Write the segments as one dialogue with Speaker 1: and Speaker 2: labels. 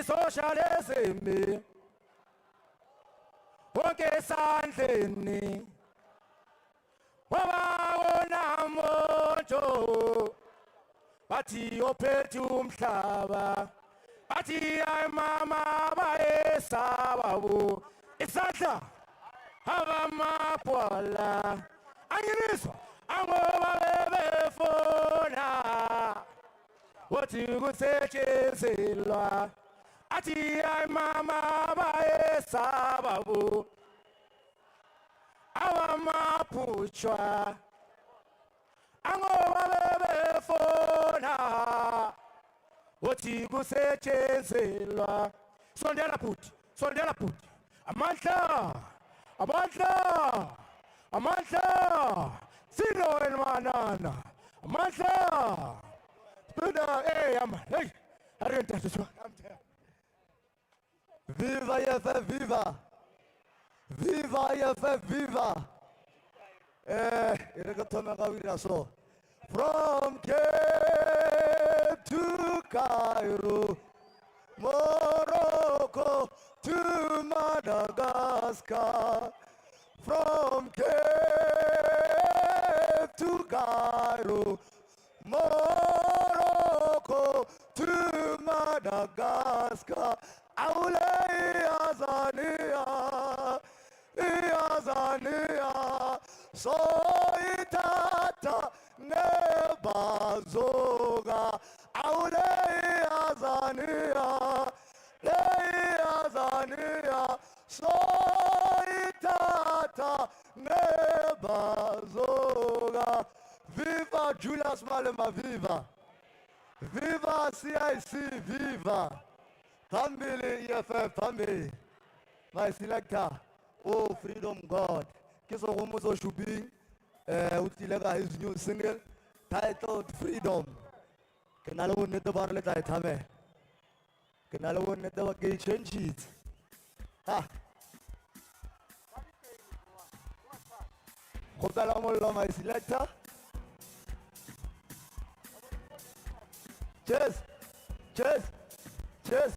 Speaker 1: socialism wonke esandleni wabawona moto bathi ophethe umhlaba bathi ay mama bayesaba bo isandla abamapwala anginiswa angoba bebefona wathi kusetshenzelwa athi ay mama bayesaba bo awamaphutshwa angoba bebefona wathi kusetshenzelwa sondela phuthi amandla sino elmanana amandla spina yama hey arenta so
Speaker 2: Viva EFF, viva! Viva EFF, viva! From Cape to Cairo, Morocco to Madagascar. From Cape to Cairo, Morocco to Madagascar. Aule Azania, so itata nebazoga. Aule Azania, so itata nebazoga. Viva Julius Malema, viva! Viva CIC, viva! Family EFF, family. My selector, oh freedom God. Kiso Homoso Shubing, Utilega his new single titled Freedom. Canalo never barlet I tame. Canalo never get changes. Ha. Hokalamola, my selector. Cheers, cheers, cheers.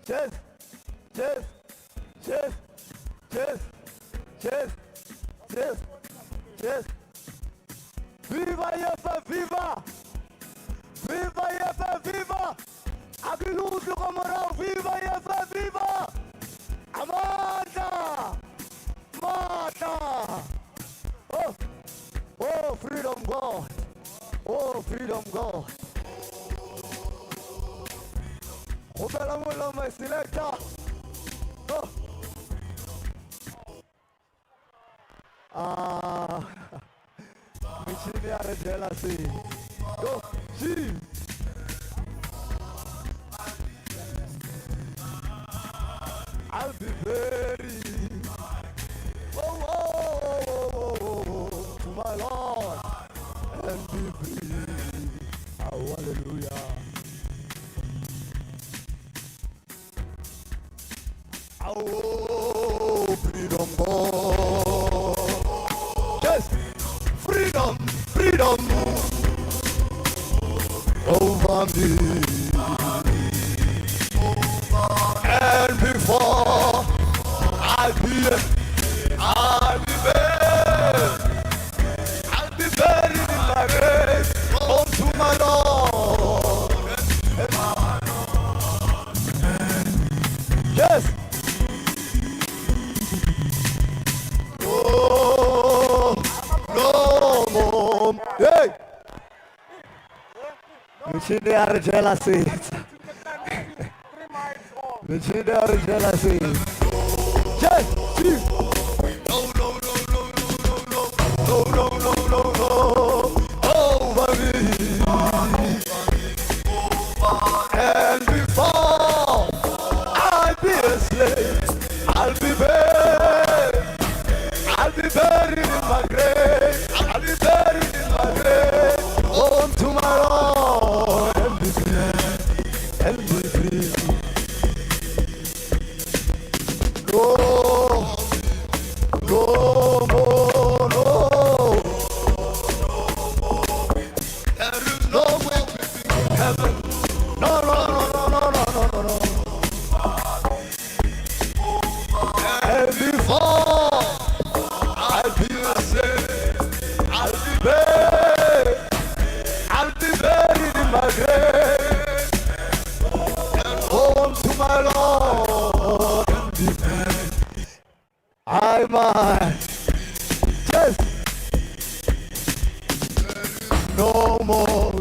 Speaker 2: Cheers, cheers, cheers, cheers, cheers, cheers, cheers. Viva EFF, viva! Viva EFF, viva! Agiluso Camarão, viva EFF, viva! Amanda! Mata! Oh, freedom God! Oh, freedom God! Hola, my selector. Oh. Michini are jealousy. Go, she. I'll be very. Oh, to my Lord and be free. Oh, hallelujah. Oh, freedom, God. Yes, freedom, freedom over me. And before I'll be buried in my grave unto my Lord. Yes. Hey! Michini are jealousy. Michini are jealousy. Yes! No. Over me. And before I'll be a slave, I'll be buried in my grave. I'll be buried in my grave. On tomorrow and be free. No more, no. There is no way in heaven. No. man. Yes. No more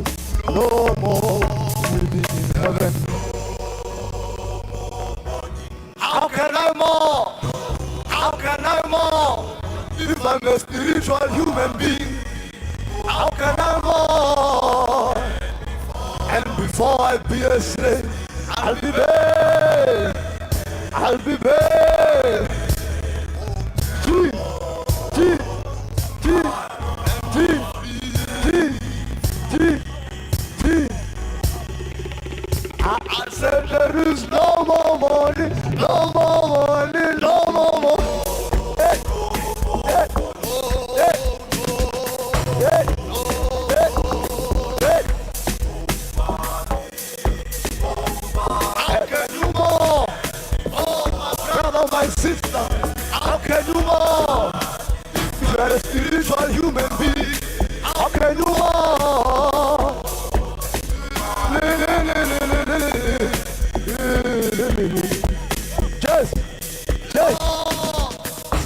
Speaker 2: living in heaven. How can I more? How can I more? If I'm a spiritual human being, how can I more? And before I be a slave, I'll be there. I'll be there. G, G, G, G, G, G, G. I said there is no more money, no more money, no more money. Hey, hey, hey, hey, hey, hey. How can you more? Oh, my brother, my sister. How can you more? If you are a spiritual human being, how can you more? Just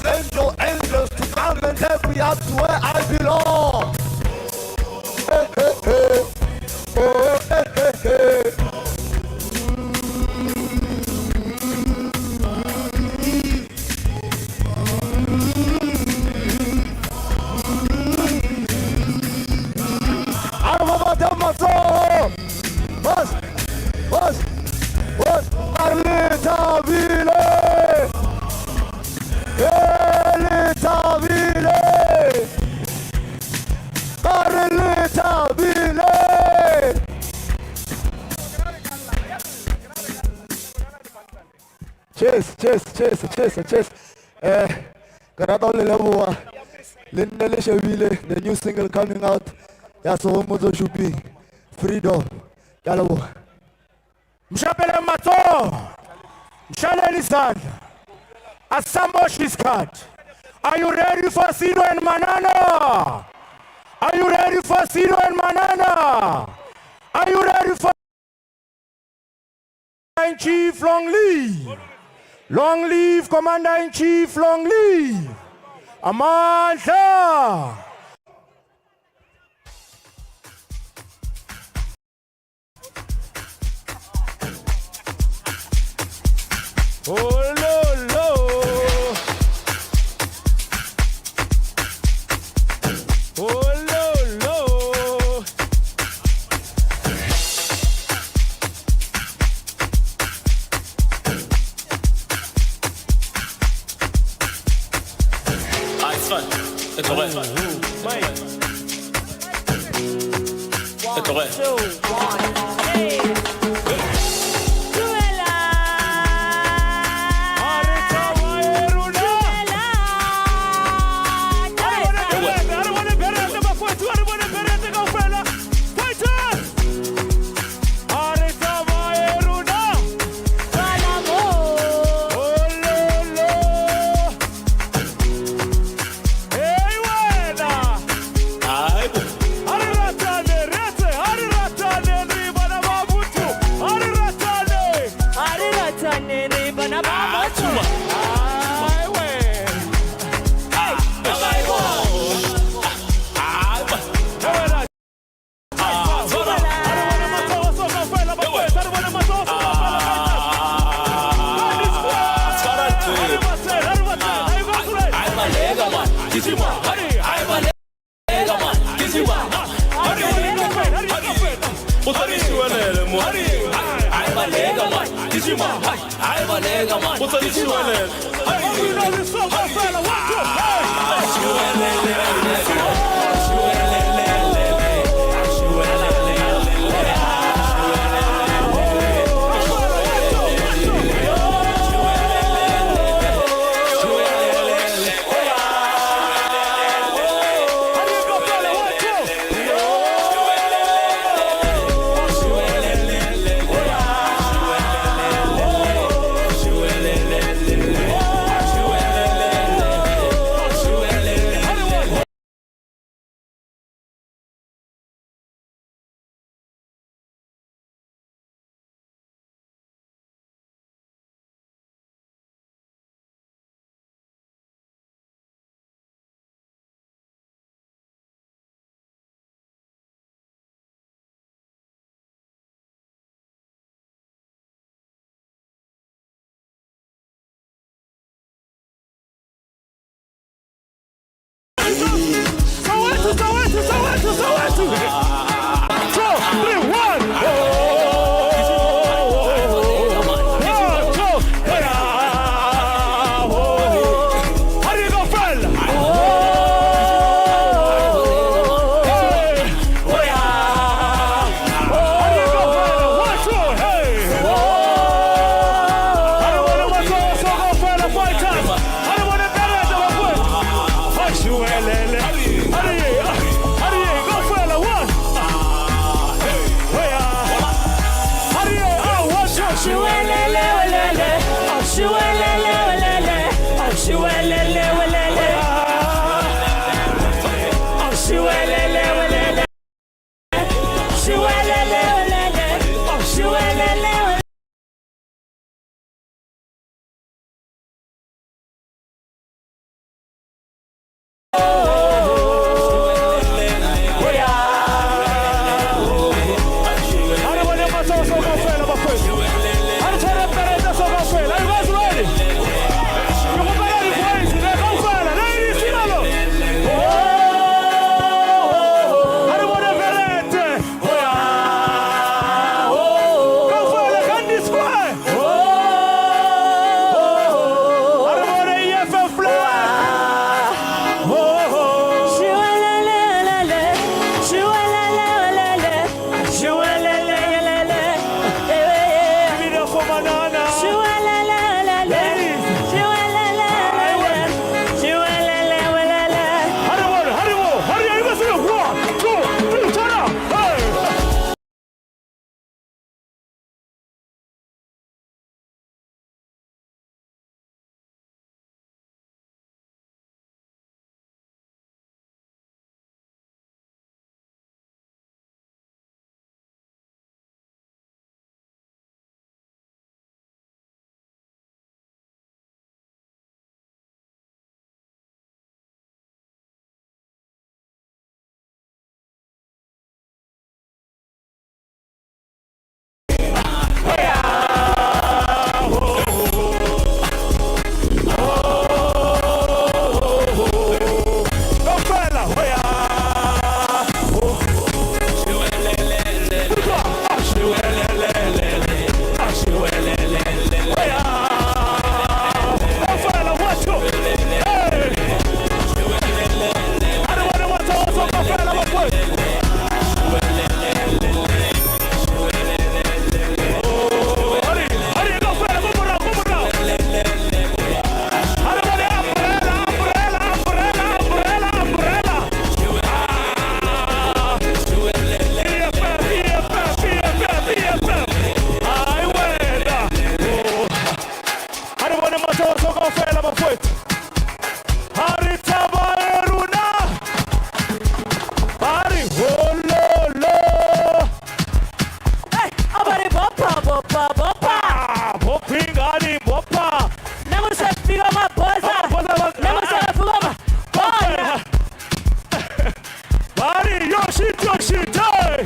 Speaker 2: send your angels to come and help me up to where I belong. Hey, hey, hey. Oh, hey, hey, hey. Cheers. The new single coming out. That's all Mozo should be. Freedom. Galabo.
Speaker 1: Mshapele mato. Mshaleni sana. Asambo Shiskat. Are you ready for Sino and Manana? Are you ready for Sino and Manana? Are you ready for Chief Long Live? Long live Commander-in-Chief, long live! Amandla! Oh, lo. Oh, lo.
Speaker 3: C'est correct. C'est correct.
Speaker 1: talk shit, hey!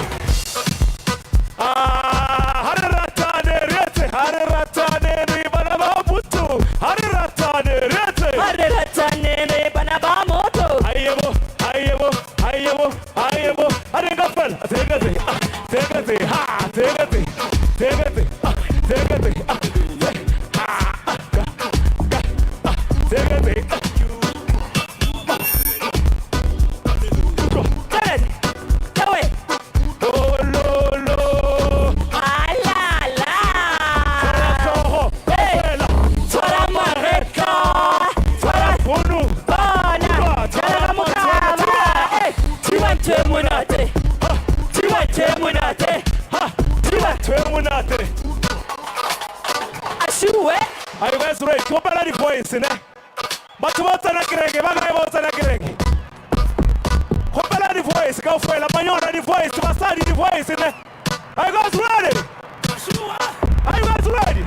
Speaker 1: Hariratane rete, hariratane ribana babutu, hariratane rete.
Speaker 4: Hariratane ribana bamoto.
Speaker 1: Ayebo, ayebo, ayebo, ayebo. Haringapal, tegate, tegate, ha, tegate, tegate, tegate, tegate. Are you guys ready? Go back to the voice, ne? But what's an agree? What's an agree? Go back to the voice. Go for the manana the voice. What's the voice, ne? Are you guys ready? Are you guys ready?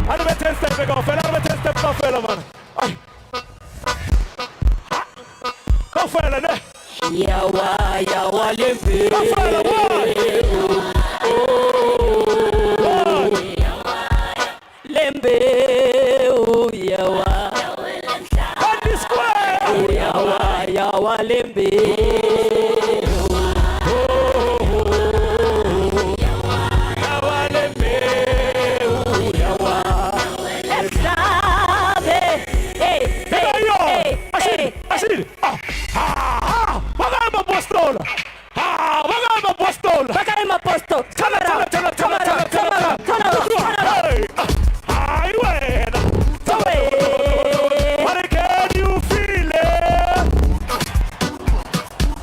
Speaker 1: I don't have 10 steps to go. I don't have 10 steps to go, man. Go for it, ne?
Speaker 4: Yawa, yawa, lembe.
Speaker 1: Go for it, boy.
Speaker 4: Lembe, oh yawa.
Speaker 1: Gandhi Square.
Speaker 4: Oh yawa, yawa, lembe.
Speaker 1: Yawa lembe. Oh yawa.
Speaker 4: Exave. Hey, hey, hey, hey.
Speaker 1: Así. Vagamos apostol. Vagamos apostol.
Speaker 4: Vagamos apostol. Cámara, cámara, cámara, cámara.
Speaker 1: Ay, bueno. How can you feel it?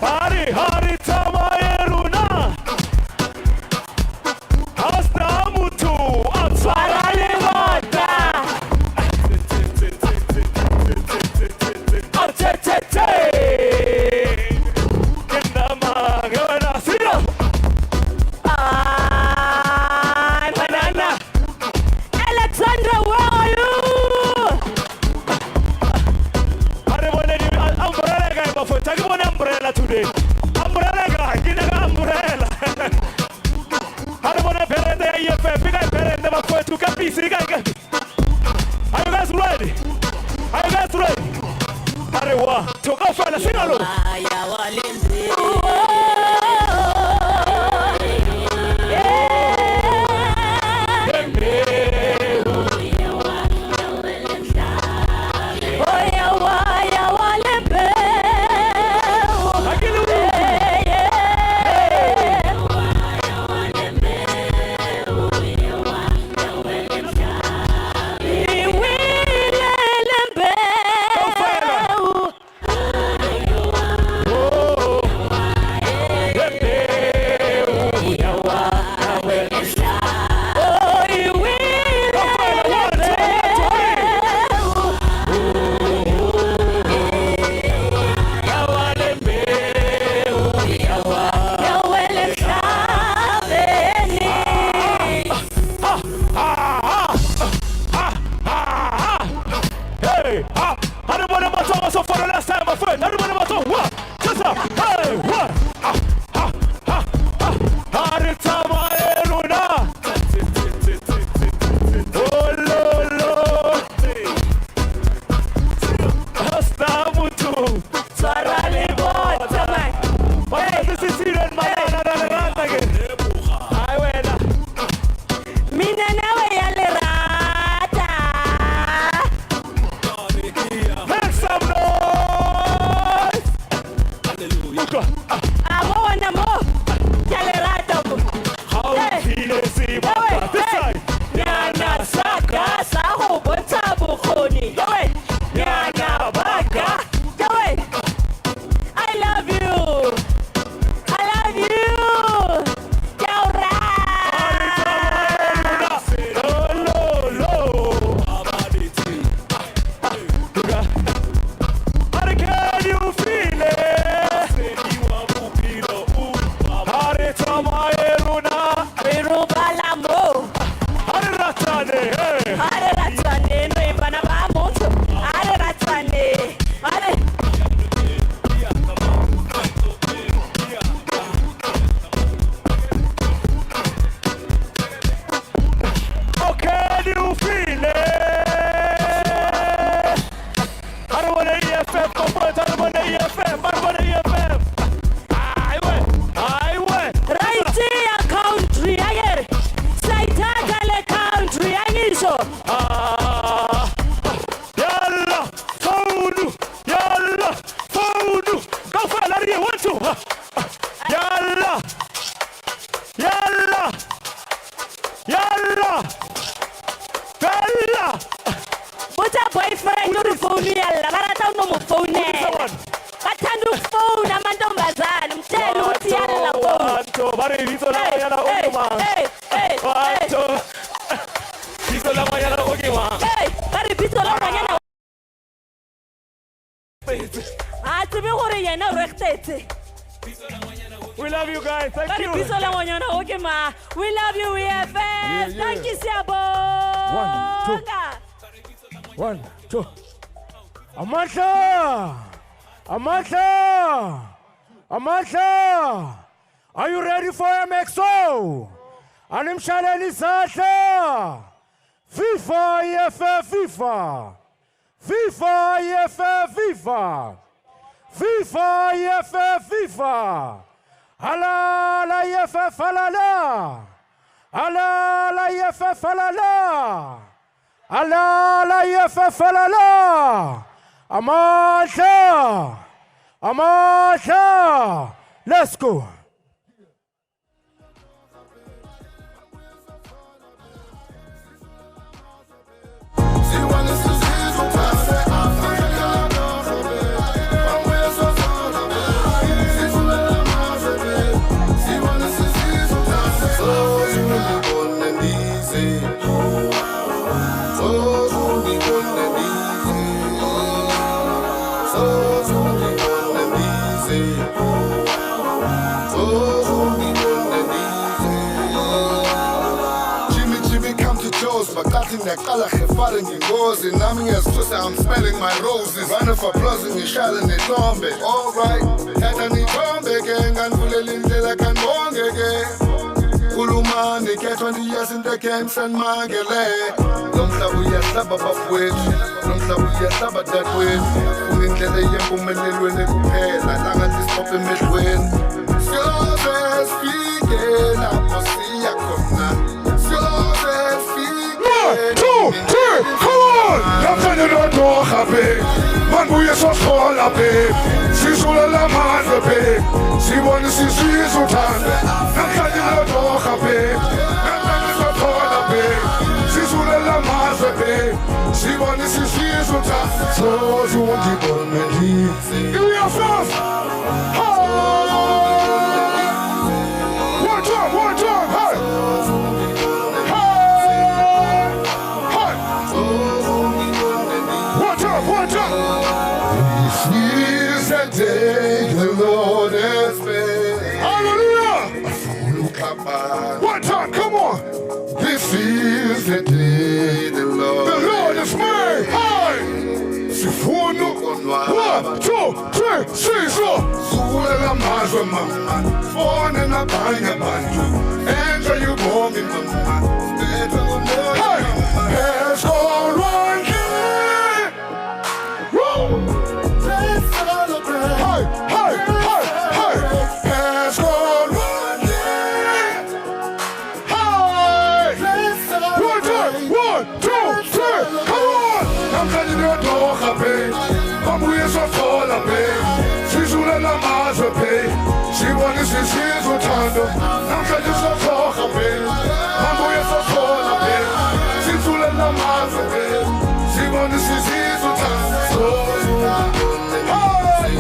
Speaker 1: Hari tamaeruna. Hasta mutu.
Speaker 4: Para levanta. Alexandra, where are you?
Speaker 1: Take one umbrella today. Umbrella guy, give an umbrella. I don't want to parent the EFF. Big guy parent them up to Capiz. Are you guys ready? Are you guys ready? Arewa, to go for the sinalo. So for the last time, my friend, everybody was on what? Just up, hey, what? Oh, Lolo. Hasta mutu.
Speaker 4: Sarali boy, tamay.
Speaker 1: Hey, this is Siren, man. I went.
Speaker 4: Mina nawe yale rata.
Speaker 1: Make some noise.
Speaker 4: ukufona amantombazane mtshela ukuthi yalela ngoma.
Speaker 3: Wanto, bari biso la mayana oke man. Wanto. Biso la mayana oke man.
Speaker 4: Bari biso la ngwanyana. Tsebe gore yena o regtetse.
Speaker 3: We love you guys. Thank
Speaker 4: Bari
Speaker 3: you.
Speaker 4: biso la ngwanyana oke ma. We love you EFF. Thank you siyabonga.
Speaker 1: 1, 2. Amandla! Amandla! Amandla! Are you ready for MXO? Animshaleni izandla! FIFA, EFF, FIFA! FIFA, EFF, FIFA! FIFA, EFF, FIFA! Halala, EFF, halala! Halala, EFF, halala! Halala, EFF, halala! Amandla! Amandla! Let's go!
Speaker 2: I'm smelling my roses. Run of applause in your shell and it's on me. Alright, and I need come again. And full of I can go again. Kulumani, get 20 years in the camps and Magale. Don't stop with your slab above weight. Don't stop with your slab at that way. Pulling the young woman when they compare. Like I'm at this pop in midway. So speaking, I must see a corner. So speaking.
Speaker 1: 1, 2, 3, come on!
Speaker 2: Dan kan je er toch happy. Man moet je zo school happy. Zie zullen la man happy. Zie wanneer ze zie zo dan. Dan kan je er toch happy. Dan kan je er toch happy. Zie zullen la man happy. Zie wanneer ze zie zo dan. Zo zo'n die bon met die. Give me a fast. One time, hey. This is the day the Lord has made. Hallelujah! One time, come on. This is the day the Lord has made. Hey! Sifuno. 1, 2, 3, 6, Sula la mazwa mama. Phone na banya bantu. Enjoy you going mama. Hey! Has gone one day. Woo! Let's celebrate. Hey, hey, hey, hey. Has gone one day. Hey! Let's celebrate. 1, 2, 3, come on! I'm telling you, don't happy. I'm with so full of pain. She's all la maza pay. She wanna see she's so tender. I'm telling you, so full of pain. I'm with so full of pain. She's all la maza pay. She wanna see she's so tender. Hey!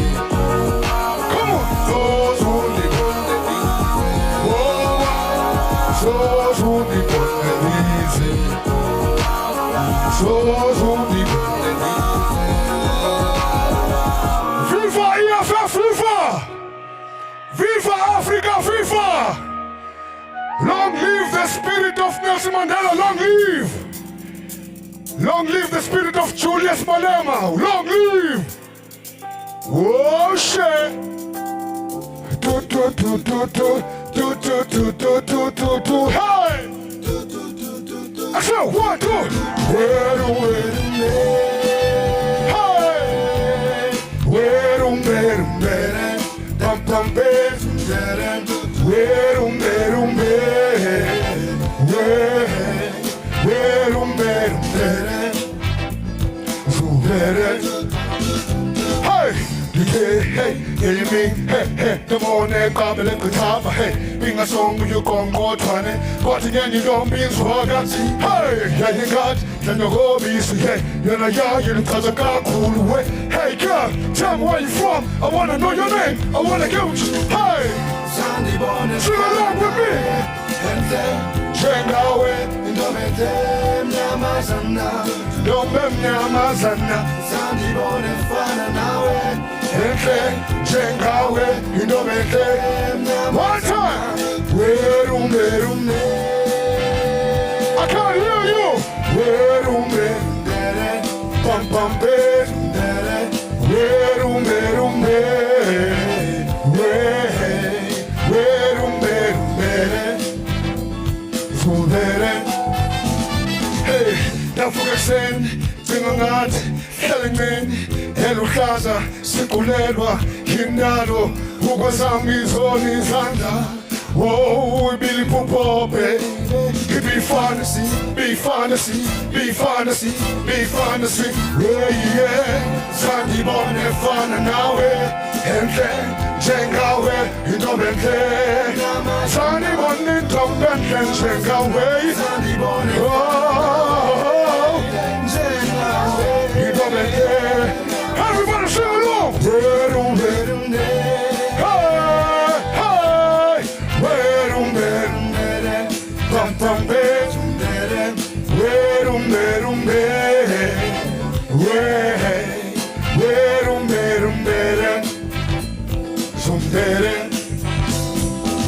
Speaker 2: Come on! Those who live on the easy. Those who live on the easy. Those who live on the easy. Viva EFF, viva! Viva Africa, viva! Long live the spirit of Nelson Mandela, long live! Long live the spirit of Julius Malema, long live! Oh shit! Do do do do do do do do do do do do. Hey! I said 1, 2. Where hey! Where pam pam where hey! hey, hey, me, hey, hey, the morning, Babel and Katapa, hey, being a song with you come more twenty, but again you don't mean swagger, hey, yeah, you got, then you go be, hey, you're not young, you're because I got cool way, hey, girl, tell me where you from, I wanna know your name, I wanna get with you, hey, sing along with me, Chengawe, Domem Nyamazana, Sandy Bone Fana Nawe, Chengawe, one time, I can't hear you, Pam Pam Hey, Nafugasen, Zingangat, Helimin, Elukaza, Sikulelwa, Himnado, Hugazami, Zoni Zanda. Oh, Billy Popope, it be fantasy, be fantasy, be fantasy, be fantasy. Yeah, Sandy Bonne Fana Nawe, and then Jengawe, you don't make Sandy Bonne, Tom and Jengawe, oh, you don't make everybody sing along.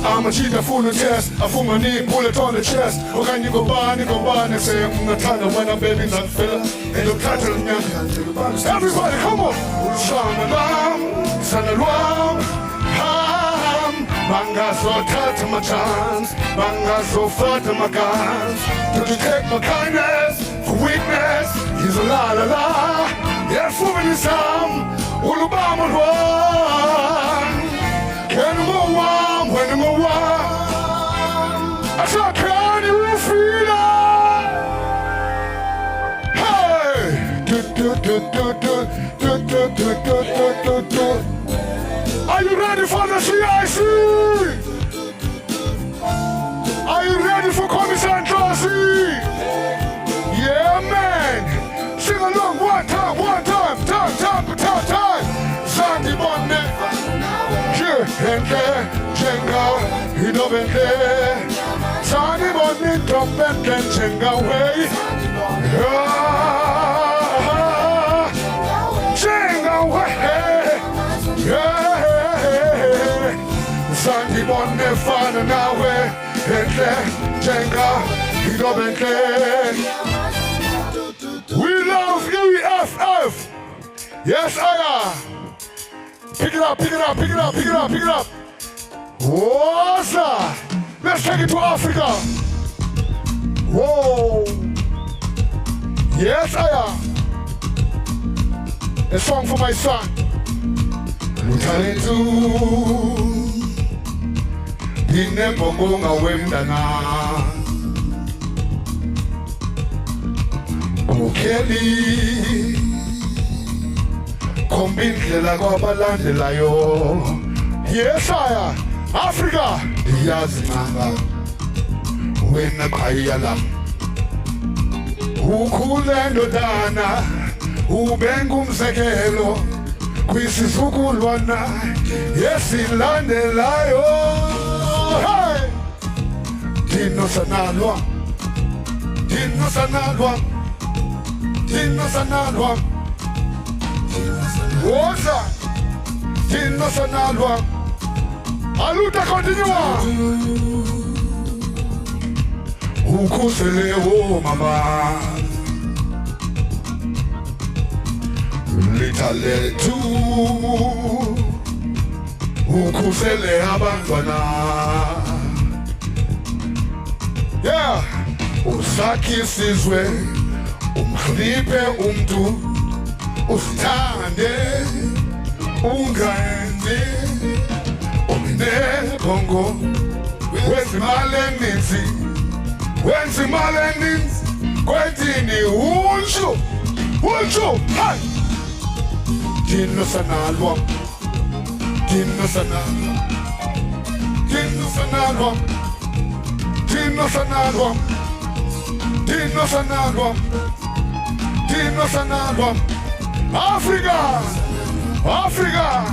Speaker 2: I'm a cheetah full of chest, I fool my knee, bullet on the chest. Oh, can you go by and say, I'm not tired of when I'm baby, not filler. And you can't tell me, everybody, come on. Sanalam, ham, Banga so tight to my chance, Banga so far to my guns. Did you take my kindness for weakness? He's a la la la. Yes, woman is some, Ulubama one. Can you go on when you go on? I said, can you feel it? Hey! Are you ready for the CIC? Are you ready for Commission Josie? Yeah, man. Sing along one time. Sandy Bonne. Chenga, you know it there. Sandy Bonne, Tom and Chenga way. Chenga way. Sandy Bonne, Fana Nawe, and Chenga, you know it there. We love EFF. Yes, I am. Pick it up. What's up? Let's take it to Africa. Whoa. Yes, I am. A song for my son. Mutaletu. Dine bongonga wemdana. Okeli. Kombindlela kwabalandela yo. Yes, I am. Africa. Yazimanga. Wena khayala. Ukhulendo dana. Ubenga umsekelo. Kwisizukulwana. Yesilandelayo. Hey! Dino sanalwa. Woza, Tino Sanalwa. Aluta continua. Ukusele o mama. Little tu. Ukusele abandona. Yeah. Usaki sizwe. Umkhlipe umntu. Usithande ungaende omine Congo wenza imali eninzi kwethini unsho hey Dino sanalwa Dino sanalwa, Dino sanalwa, Dino sanalwa, Dino sanalwa, Dino sanalwa. Africa, Africa.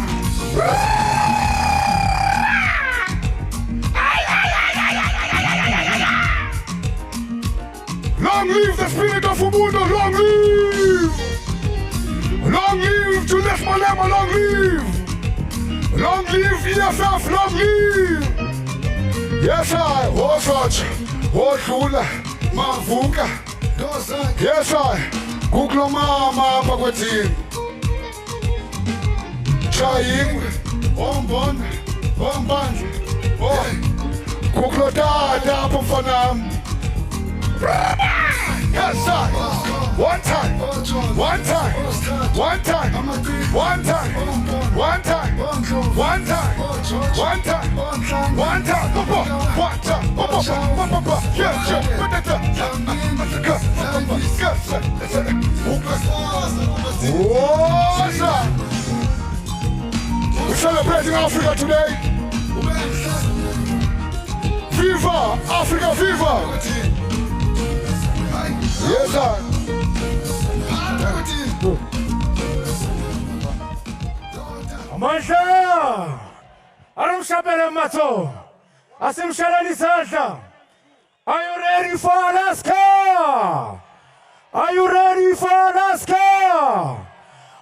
Speaker 2: Long live the spirit of Ubuntu, long live! Long live Julius Malema, long live! Long live EFF, long live! Yes, I, Oswatch, Odlula, Mavuka. Yes, I, Google Mama, Paquetin. Chaying, Ombon, Omban, Google Dada, Pufanam. Yes, sir. One time. One time. One time. One time. One time. One time. One time. One time. One time. Yes, sir. Oh, sir. We're celebrating Africa today. Viva Africa, viva! Yes, sir.
Speaker 1: Amandla arumshabele mato asimshalani sadla. Are you ready for Alaska? Are you ready for Alaska?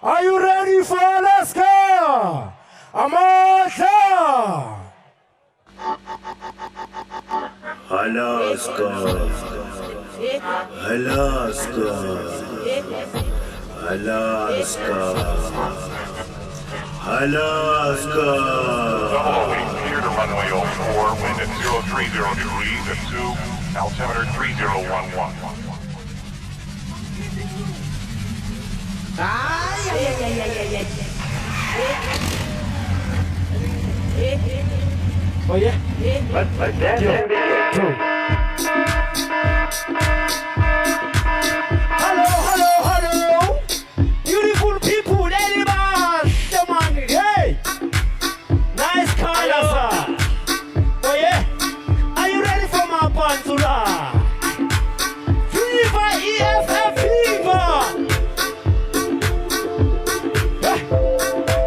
Speaker 1: Are you ready for Alaska? Amandla
Speaker 5: Alaska, Alaska, Alaska, Alaska.
Speaker 6: Double wing clear to runway 04, wind at 030 degrees and 2, altimeter 3011.
Speaker 1: Oh yeah?
Speaker 3: But that can be
Speaker 1: Hello, hello, hello. Beautiful people, animals, man. Hey. Nice color, sir. Oh yeah? Are you ready for my pantula? Fever, EFF, fever.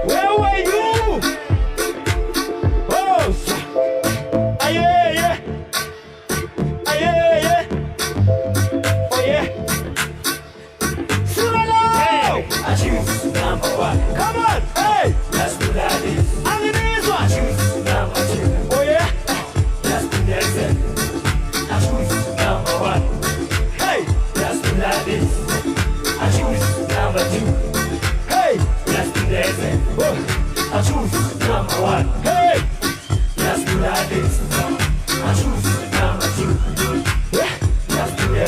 Speaker 1: Where were you? Oh, sir. Yeah, yeah. Yeah, yeah. Oh yeah. Solo!
Speaker 5: I choose number one.
Speaker 1: Come on, hey!
Speaker 5: Let's do that.
Speaker 1: I'm the next one.
Speaker 5: Number two.
Speaker 1: Oh yeah?
Speaker 5: Let's do that. I choose number one.
Speaker 1: Hey!
Speaker 5: Let's do that. I choose number two.
Speaker 1: Hey!
Speaker 5: Let's do that. I choose number one.
Speaker 1: Hey!
Speaker 5: Let's do that. I choose number two.
Speaker 1: Yeah.
Speaker 5: Let's do that.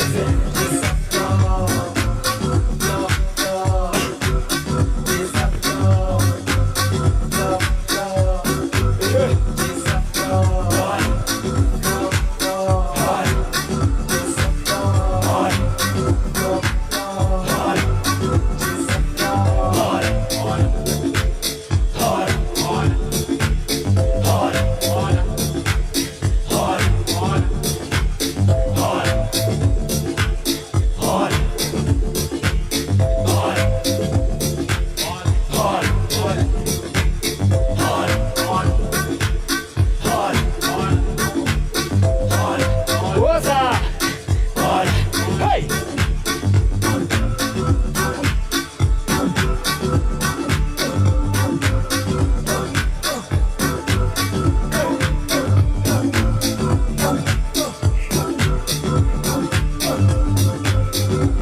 Speaker 1: What's up? Hey!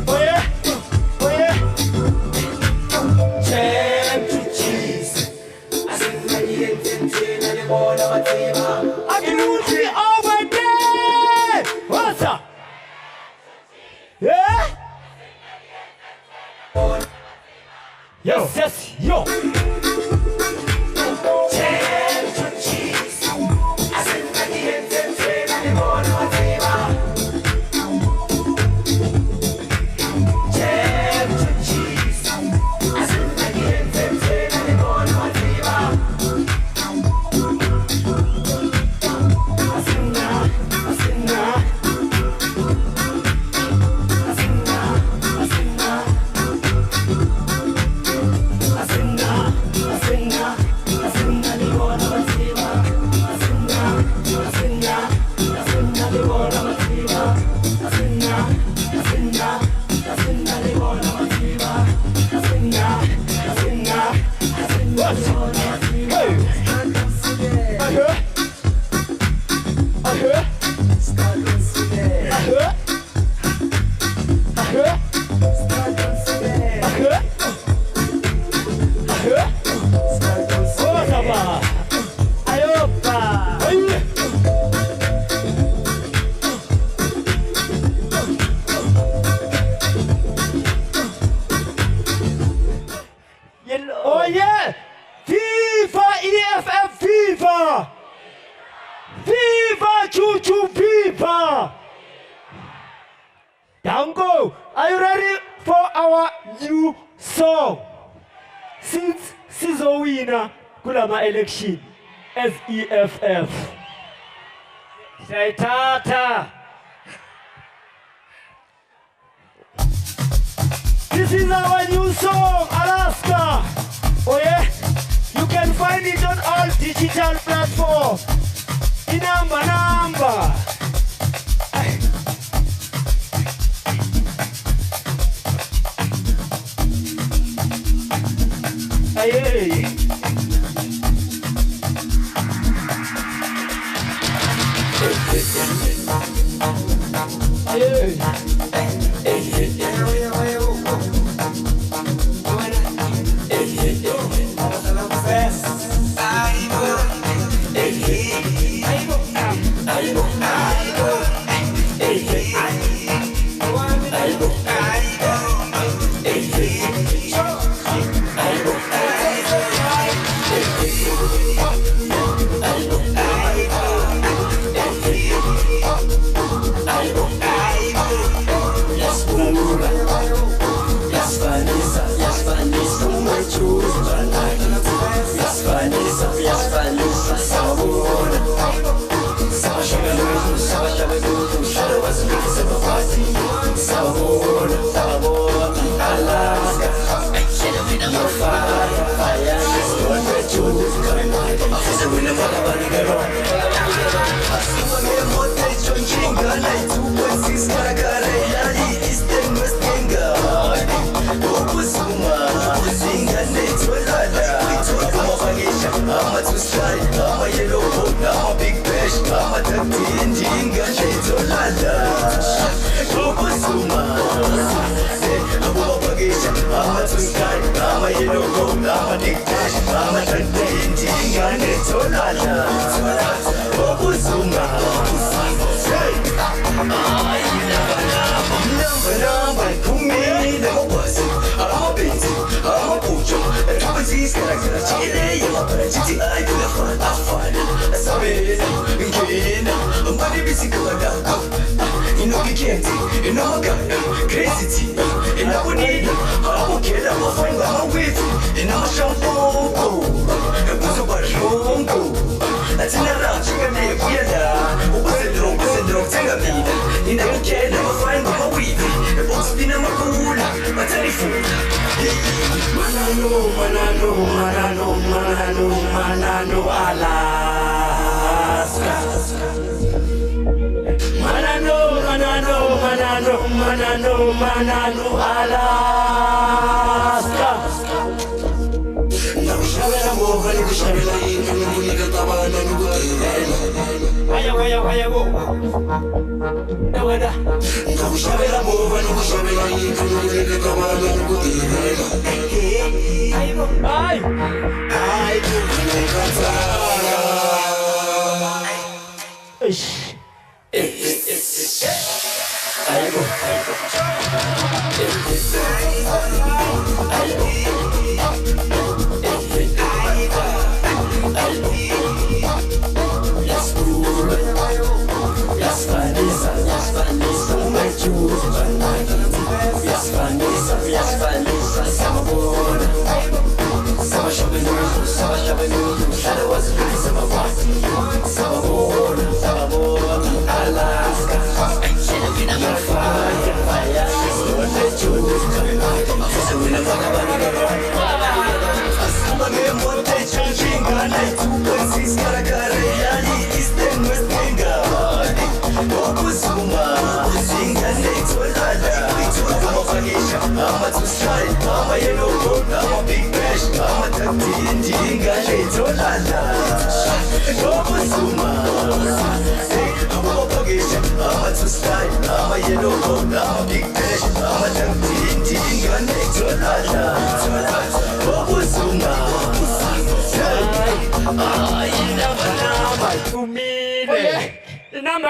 Speaker 1: Oh yeah? Oh yeah? I can lose it over there! What's up? Yeah? Yes, yes, yo!
Speaker 3: choo-choo people. Dango, are you ready for our new song? Since Sizo winner, kulama election as EFF. Say tata. This is our new song, Alaska. Oh yeah? You can find it on all digital platforms. Number. Hey. Manano, Alaska.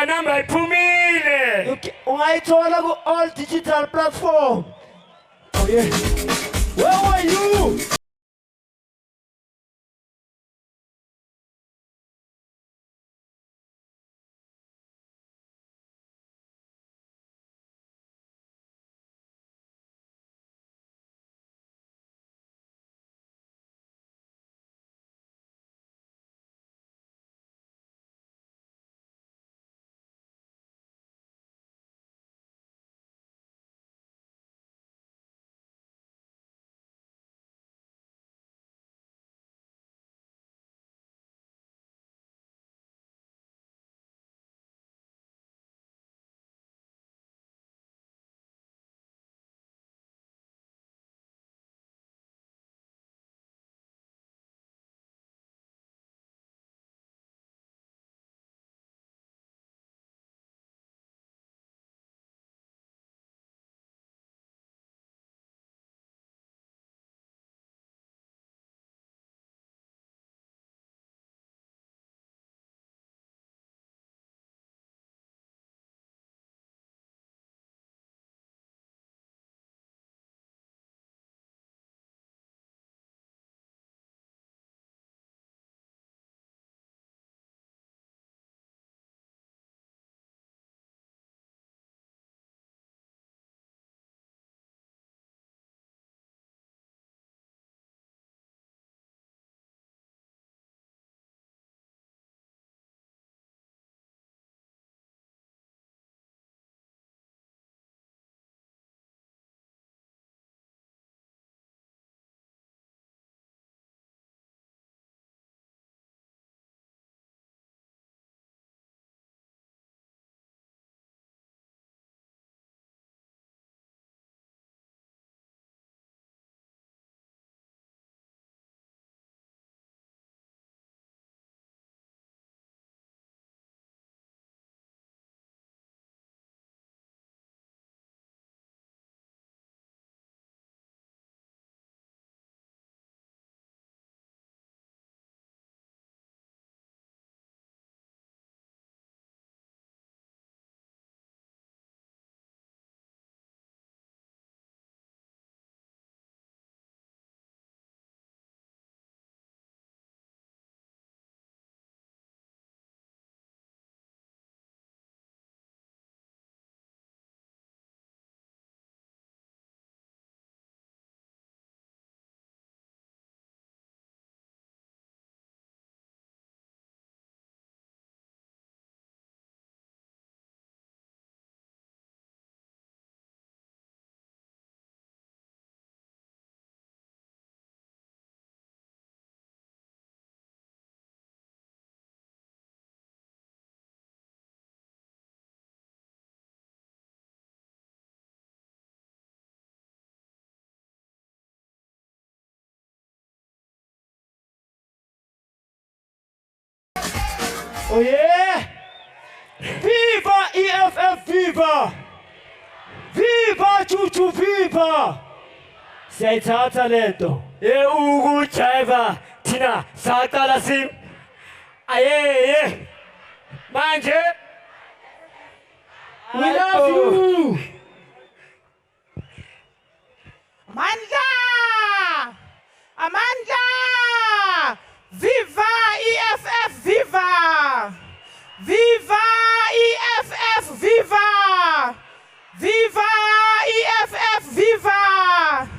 Speaker 3: Number Pumile. Okay, all digital platform. Oh yeah. Where are you? Oh yeah! Viva EFF, viva! Viva Chuchu, viva! Siyayithatha lento. Ukujiva thina saqala sim. Aye. Manje. We love you.
Speaker 7: Amandla! Amandla! Viva EFF, viva! Viva EFF, viva! Viva EFF, viva!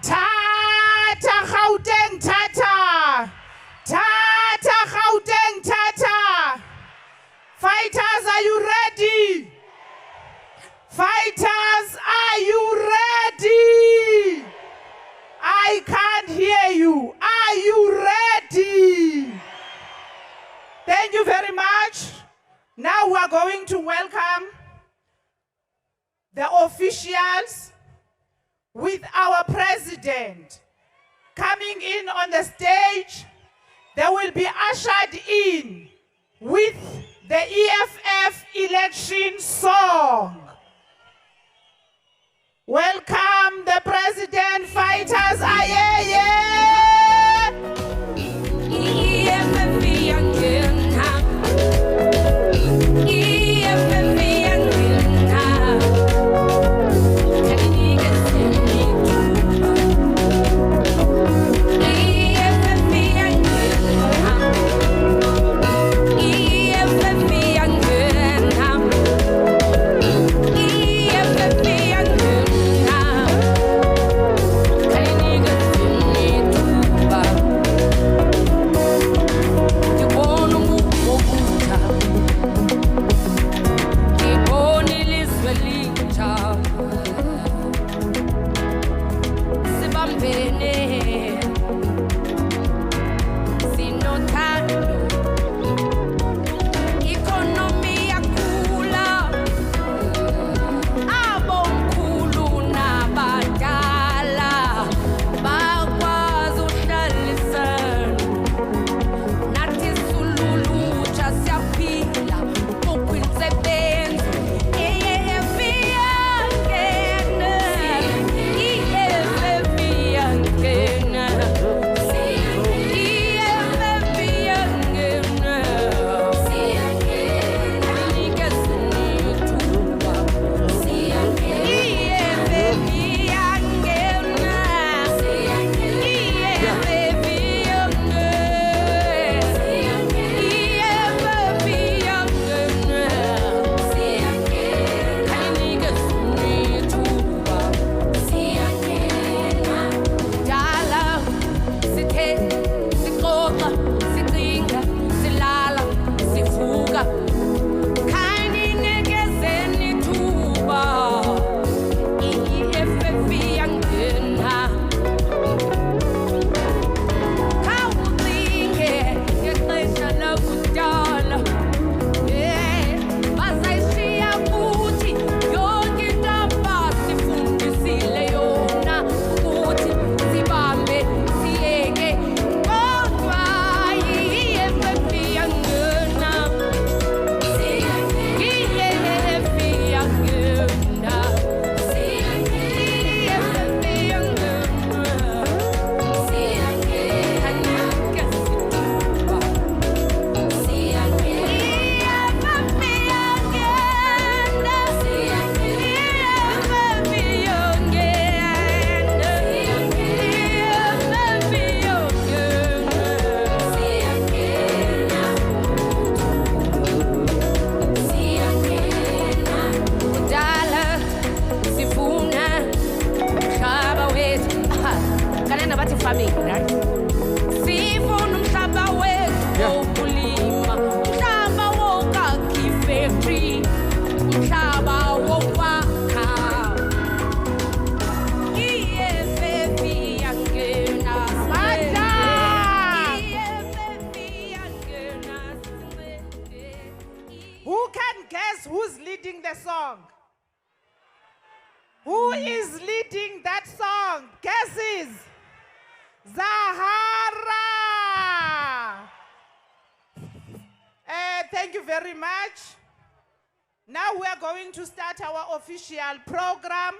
Speaker 7: Tata Gauteng, tata! Tata Gauteng, tata! Fighters, are you ready? Fighters, are you ready? I can't hear you. Are you ready? Thank you very much. Now we are going to welcome the officials with our president coming in on the stage. They will be ushered in with the EFF election song. Welcome the president, fighters, aye. Who's leading the song? Who is leading that song? Guesses? Zahara. thank you very much. Now we are going to start our official program,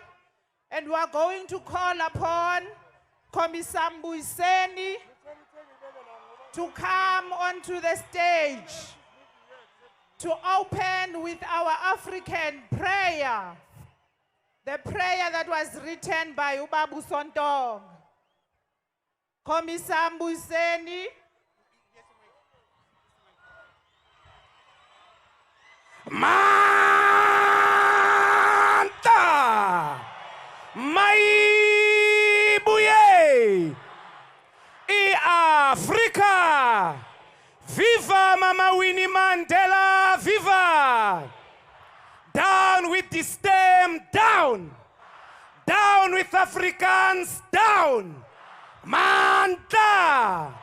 Speaker 7: and we are going to call upon Commissar Mbuyiseni to come onto the stage to open with our African prayer, the prayer that was written by Ubabu Sontong. Commissar Mbuyiseni.
Speaker 1: Manta Maibuye Africa. Viva Mama Winnie Mandela, viva! Down with the stem, down! Down with Africans, down! Manta!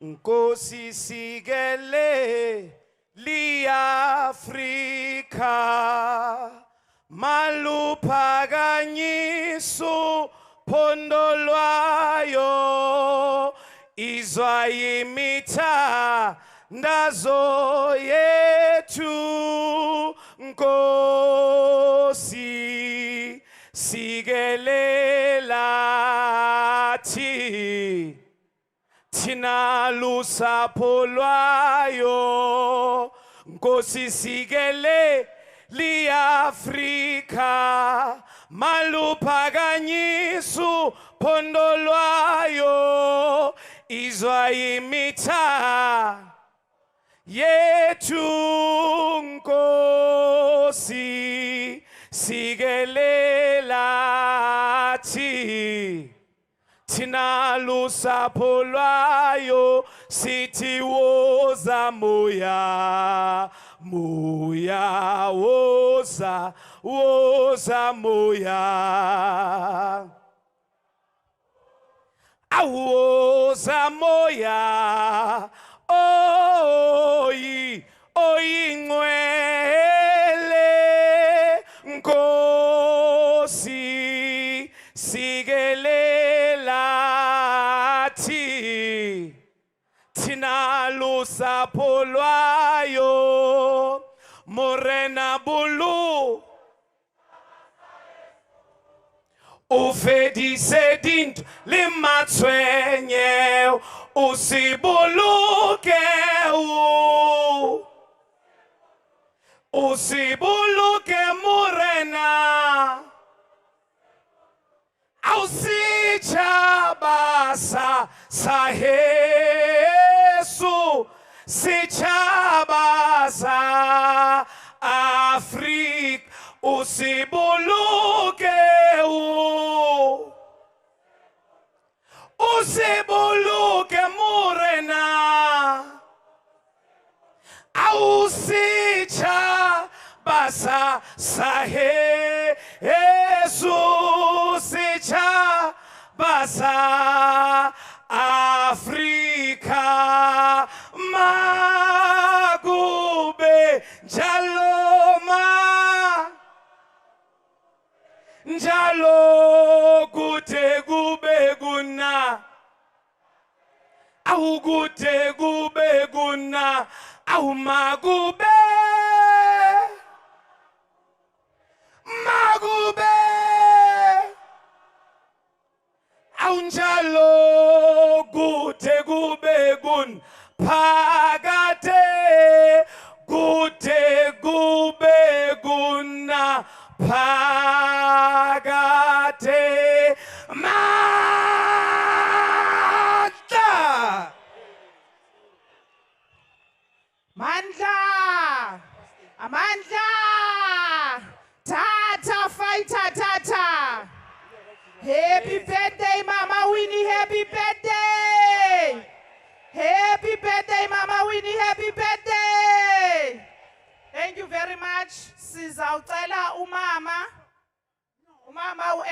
Speaker 1: Nkosi sigele li Afrika. Malupaganyisu pondolwayo izwa imita ndazo yetu nkosi sigelela tina lusapho lwayo nkosi sigele li Afrika malupaganyisu pondolwayo izwa imita yetu nkosi sigelela tina lusapho lwayo sithi woza moya moya woza woza moya awoza moya oyi oyi ngwele nkosi sigelela tina lusapho lwayo morena bulu ufedise dinto le matshwenye usibuluke usibuluke morena ausichabasa sahesu sichabasa Afrika usibuluke usibuluke morena ausichabasa sahesu sichabasa Afrika magube njalo kute kube guna au kute kube guna au magube au njalo kute kube gun pagate kute kube guna pagate
Speaker 7: Mandla! Amandla! Tata fighter tata! Happy birthday, Mama Winnie, happy birthday! Happy birthday, Mama Winnie, happy birthday! Thank you very much. Sizawucela umama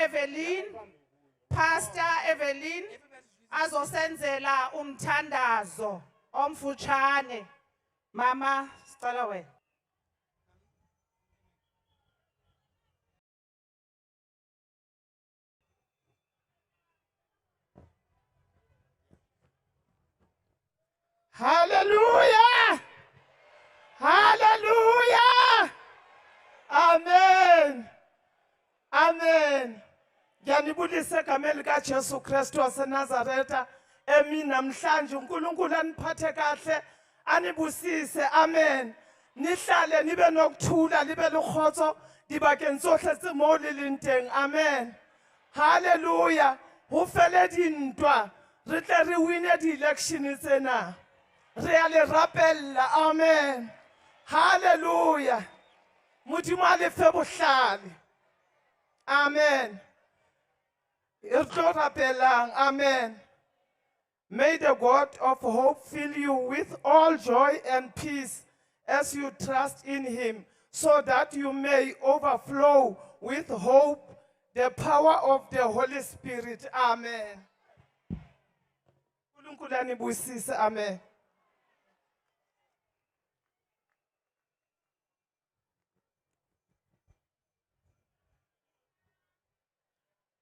Speaker 7: Evelyn, Pastor Evelyn, azosenzela umthandazo omfushane. Mama, sicela wena.
Speaker 3: ndibulise egameni likaJesu Kristu waseNazaretha emi namhlanje uNkulunkulu aniphathe kahle anibusise amen nihlale nibe nokuthula libe lukhotso dibakeng tsohle tse mo le leng teng amen haleluya ho fele dintwa re tle re wine di-election tsena re a le rapella amen haleluya modimo a le fe bohlale amen re tlo rapelang amen. May the God of hope fill you with all joy and peace as you trust in him, so that you may overflow with hope, the power of the Holy Spirit. Amen. uNkulunkulu anibusise amen.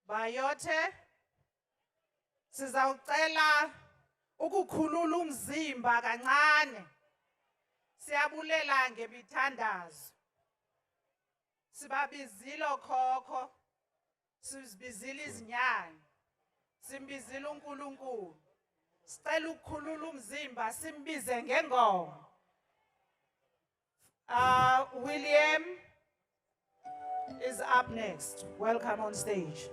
Speaker 7: Bayothe sizawucela ukukhulula umzimba kancane siyabulela ngemithandazo sibabizile okhokho sibizile izinyanya simbizile uNkulunkulu sicela ukukhulula umzimba simbize ngengoma William is up next. Welcome on stage.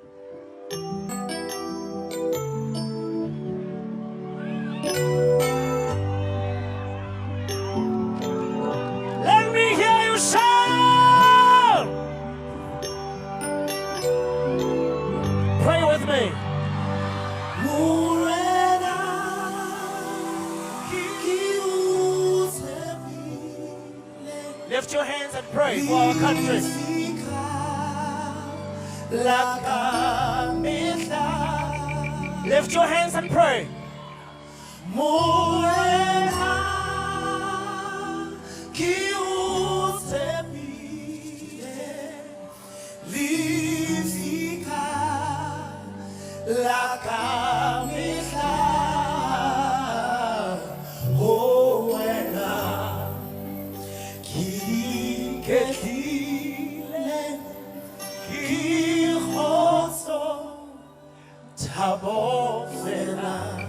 Speaker 3: Let me hear you shout. Pray with me. Lift your hands and pray for our country. Lift your hands and pray.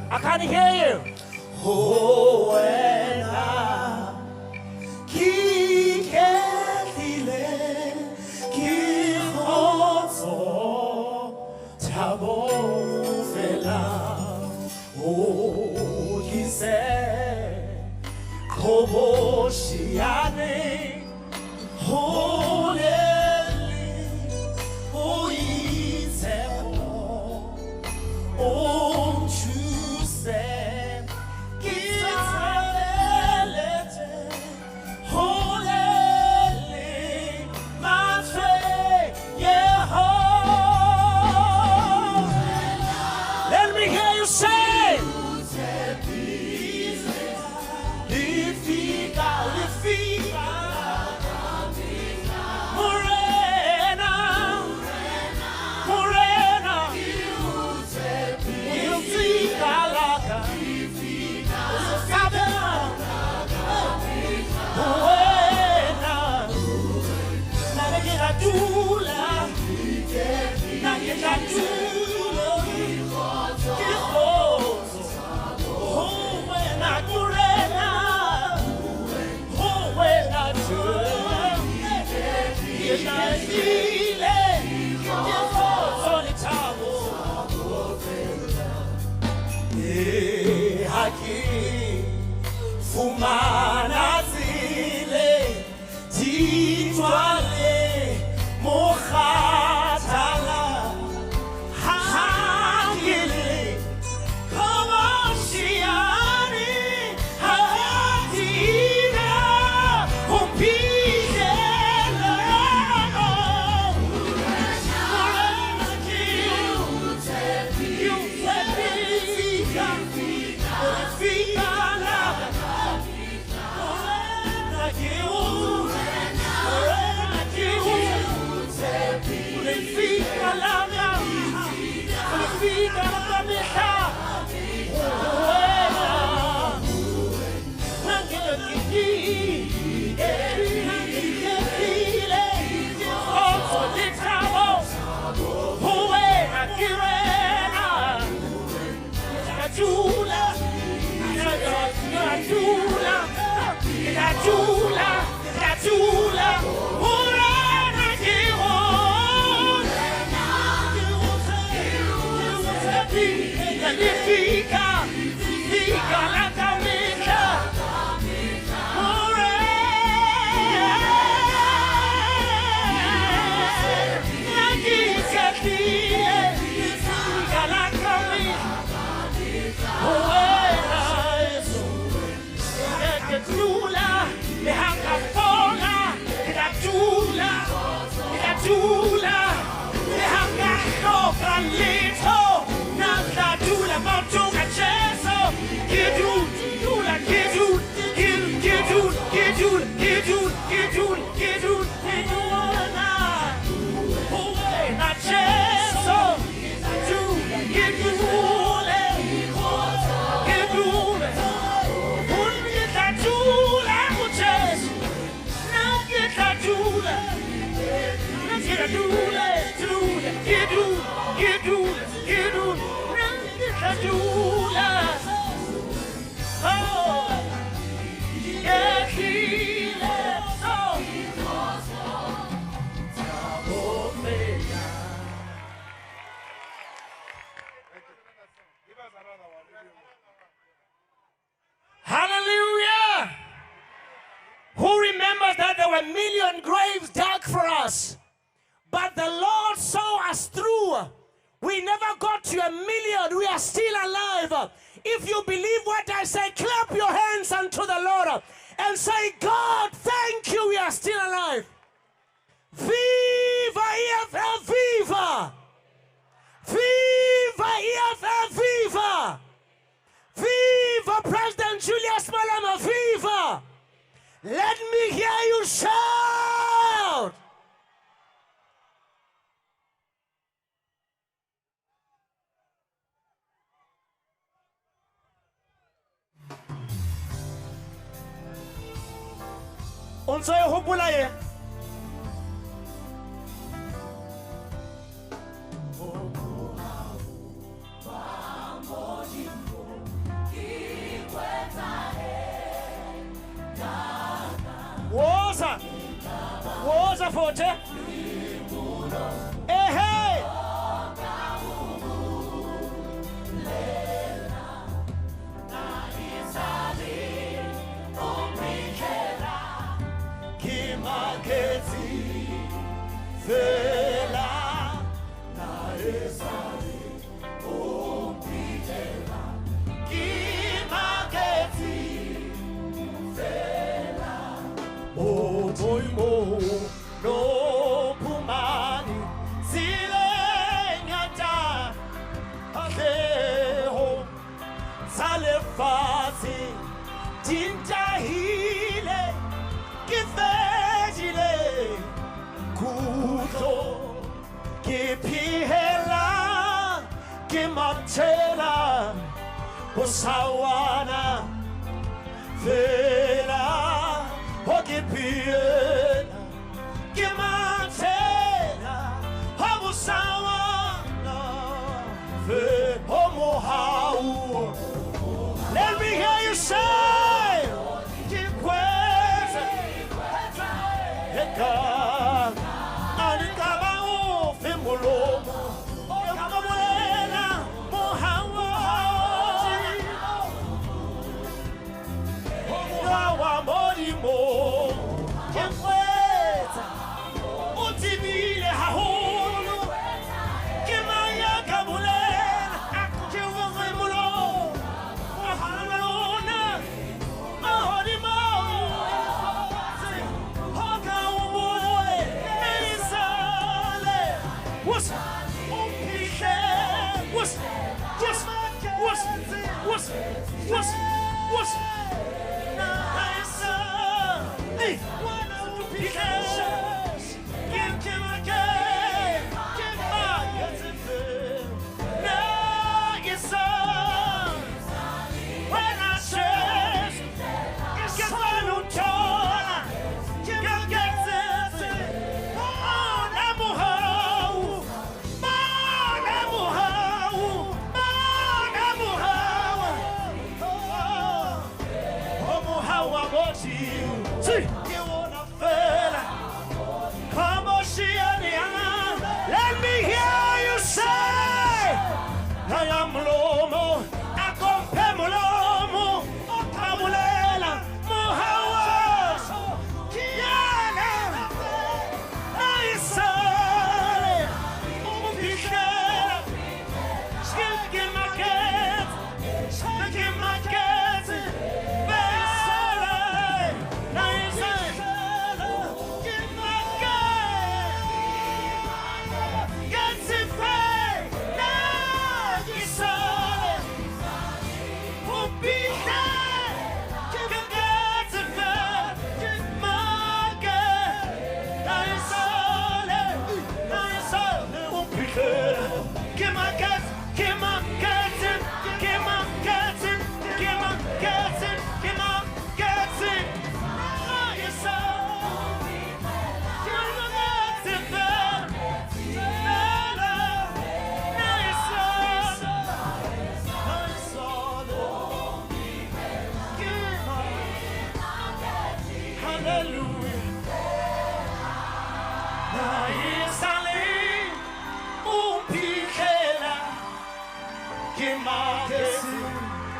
Speaker 3: I can't hear you. Let me hear you say. Lifika.
Speaker 8: Hallelujah! Who remembers that there were a million graves dug for us, but the Lord saw us through. We never got to a million. We are still alive. If you believe what I say, clap your hands unto the Lord and say, God, thank you, we are still alive. Viva EFF, viva! Viva EFF, viva! Viva President Julius Malema, viva! Let me hear you shout! On se hopola ye. Woza forte. Hey. Sawana Vela Hokipiena Kimantena Homo Sawana Ve Homo Hau. Let me hear you say Kikweze Eka Anikaba Femolomo Okamuela Mohawa Morimo, Kefweta, Utibile Haholo, Kemaya Kabulena, Kewamulo, Mahalona, Mahorimo, Hoka Umoe, Elisale, was Umpike, was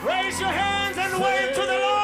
Speaker 8: Raise your hands and wave to the Lord.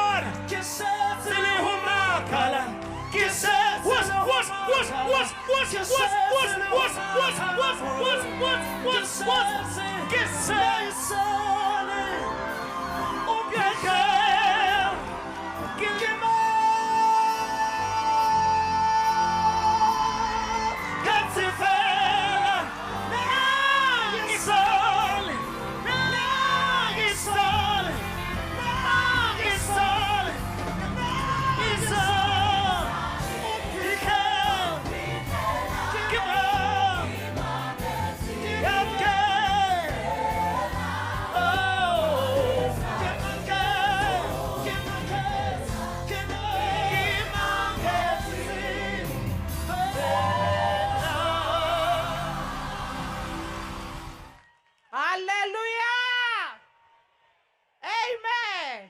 Speaker 7: Hallelujah. Amen.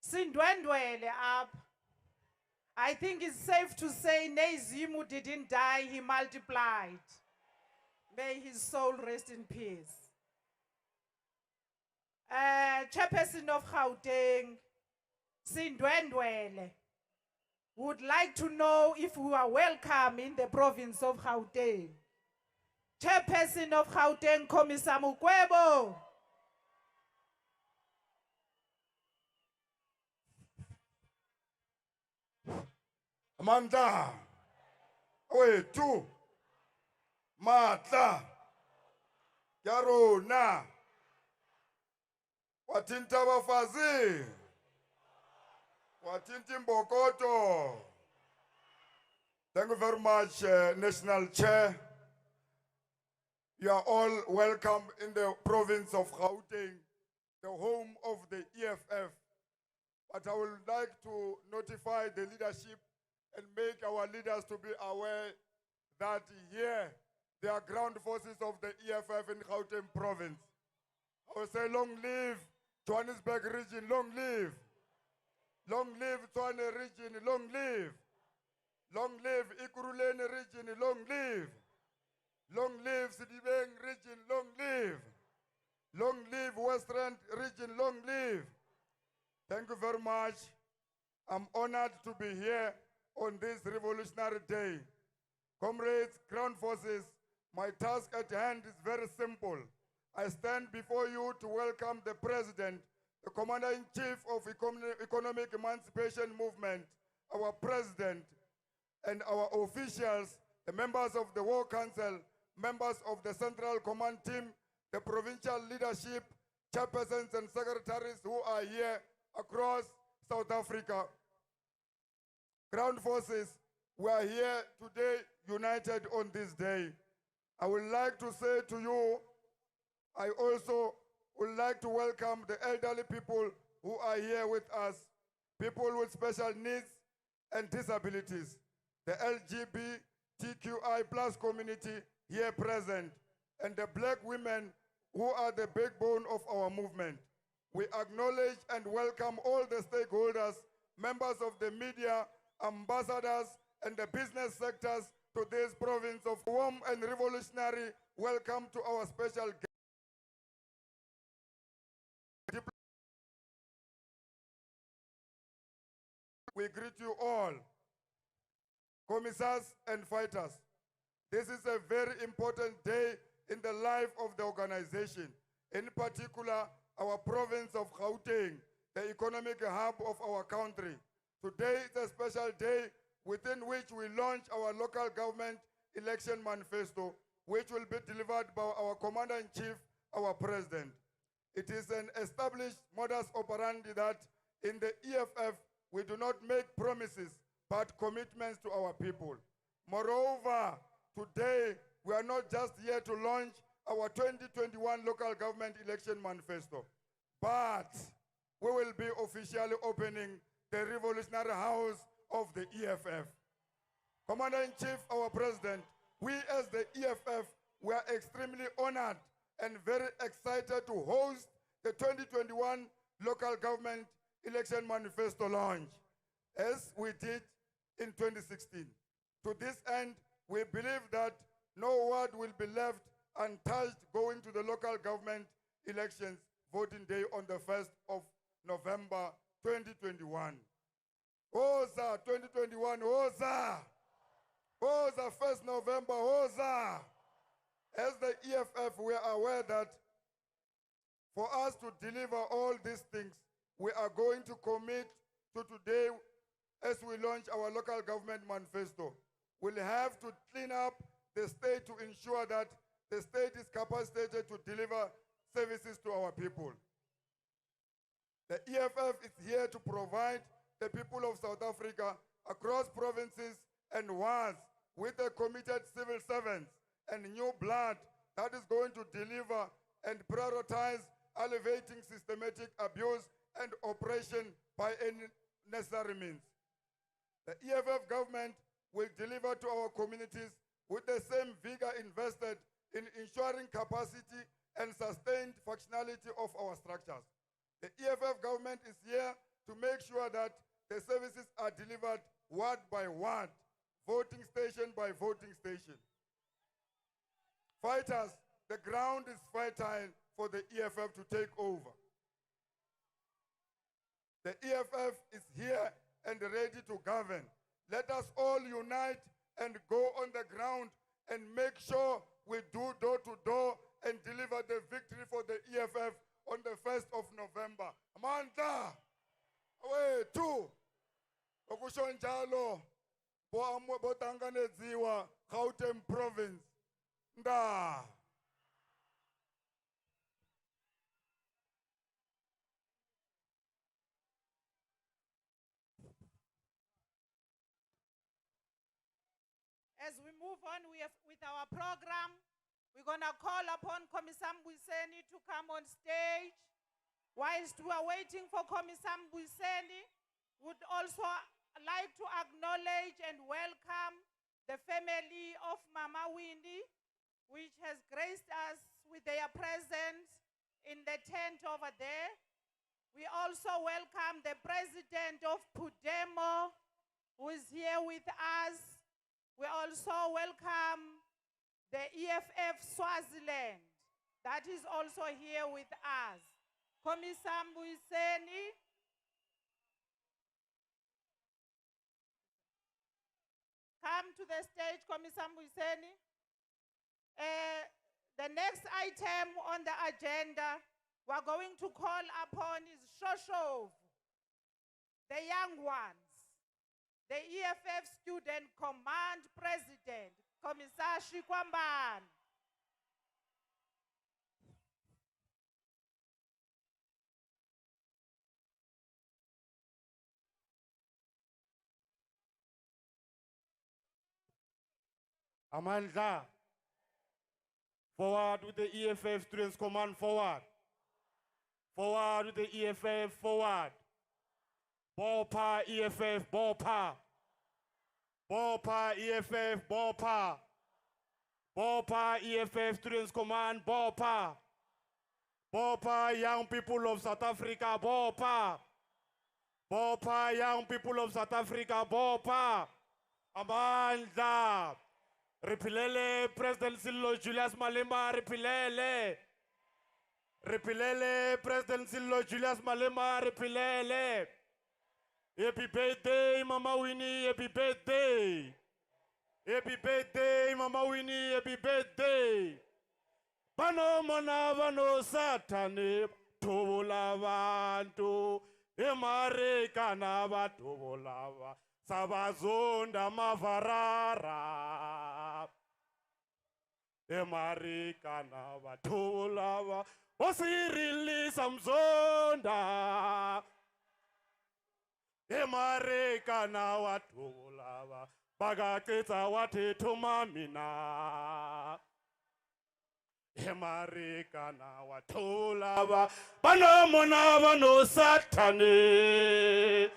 Speaker 7: Sindwendwele up. I think it's safe to say Nezimu didn't die, he multiplied. May his soul rest in peace. Chairperson of Gauteng, Sindwendwele, would like to know if we are welcome in the province of Gauteng. Chairperson of Gauteng, Komisa Mukwebo.
Speaker 2: Amanda, wethu, matla, yarona, watinta bafazi, watinti mbokoto. Thank you very much, National Chair. You are all welcome in the province of Gauteng, the home of the EFF. But I would like to notify the leadership and make our leaders to be aware that here, there are ground forces of the EFF in Gauteng province. I will say long live Johannesburg region, long live. Long live Tshwane region, long live. Long live Ikuruleni region, long live. Long live Sidibeng region, long live. Long live Western region, long live. Thank you very much. I'm honored to be here on this revolutionary day. Comrades, ground forces, my task at hand is very simple. I stand before you to welcome the President, the Commander-in-Chief of Economic Emancipation Movement, our President, and our officials, the members of the War Council, members of the Central Command Team, the provincial leadership, chairpersons and secretaries who are here across South Africa. Ground forces, we are here today united on this day. I would like to say to you, I also would like to welcome the elderly people who are here with us, people with special needs and disabilities, the LGBTQI plus community here present, and the black women who are the backbone of our movement. We acknowledge and welcome all the stakeholders, members of the media, ambassadors, and the business sectors to this province of warm and revolutionary welcome to our special guest. We greet you all, commissars and fighters. This is a very important day in the life of the organization, in particular, our province of Gauteng, the economic hub of our country. Today is a special day within which we launch our local government election manifesto, which will be delivered by our Commander-in-Chief, our President. It is an established modus operandi that in the EFF, we do not make promises, but commitments to our people. Moreover, today, we are not just here to launch our 2021 local government election manifesto, but we will be officially opening the revolutionary house of the EFF. Commander-in-Chief, our President, we as the EFF, we are extremely honored and very excited to host the 2021 local government election manifesto launch, as we did in 2016. To this end, we believe that no word will be left untouched going to the local government elections
Speaker 9: voting day on the 1st of November 2021. Hoza 2021, Hoza! Hoza 1st November, Hoza! As the EFF, we are aware that for us to deliver all these things, we are going to commit to today as we launch our local government manifesto. We'll have to clean up the state to ensure that the state is capacitated to deliver services to our people. The EFF is here to provide the people of South Africa across provinces and wards with a committed civil servants and new blood that is going to deliver and prioritize elevating systematic abuse and oppression by any necessary means. The EFF government will deliver to our communities with the same vigor invested in ensuring capacity and sustained functionality of our structures. The EFF government is here to make sure that the services are delivered ward by ward, voting station by voting station. Fighters, the ground is fertile for the EFF to take over. The EFF is here and ready to govern. Let us all unite and go on the ground and make sure we do door to door and deliver the victory for the EFF on the 1st of November. Amanda, away, two. Okusho njalo, botanganedziwa, Gauteng province. Nda.
Speaker 7: As we move on with our program, we're going to call upon Komisam Buseni to come on stage. Whilst we are waiting for Komisam Buseni, would also like to acknowledge and welcome the family of Mama Winnie, which has graced us with their presence in the tent over there. We also welcome the president of Pudemo, who is here with us. We also welcome the EFF Swaziland, that is also here with us. Komisam Buseni. Come to the stage, Komisam Buseni. The next item on the agenda we're going to call upon is Shoshov, the young ones. The EFF Student Command President, Commissar Shikwamban.
Speaker 1: Amandla, forward with the EFF Students Command, forward. Forward with the EFF, forward. Ballpa, EFF, ballpa. Ballpa, EFF, ballpa. Ballpa, EFF Students Command, ballpa. Ballpa, young people of South Africa, ballpa. Ballpa, young people of South Africa, ballpa. Amandla. Ripilele, President Sillo Julius Malema, ripilele. Ripilele, President Sillo Julius Malema, ripilele. Happy birthday, Mama Winnie, happy birthday. Happy birthday, Mama Winnie, happy birthday. Bano mona bano satane, tobola bantu, emareka na batobola, sabazonda mavarara. Emareka na batobola, osirili samzonda. Emareka na watulava, bagateta wateto mamina. Emareka na watulava, banomona bano satane.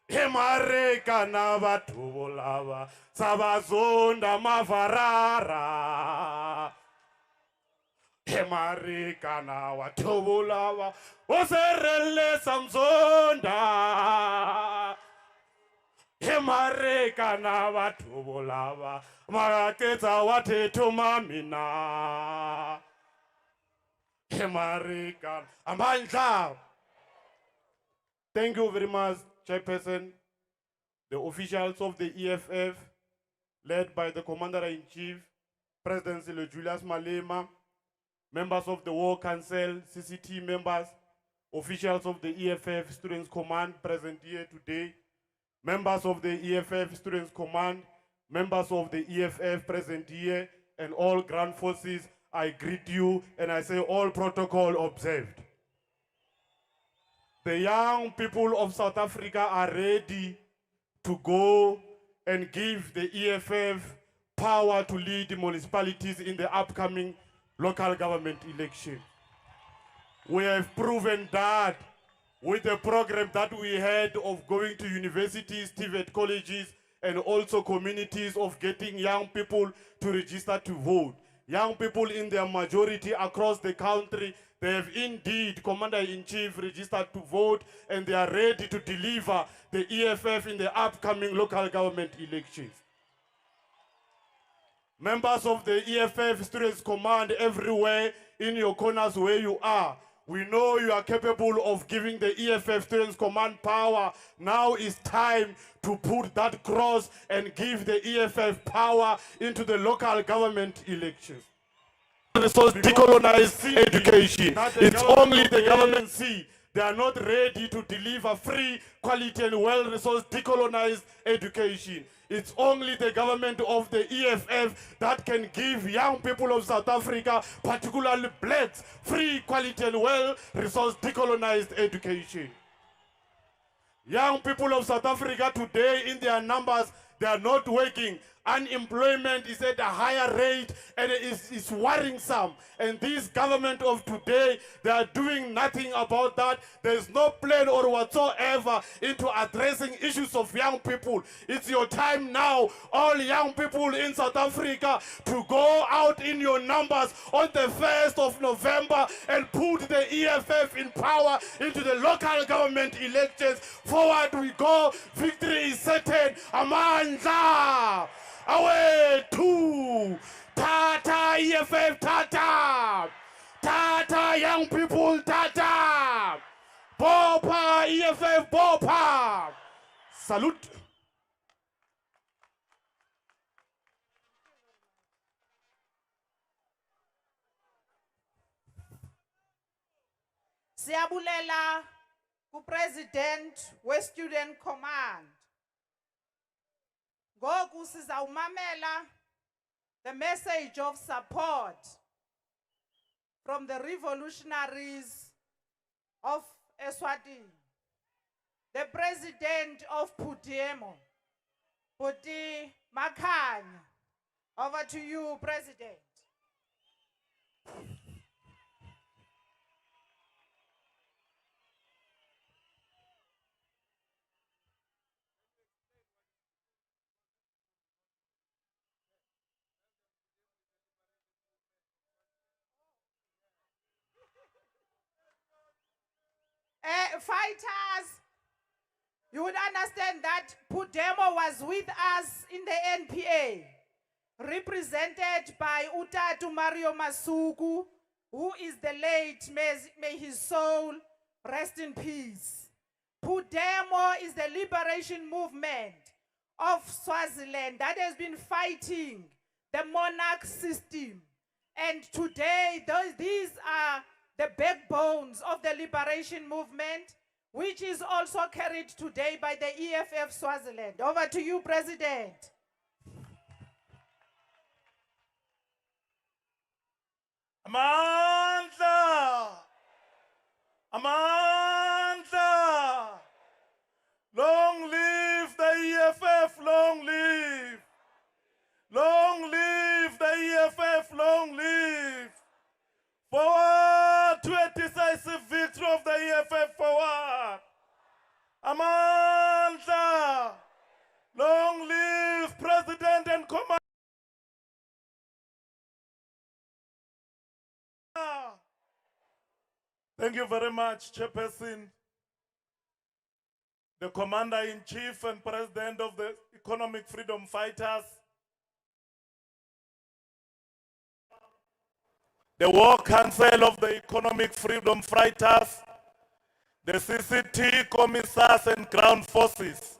Speaker 1: Emareka na watulava, sabazonda mavarara. Emareka na watubulawa, oserele samzonda. Emareka na watubulawa, maraketa wateto mamina.
Speaker 9: American. Amandla. Thank you very much, Chairperson. The officials of the EFF, led by the Commander-in-Chief, President Silo Julius Malema, members of the War Council, CCT members, officials of the EFF Students Command present here today, members of the EFF Students Command, members of the EFF present here, and all ground forces, I greet you and I say all protocol observed. The young people of South Africa are ready to go and give the EFF power to lead the municipalities in the upcoming local government election. We have proven that with the program that we had of going to universities, TVET colleges, and also communities of getting young people to register to vote. Young people in their majority across the country, they have indeed, Commander-in-Chief, registered to vote, and they are ready to deliver the EFF in the upcoming local government elections. Members of the EFF Students Command everywhere in your corners where you are, we know you are capable of giving the EFF Students Command power. Now is time to put that cross and give the EFF power into the local government elections. Resource decolonized education. It's only the government see. They are not ready to deliver free, quality, and well-resourced decolonized education. It's only the government of the EFF that can give young people of South Africa, particularly blacks, free, quality, and well-resourced decolonized education. Young people of South Africa today, in their numbers, they are not working. Unemployment is at a higher rate and it's worrisome. And this government of today, they are doing nothing about that. There is no plan or whatsoever into addressing issues of young people. It's your time now, all young people in South Africa, to go out in your numbers on the 1st of November and put the EFF in power into the local government elections. Forward we go. Victory is certain. Amandla. Away to Tata EFF, Tata, Tata young people, Tata, Bopa EFF, Bopa. Salute.
Speaker 7: Siyabulela ku President we Student Command. Ngoku sizawumamela the message of support from the revolutionaries of Eswatini. The president of Putiemo, Puti Makanya. Over to you, President. Fighters, you would understand that Pudemo was with us in the NPA, represented by Utatu Mario Masuku, who is the late, may his soul rest in peace. Pudemo is the liberation movement of Swaziland that has been fighting the monarch system. And today, these are the backbones of the liberation movement, which is also carried today by the EFF Swaziland. Over to you, President.
Speaker 9: Amandla! Amandla! Long live the EFF, long live! Long live the EFF, long live! Forward to a decisive victory of the EFF, forward! Amandla! Long live President and Commander! Thank you very much, Chairperson, the Commander-in-Chief and President of the Economic Freedom Fighters,
Speaker 1: the War Council of the Economic Freedom Fighters, the CCT commissars and ground forces.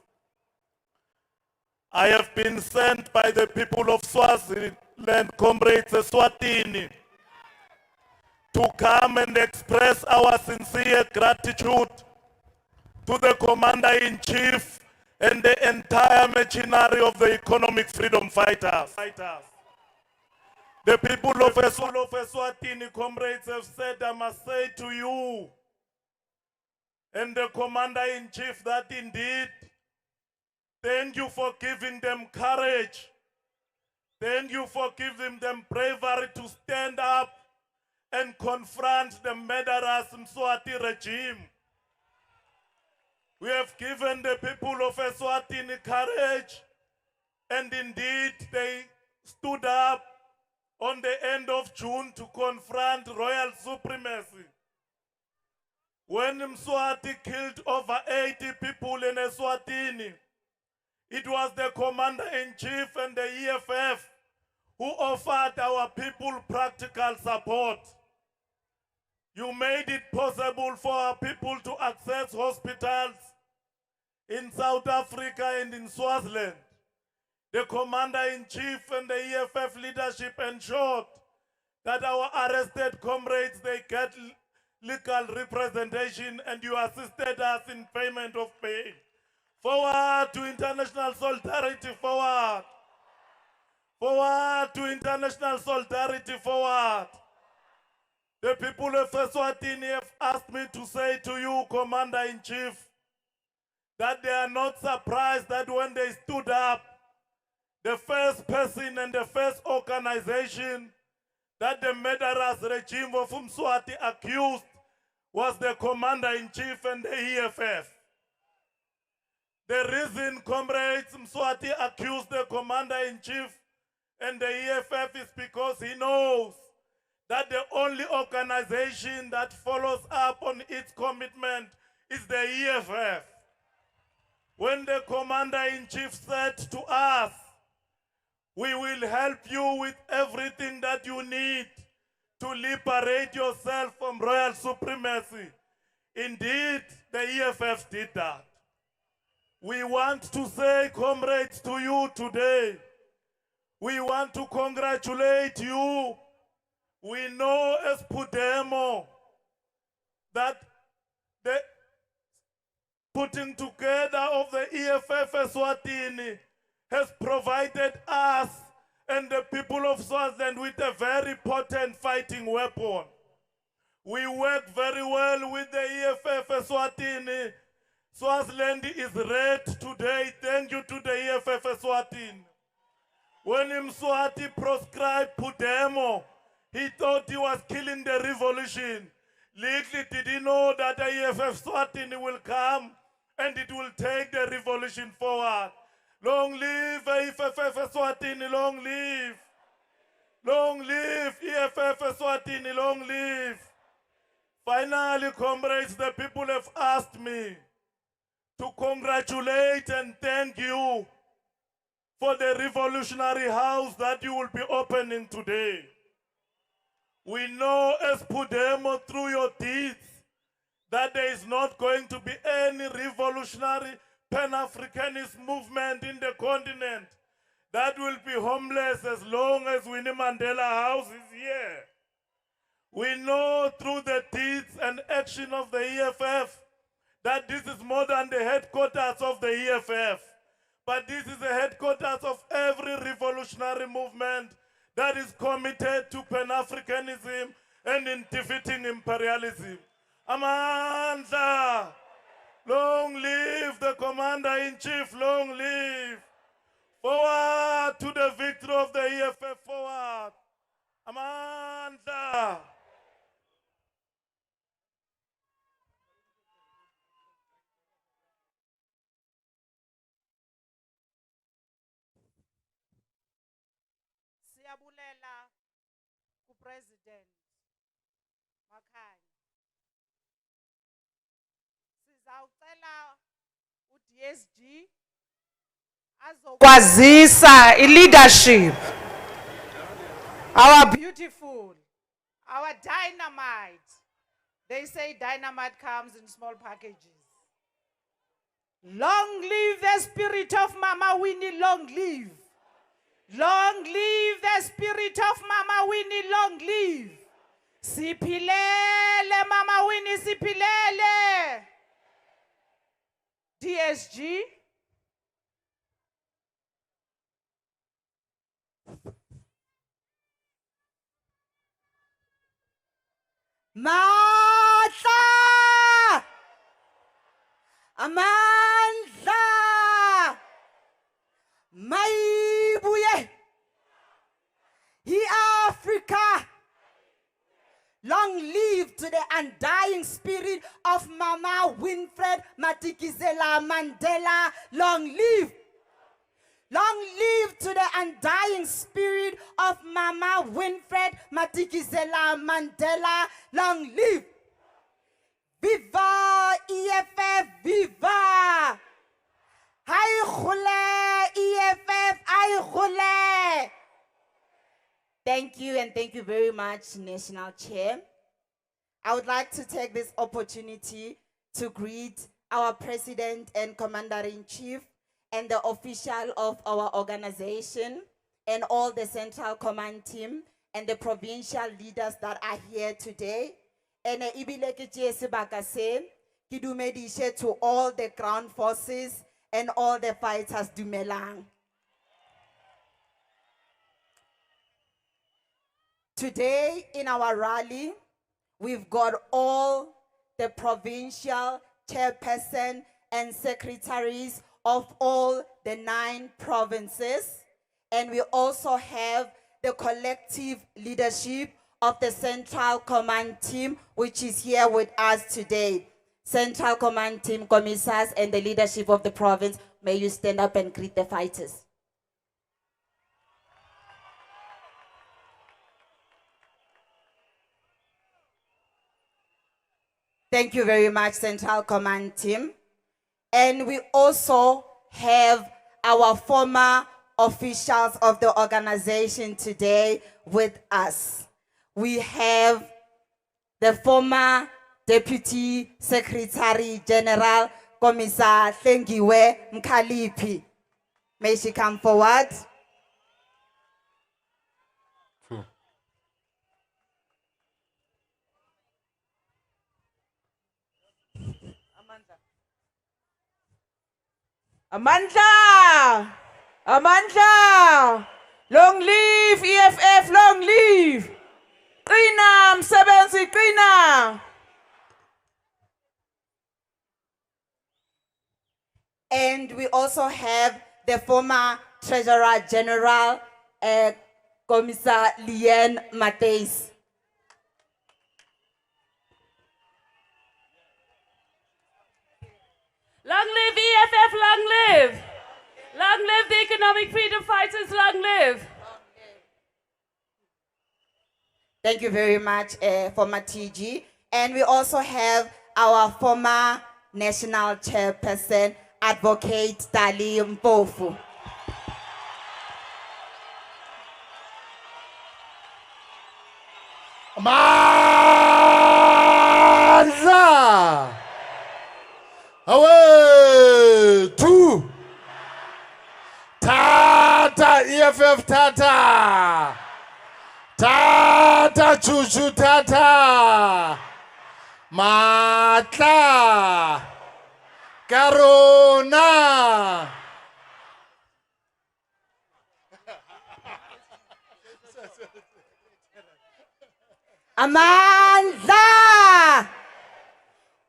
Speaker 1: I have been sent by the people of Swaziland, comrades Eswatini, to come and express our sincere gratitude to the Commander-in-Chief and the entire machinery of the Economic Freedom Fighters. The people of Eswatini, comrades, have said, I must say to you and the Commander-in-Chief that indeed, thank you for giving them courage. Thank you for giving them bravery to stand up and confront the murderous Mswati regime. We have given the people of Eswatini courage, and indeed they stood up on the end of June to confront royal supremacy. When Mswati killed over 80 people in Eswatini, it was the Commander-in-Chief and the EFF who offered our people practical support. You made it possible for our people to access hospitals in South Africa and in Swaziland. The Commander-in-Chief and the EFF leadership ensured that our arrested comrades, they get legal representation, and you assisted us in payment of pay. Forward to international solidarity, forward. Forward to international solidarity, forward. The people of Eswatini have asked me to say to you, Commander-in-Chief, that they are not surprised that when they stood up, the first person and the first organization that the murderous regime of Mswati accused was the Commander-in-Chief and the EFF. The reason, comrades, Mswati accused the Commander-in-Chief and the EFF is because he knows that the only organization that follows up on its commitment is the EFF. When the Commander-in-Chief said to us, we will help you with everything that you need to liberate yourself from royal supremacy. Indeed, the EFF did that. We want to say, comrades, to you today, we want to congratulate you. We know as Pudemo that the putting together of the EFF Eswatini has provided us and the people of Swaziland with a very potent fighting weapon. We work very well with the EFF Eswatini. Swaziland is red today. Thank you to the EFF Eswatini. When Mswati proscribed Pudemo, he thought he was killing the revolution. Little did he know that the EFF Eswatini will come and it will take the revolution forward. Long live EFF Eswatini, long live. Long live EFF Eswatini, long live. Finally, comrades, the people have asked me to congratulate and thank you for the revolutionary house that you will be opening today. We know as Pudemo through your deeds that there is not going to be any revolutionary Pan-Africanist movement in the continent that will be homeless as long as Winnie Mandela House is here. We know through the deeds and action of the EFF that this is more than the headquarters of the EFF, but this is the headquarters of every revolutionary movement that is committed to Pan-Africanism and in defeating imperialism. Amandla! Long live the Commander-in-Chief, long live. Forward to the victory of the EFF, forward. Amandla!
Speaker 7: Siyabulela ku-President Makhanya. Sizawucela u-DSG azokwazisa i-leadership, our beautiful, our dynamite. They say dynamite comes in small packages. Long live the spirit of Mama Winnie, long live. Long live the spirit of Mama Winnie, long live. Sipilele, Mama Winnie, sipilele. DSG.
Speaker 10: Matla! Amandla! Maibuye! Africa! Long live to the undying spirit of Mama Winfred Matikizela Mandela. Long live! Long live to the undying spirit of Mama Winfred Matikizela Mandela. Long live! Viva EFF, viva! Hai khule EFF, ai khule! Thank you, and thank you very much, National Chair. I would like to take this opportunity to greet our President and Commander-in-Chief and the official of our organization and all the Central Command team and the provincial leaders that are here today. And to all the ground forces and all the fighters dumelang. Today in our rally, we've got all the provincial chairperson and secretaries of all the 9 provinces. And we also have the collective leadership of the Central Command team, which is here with us today. Central Command team, commissars, and the leadership of the province, may you stand up and greet the fighters. Thank you very much, Central Command team. And we also have our former officials of the organization today with us. We have the former Deputy Secretary General, Commissar Thengiwe Mkalipi. May she come forward.
Speaker 11: Amandla! Amandla! Long live EFF, long live! Qina msebenzi, qina!
Speaker 10: And we also have the former Treasurer General, Commissar Lien Mateis.
Speaker 4: Long live EFF, long live. Long live the economic freedom fighters, long live.
Speaker 10: Thank you very much, former TG. And we also have our former national chairperson, Advocate Dali Mpofu.
Speaker 9: Manza! Away! 2! Tata! EFF Tata! Tata Chuchu Tata! Matla! Karuna!
Speaker 10: Amandla!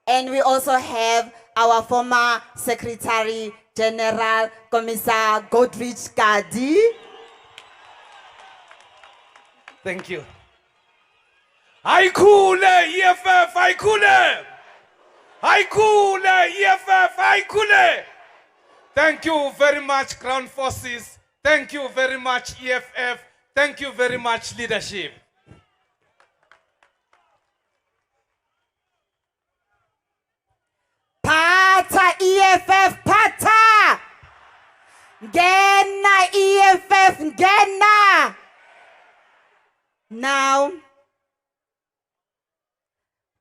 Speaker 10: And we also have our former Secretary General, Commissar Godrich Gadi.
Speaker 12: Thank you. Haikule EFF, haikule! Haikule EFF, haikule! Thank you very much, Ground Forces. Thank you very much, EFF. Thank you very much, leadership.
Speaker 10: Pata EFF, Pata! Gena EFF, Gena! Now,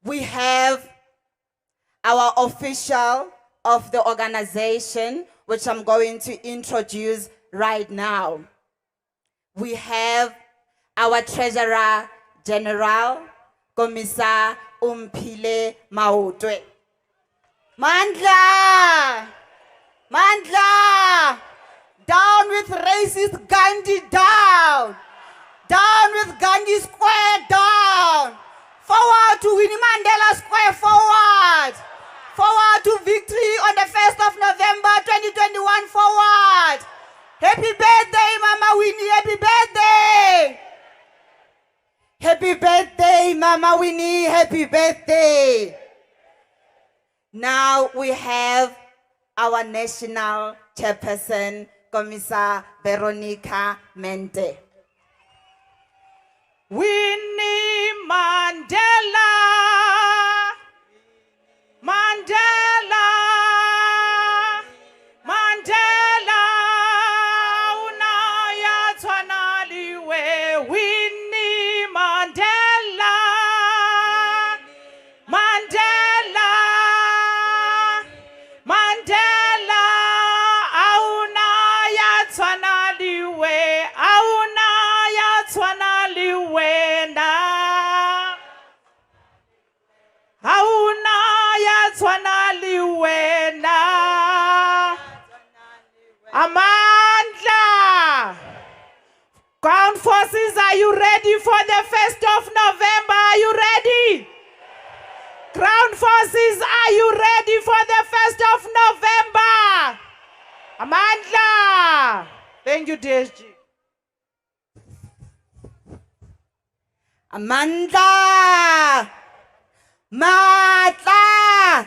Speaker 10: we have our official of the organization, which I'm going to introduce right now. We have our Treasurer General, Commissar Umphile Maotwe. Mandla! Mandla! Down with racist Gandhi, down! Down with Gandhi Square, down! Forward to Winnie Mandela Square, forward! Forward to victory on the 1st of November 2021, forward! Happy birthday, Mama Winnie, happy birthday! Happy birthday, Mama Winnie, happy birthday! Now we have our national chairperson, Commissar Veronica Mente.
Speaker 7: Winnie Mandela, Mandela, Mandela, unaya twanaliwe. Winnie Mandela, Mandela, Mandela, unaya twanaliwe, unaya twanaliwe na. Hauna twanaliwe na. Amandla. Ground forces, are you ready for the 1st of November? Are you ready? Ground forces, are you ready for the 1st of November? Amandla. Thank you, DSG.
Speaker 10: Amanda! Matla!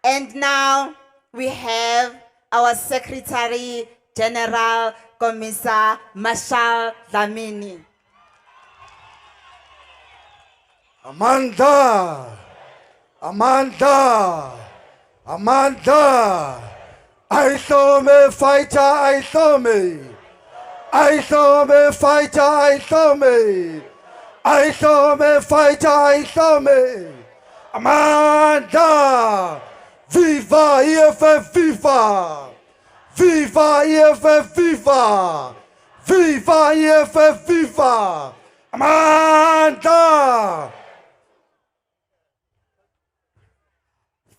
Speaker 10: And now we have our Secretary General, Commissar Marshal Dlamini.
Speaker 9: Amanda! Amanda! Amanda! I saw me fighter, I saw me! I saw me fighter, I saw me! I saw me fighter, I saw me! Amanda! Viva EFF, viva! Viva EFF, viva! Viva EFF, viva! Amanda!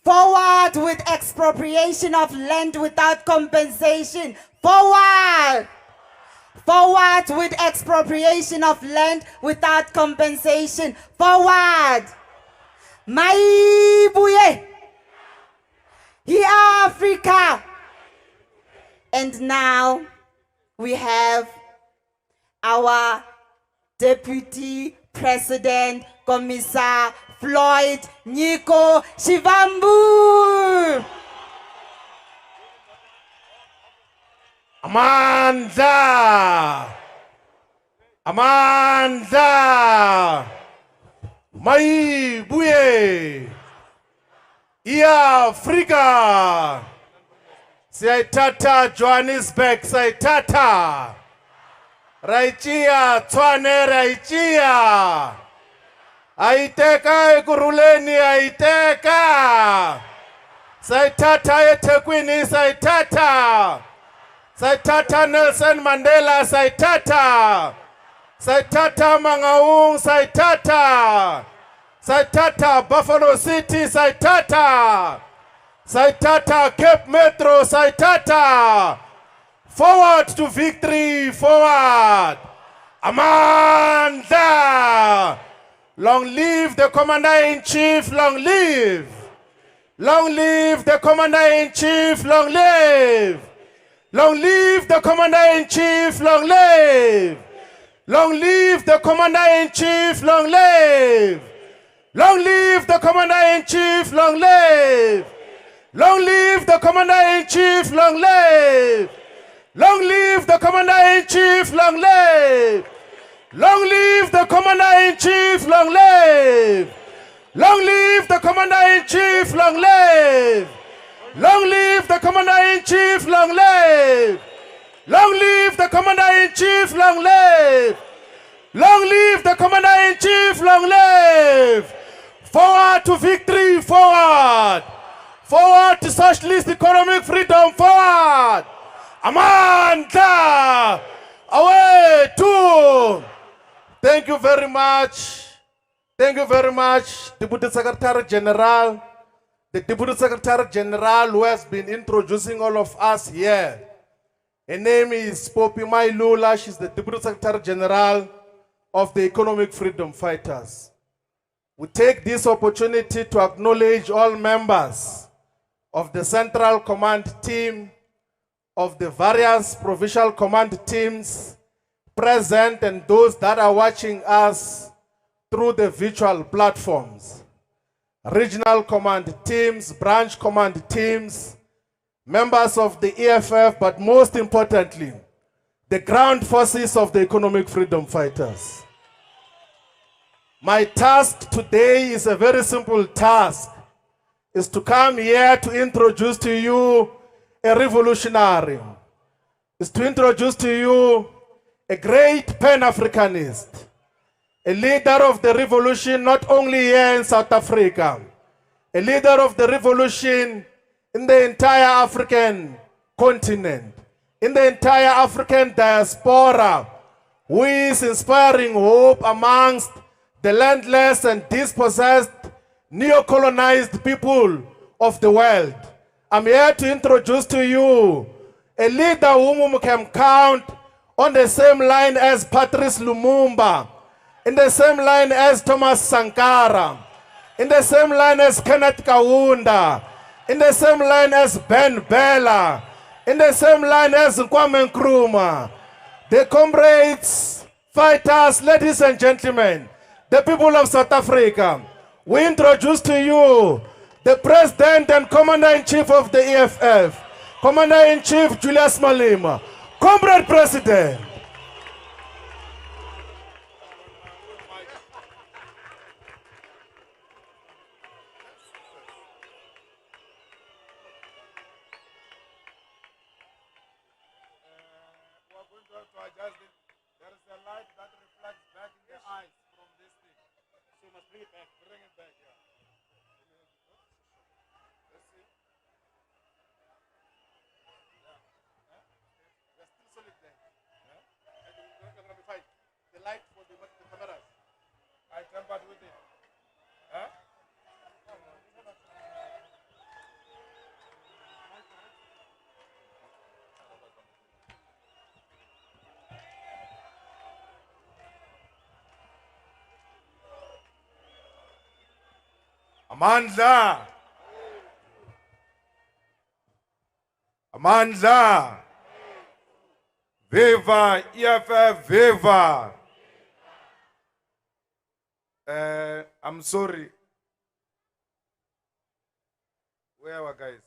Speaker 10: Forward with expropriation of land without compensation. Forward! Forward with expropriation of land without compensation. Forward! Maibuye! Here Africa! And now we have our Deputy President, Commissar Floyd Nico Shivambu.
Speaker 1: Amanda! Amanda! Maibuye! Africa! Saitata Johannesburg, Saitata! Raichia, Twane Raichia! Aiteka ekuruleni, aiteka! Saitata etekwini, Saitata! Saitata Nelson Mandela, Saitata! Saitata Mangaung, Saitata! Saitata Buffalo City, Saitata! Saitata Cape Metro, Saitata! Forward to victory, forward! Amanda! Long live the Commander-in-Chief, long live! Long live the Commander-in-Chief, long live! Long live the Commander-in-Chief, long live! Long live the Commander-in-Chief, long live! Long live the Commander-in-Chief, long live! Long live the Commander-in-Chief, long live! Long live the Commander-in-Chief, long live! Long live the Commander-in-Chief, long live! Long live the Commander-in-Chief, long live! Long live the Commander-in-Chief, long live! Long live the Commander-in-Chief, long live! Long live the Commander-in-Chief, long live! Forward to victory, forward. Forward to socialist economic freedom, forward. Amandla, away to. Thank you very much. Thank you very much, Deputy Secretary General. The Deputy Secretary General who has been introducing all of us here. Her name is Poppy Mailula. She's the Deputy Secretary General of the Economic Freedom Fighters. We take this opportunity to acknowledge all members of the Central Command Team, of the various Provincial Command Teams present, and those that are watching us through the virtual platforms. Regional Command Teams, Branch Command Teams, members of the EFF, but most importantly, the ground forces of the Economic Freedom Fighters. My task today is a very simple task, is to come here to introduce to you a revolutionary, is to introduce to you a great Pan-Africanist, a leader of the revolution not only here in South Africa, a leader of the revolution in the entire African continent, in the entire African diaspora, who is inspiring hope amongst the landless and dispossessed, neo-colonized people of the world. I'm here to introduce to you a leader whom we can count on the same line as Patrice Lumumba, in the same line as Thomas Sankara, in the same line as Kenneth Kaunda, in the same line as Ben Bella, in the same line as Kwame Nkrumah. The comrades, fighters, ladies and gentlemen, the people of South Africa, we introduce to you the President and Commander-in-Chief of the EFF, Commander-in-Chief Julius Malema. Comrade President.
Speaker 9: There is a light that reflects back in the eyes from this thing. So you must bring it back. Bring it back, yeah. Let's see. Yeah. Huh? We're still solid there. Yeah? We're going to be fine. The light for the cameras. I tampered with it. Huh? Amandla. Amandla. Viva EFF, viva. I'm sorry. Where are our guys?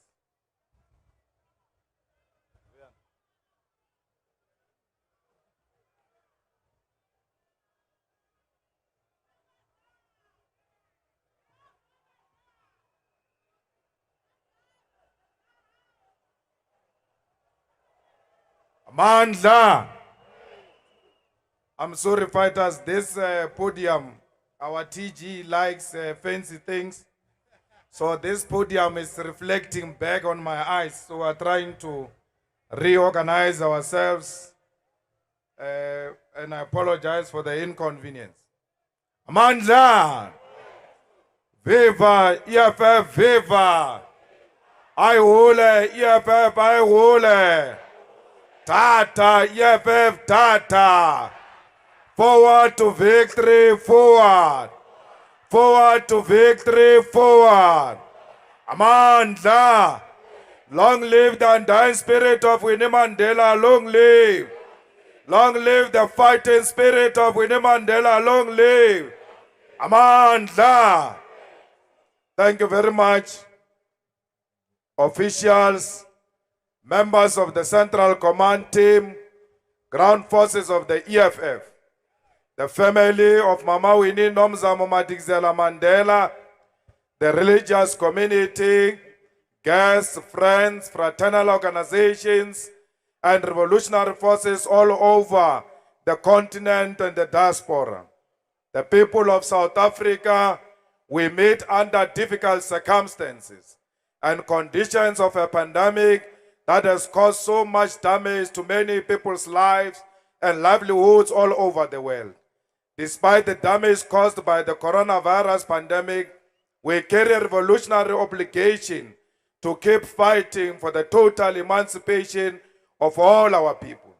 Speaker 9: Amandla. I'm sorry, fighters. This podium, our TG likes fancy things. So this podium is reflecting back on my eyes. So we're trying to reorganize ourselves. And I apologize for the inconvenience. Amandla. Viva EFF, viva. I hole EFF, I hole. Tata, EFF, Tata. Forward to victory, forward. Forward to victory, forward. Amandla. Long live the undying spirit of Winnie Mandela, long live. Long live the fighting spirit of Winnie Mandela, long live. Amandla. Thank you very much. Officials, members of the Central Command Team, ground forces of the EFF, the family of Mama Winnie Nomzamo Madikizela Mandela, the religious community, guests, friends, fraternal organizations, and revolutionary forces all over the continent and the diaspora. The people of South Africa, we meet under difficult circumstances and conditions of a pandemic that has caused so much damage to many people's lives and livelihoods all over the world. Despite the damage caused by the coronavirus pandemic, we carry a revolutionary obligation to keep fighting for the total emancipation of all our people.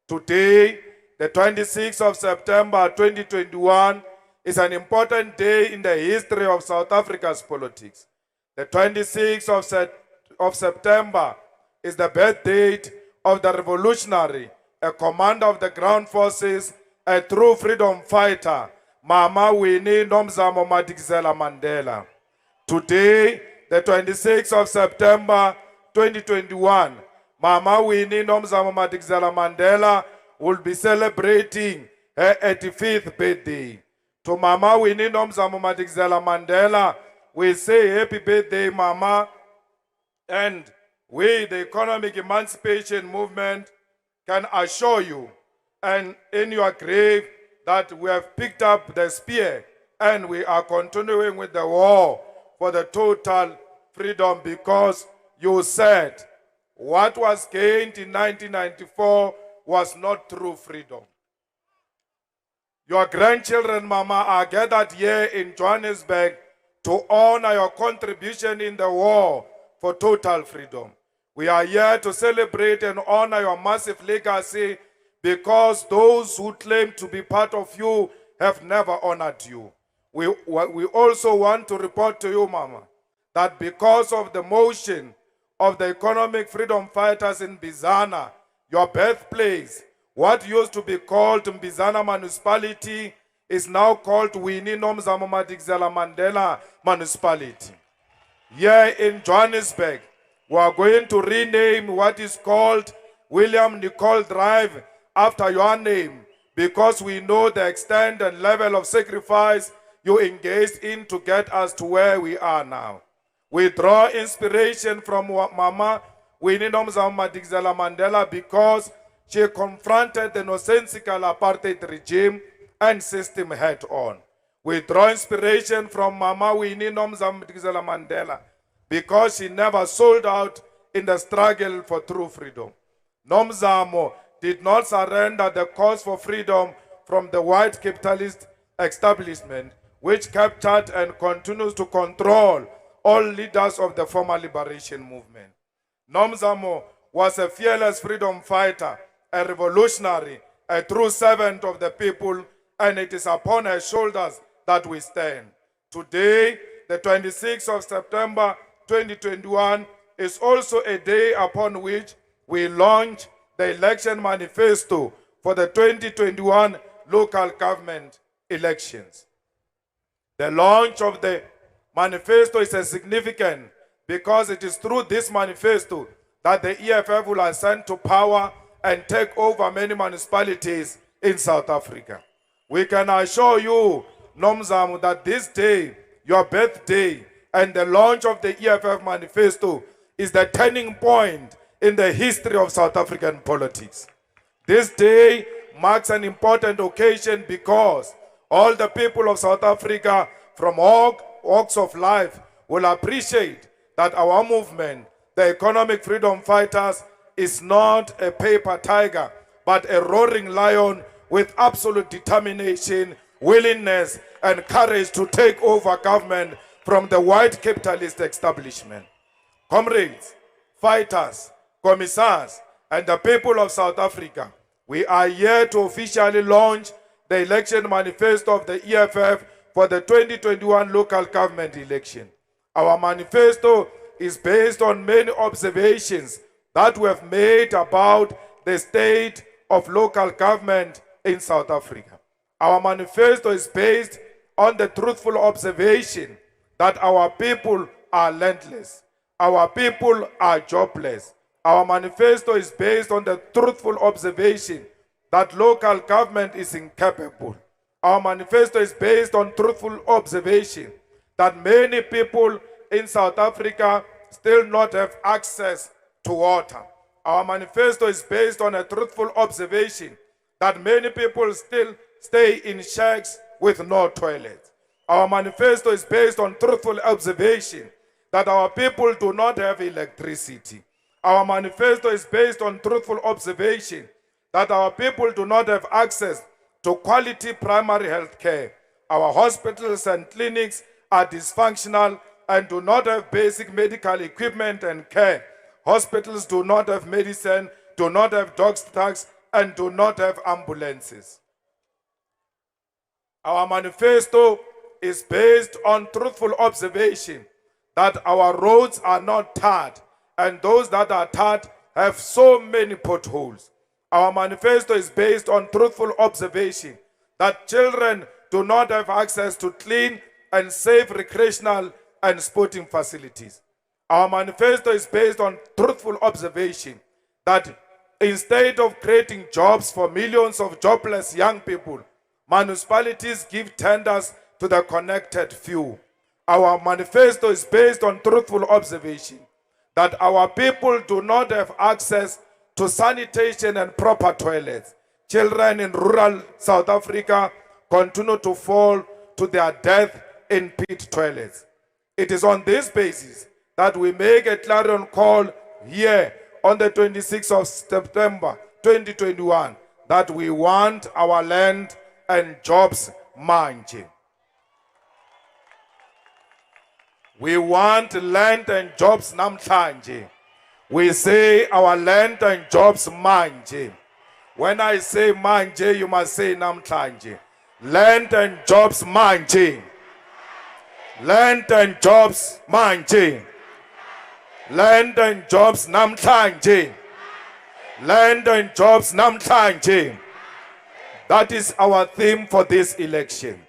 Speaker 9: Today, the 26th of September 2021, is an important day in the history of South Africa's politics. The 26th of September is the birth date of the revolutionary, a commander of the ground forces, a true freedom fighter, Mama Winnie Nomzamo Madikizela Mandela. Today, the 26th of September 2021, Mama Winnie Nomzamo Madikizela Mandela will be celebrating her 85th birthday. To Mama Winnie Nomzamo Madikizela Mandela, we say happy birthday, Mama. And we, the Economic Emancipation Movement, can assure you and in your grave that we have picked up the spear and we are continuing with the war for the total freedom, because you said what was gained in 1994 was not true freedom. Your grandchildren, Mama, are gathered here in Johannesburg to honor your contribution in the war for total freedom. We are here to celebrate and honor your massive legacy, because those who claim to be part of you have never honored you. We also want to report to you, Mama, that because of the motion of the economic freedom fighters in Bizana, your birthplace, what used to be called Mbizana Municipality is now called Winnie Nomzamo Madikizela Mandela Municipality. Here in Johannesburg, we are going to rename what is called William Nicol Drive after your name, because we know the extent and level of sacrifice you engaged in to get us to where we are now. We draw inspiration from Mama Winnie Nomzamo Madikizela Mandela because she confronted the nonsensical apartheid regime and system head on. We draw inspiration from Mama Winnie Nomzamo Madikizela Mandela because she never sold out in the struggle for true freedom. Nomzamo did not surrender the cause for freedom from the white capitalist establishment, which captured and continues to control all leaders of the former liberation movement. Nomzamo was a fearless freedom fighter, a revolutionary, a true servant of the people, and it is upon her shoulders that we stand. Today, the 26th of September 2021, is also a day upon which we launch the election manifesto for the 2021 local government elections. The launch of the manifesto is significant because it is through this manifesto that the EFF will ascend to power and take over many municipalities in South Africa. We can assure you, Nomzamo, that this day, your birthday, and the launch of the EFF manifesto is the turning point in the history of South African politics. This day marks an important occasion because all the people of South Africa from all walks of life will appreciate that our movement, the economic freedom fighters, is not a paper tiger, but a roaring lion with absolute determination, willingness, and courage to take over government from the white capitalist establishment. Comrades, fighters, commissars, and the people of South Africa, we are here to officially launch the election manifesto of the EFF for the 2021 local government election. Our manifesto is based on many observations that we have made about the state of local government in South Africa. Our manifesto is based on the truthful observation that our people are landless, our people are jobless. Our manifesto is based on the truthful observation that local government is incapable. Our manifesto is based on truthful observation that many people in South Africa still not have access to water. Our manifesto is based on a truthful observation that many people still stay in shacks with no toilets. Our manifesto is based on truthful observation that our people do not have electricity. Our manifesto is based on truthful observation that our people do not have access to quality primary health care. Our hospitals and clinics are dysfunctional and do not have basic medical equipment and care. Hospitals do not have medicine, do not have doctors, and do not have ambulances. Our manifesto is based on truthful observation that our roads are not tarred, and those that are tarred have so many potholes. Our manifesto is based on truthful observation that children do not have access to clean and safe recreational and sporting facilities. Our manifesto is based on truthful observation that instead of creating jobs for millions of jobless young people, municipalities give tenders to the connected few. Our manifesto is based on truthful observation that our people do not have access to sanitation and proper toilets. Children in rural South Africa continue to fall to their death in pit toilets. It is on this basis that we make a clarion call here on the 26th of September 2021 that we want our land and jobs manje. We want land and jobs namhlanje. We say our land and jobs manje. When I say manje, you must say namhlanje. Land and jobs manje. Land and jobs manje. Land and jobs namhlanje. Land and jobs namhlanje. That is our theme for this election.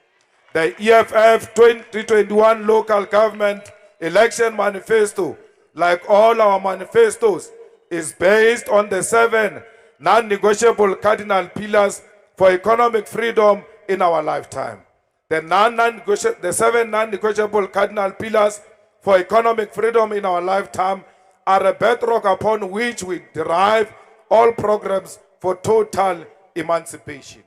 Speaker 9: The EFF 2021 Local Government Election Manifesto, like all our manifestos, is based on the 7 non-negotiable cardinal pillars for economic freedom in our lifetime. The 7 non-negotiable cardinal pillars for economic freedom in our lifetime are a bedrock upon which we derive all programs for total emancipation.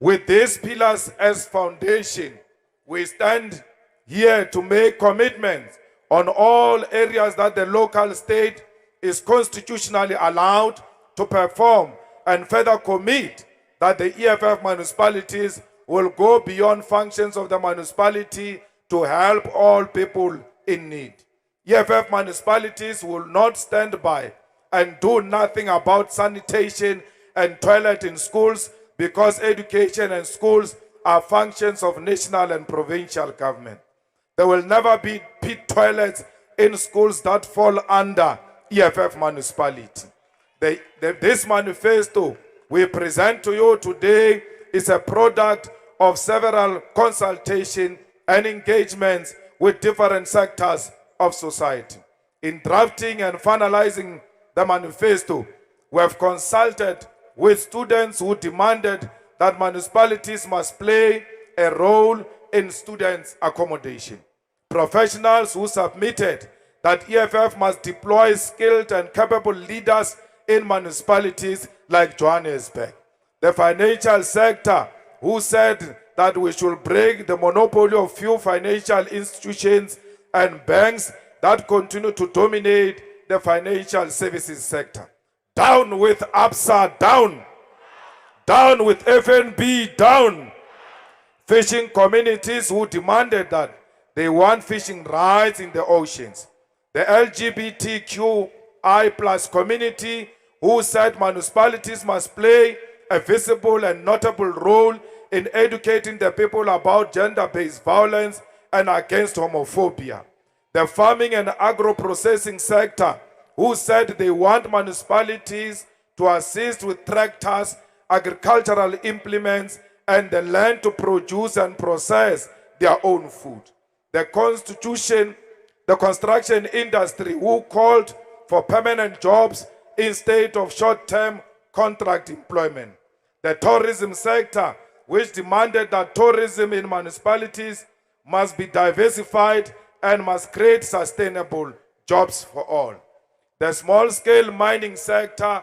Speaker 9: With these pillars as foundation, we stand here to make commitments on all areas that the local state is constitutionally allowed to perform, and further commit that the EFF municipalities will go beyond functions of the municipality to help all people in need. EFF municipalities will not stand by and do nothing about sanitation and toilet in schools, because education and schools are functions of national and provincial government. There will never be pit toilets in schools that fall under EFF municipality. This manifesto we present to you today is a product of several consultation and engagements with different sectors of society. In drafting and finalizing the manifesto, we have consulted with students who demanded that municipalities must play a role in students' accommodation. Professionals who submitted that EFF must deploy skilled and capable leaders in municipalities like Johannesburg. The financial sector who said that we should break the monopoly of few financial institutions and banks that continue to dominate the financial services sector. Down with ABSA, down. Down with FNB, down. Fishing communities who demanded that they want fishing rights in the oceans. The LGBTQI plus community who said municipalities must play a visible and notable role in educating the people about gender-based violence and against homophobia. The farming and agro-processing sector who said they want municipalities to assist with tractors, agricultural implements, and the land to produce and process their own food. The construction industry who called for permanent jobs instead of short-term contract employment. The tourism sector, which demanded that tourism in municipalities must be diversified and must create sustainable jobs for all. The small-scale mining sector,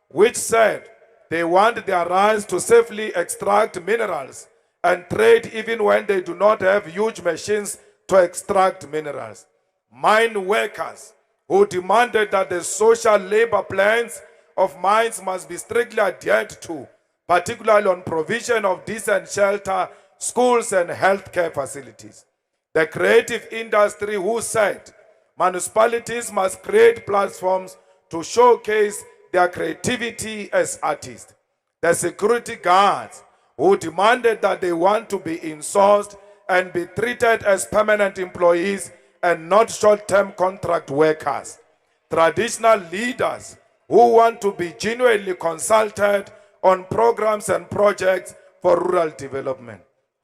Speaker 9: which said they want their rights to safely extract minerals and trade even when they do not have huge machines to extract minerals. Mine workers who demanded that the social labor plans of mines must be strictly adhered to, particularly on provision of decent shelter, schools and healthcare facilities. The creative industry who said municipalities must create platforms to showcase their creativity as artists. The security guards who demanded that they want to be insourced and be treated as permanent employees and not short-term contract workers. Traditional leaders who want to be genuinely consulted on programs and projects for rural development.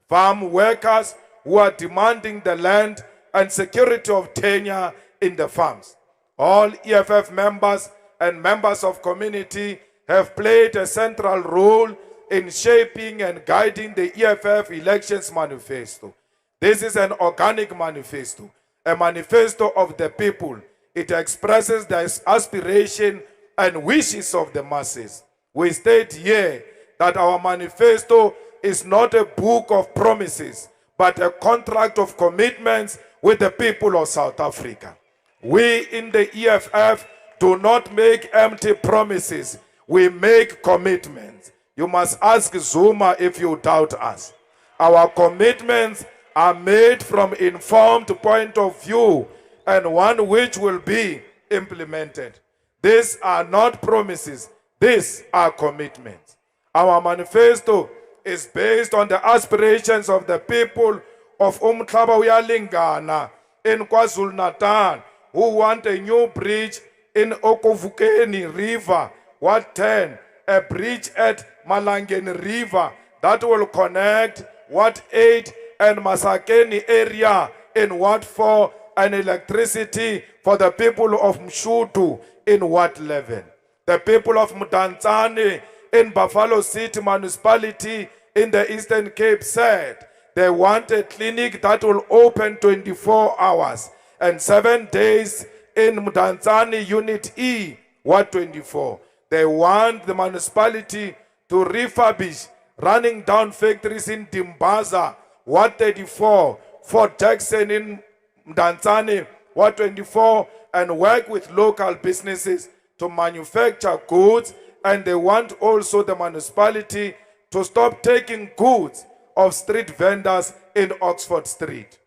Speaker 9: Farm workers who are demanding the land and security of tenure in the farms. All EFF members and members of community have played a central role in shaping and guiding the EFF elections manifesto. This is an organic manifesto, a manifesto of the people. It expresses the aspiration and wishes of the masses. We state here that our manifesto is not a book of promises, but a contract of commitments with the people of South Africa. We in the EFF do not make empty promises, we make commitments. You must ask Zuma if you doubt us. Our commitments are made from informed point of view and one which will be implemented. These are not promises, these are commitments. Our manifesto is based on the aspirations of the people of Umhlaba Uyalingana in KwaZulu-Natal who want a new bridge in Okovukeni River, Ward 10, a bridge at Malangeni River that will connect Ward 8 and Masakeni area in Ward 4 and electricity for the people of Mshutu in Ward 11. The people of Mudantsane in Buffalo City Municipality in the Eastern Cape said they want a clinic that will open 24 hours and 7 days in Mudantsane Unit E, Ward 24. They want the municipality to refurbish running down factories in Dimbaza, Ward 34, Fort Jackson in Mudantsane, Ward 24, and work with local businesses to manufacture goods. And they want also the municipality to stop taking goods of street vendors in Oxford Street.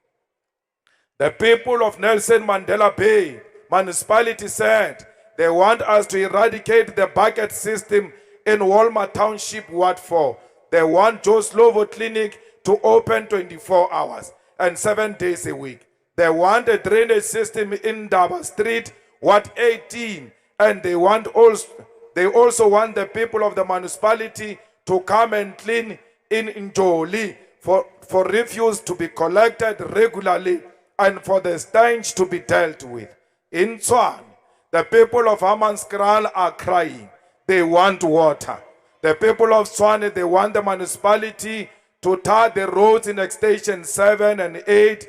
Speaker 9: The people of Nelson Mandela Bay municipality said they want us to eradicate the bucket system in Walmer Township, Ward 4. They want Joe Slovo Clinic to open 24 hours and 7 days a week. They want a drainage system in Daba Street, Ward 18, and they also want the people of the municipality to come and clean in Njoli for refuse to be collected regularly and for the stench to be dealt with. In Tshwane, the people of Hammanskraal are crying. They want water. The people of Tshwane, they want the municipality to tar the roads in Extension 7 and 8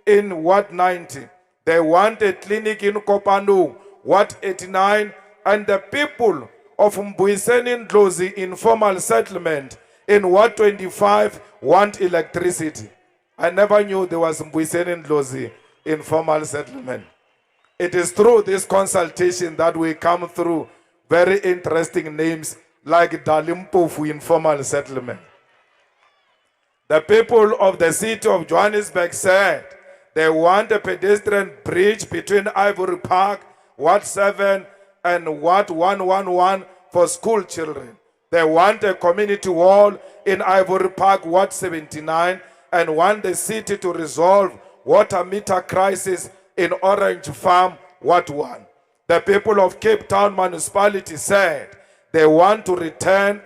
Speaker 9: in Ward 90. They want a clinic in Kopanu, Ward 89, and the people of Mbuyiseni Ndlozi informal settlement in Ward 25 want electricity. I never knew there was Mbuyiseni Ndlozi informal settlement. It is through this consultation that we come through very interesting names like Dalimpofu informal settlement. The people of the city of Johannesburg said they want a pedestrian bridge between Ivory Park, Ward 7 and Ward 111 for school children. They want a community wall in Ivory Park, Ward 79, and want the city to resolve water meter crisis in Orange Farm, Ward 1. The people of Cape Town municipality said they want the return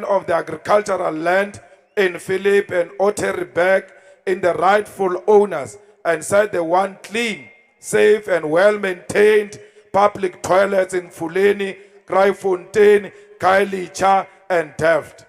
Speaker 9: of the agricultural land in Philip and Otterberg in the rightful owners, and said they want clean, safe and well-maintained public toilets in Fuleni, Kraaifontein, Khayelitsha and Delft.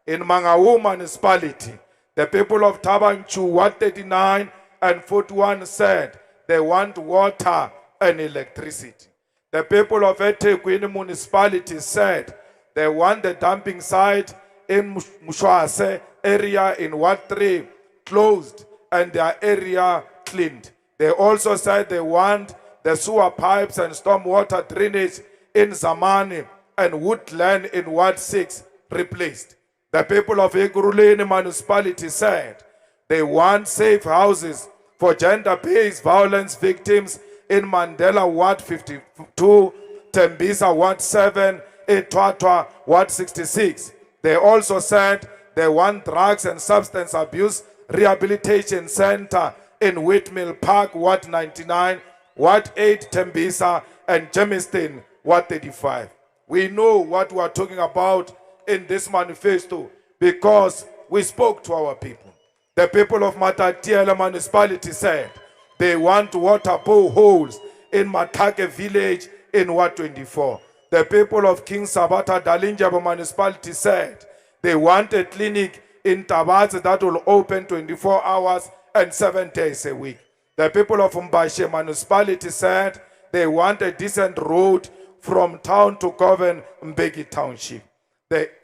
Speaker 9: In Mangaung municipality, the people of Tabanchu, Ward 39 and 41 said they want water and electricity. The people of eThekwini municipality said they want the dumping site in Mushwase area in Ward 3 closed and their area cleaned. They also said they want the sewer pipes and stormwater drainage in Zamani and woodland in Ward 6 replaced. The people of Ekurhuleni municipality said they want safe houses for gender-based violence victims in Mandela Ward 52, Tembisa Ward 7, Etwatwa Ward 66. They also said they want drugs and substance abuse rehabilitation center in Whitmill Park Ward 99, Ward 8 Tembisa, and Germiston Ward 35. We know what we are talking about in this manifesto because we spoke to our people. The people of Matatiele municipality said they want water boreholes in Matake village in Ward 24. The people of King Sabata Dalinjabo municipality said they want a clinic in Tabazi that will open 24 hours and 7 days a week. The people of Mbashe municipality said they want a decent road from town to govern Mbeki Township.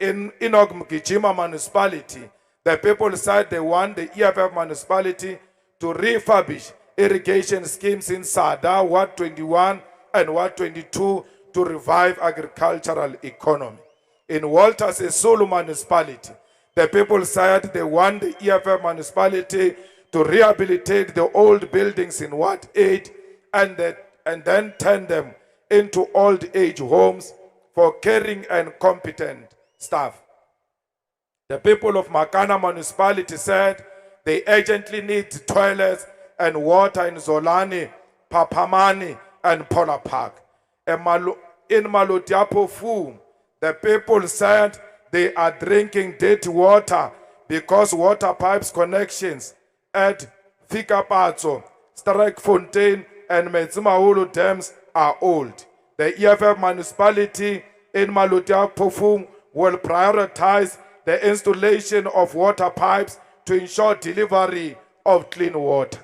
Speaker 9: In Enoch Mkijima municipality, the people said they want the EFF municipality to refurbish irrigation schemes in Sada, Ward 21 and Ward 22 to revive agricultural economy. In Walters Sisulu municipality, the people said they want the EFF municipality to rehabilitate the old buildings in Ward 8 and then turn them into old age homes for caring and competent staff. The people of Makana municipality said they urgently need toilets and water in Zolani, Papamani, and Pola Park. In Malutiapo Fu, the people said they are drinking dirty water because water pipes connections at Fikapatso, Strakfontein, and Metsimahulu dams are old. The EFF municipality in Malutiapo Fu will prioritize the installation of water pipes to ensure delivery of clean water.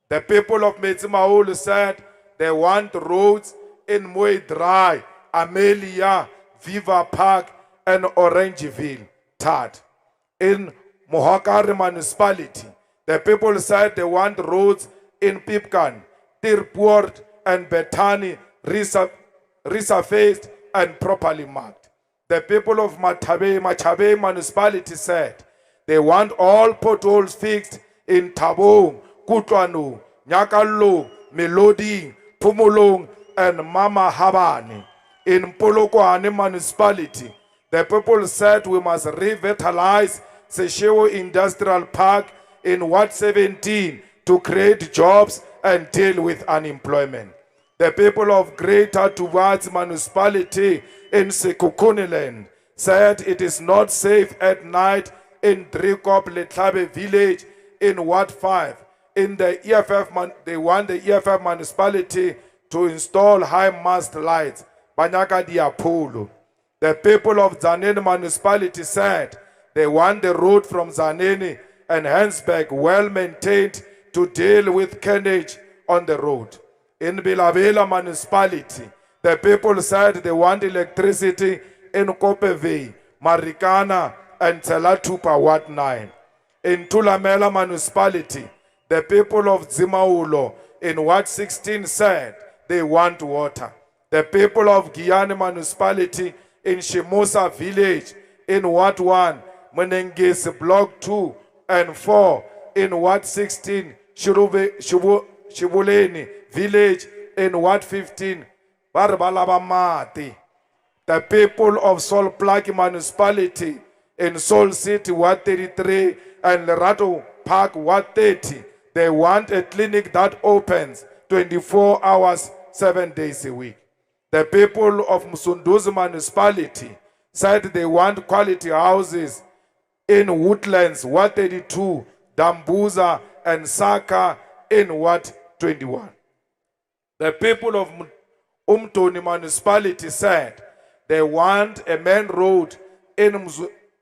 Speaker 9: The people of Metsimahulu said they want roads in Moedrai, Amelia, Viva Park, and Orangeville, Tad. In Mohakari municipality, the people said they want roads in Pipkan, Tirport, and Bethany resurfaced and properly marked. The people of Machabe municipality said they want all potholes fixed in Tabong, Kutlwano, Nyakalo, Melodi, Pumulong, and Mama Habani. In Polokwane municipality, the people said we must revitalize Seshewo Industrial Park in Ward 17 to create jobs and deal with unemployment. The people of Greater Tuvatsi municipality in Sekukuniland said it is not safe at night in Drikop Letlabe village in Ward 5. In the EFF, they want the EFF municipality to install high mast lights. Banyaka Diapolo. The people of Zaneni municipality said they want the road from Zaneni and Hansberg well maintained to deal with carnage on the road. In Bilabela municipality, the people said they want electricity in Kopeve, Marikana, and Telatupa Ward 9. In Tulamela municipality, the people of Zimaulo in Ward 16 said they want water. The people of Giyani municipality in Shimosa village in Ward 1, Menengesi block 2 and 4 in Ward 16, Shibuleni village in Ward 15, Barbalabamati. The people of Sol Plaki municipality in Sol City Ward 33 and Lerato Park Ward 30, they want a clinic that opens 24 hours, 7 days a week. The people of Msunduzi municipality said they want quality houses in Woodlands, Ward 32, Dambuza, and Saka in Ward 21. The people of Umtoni municipality said they want a main road in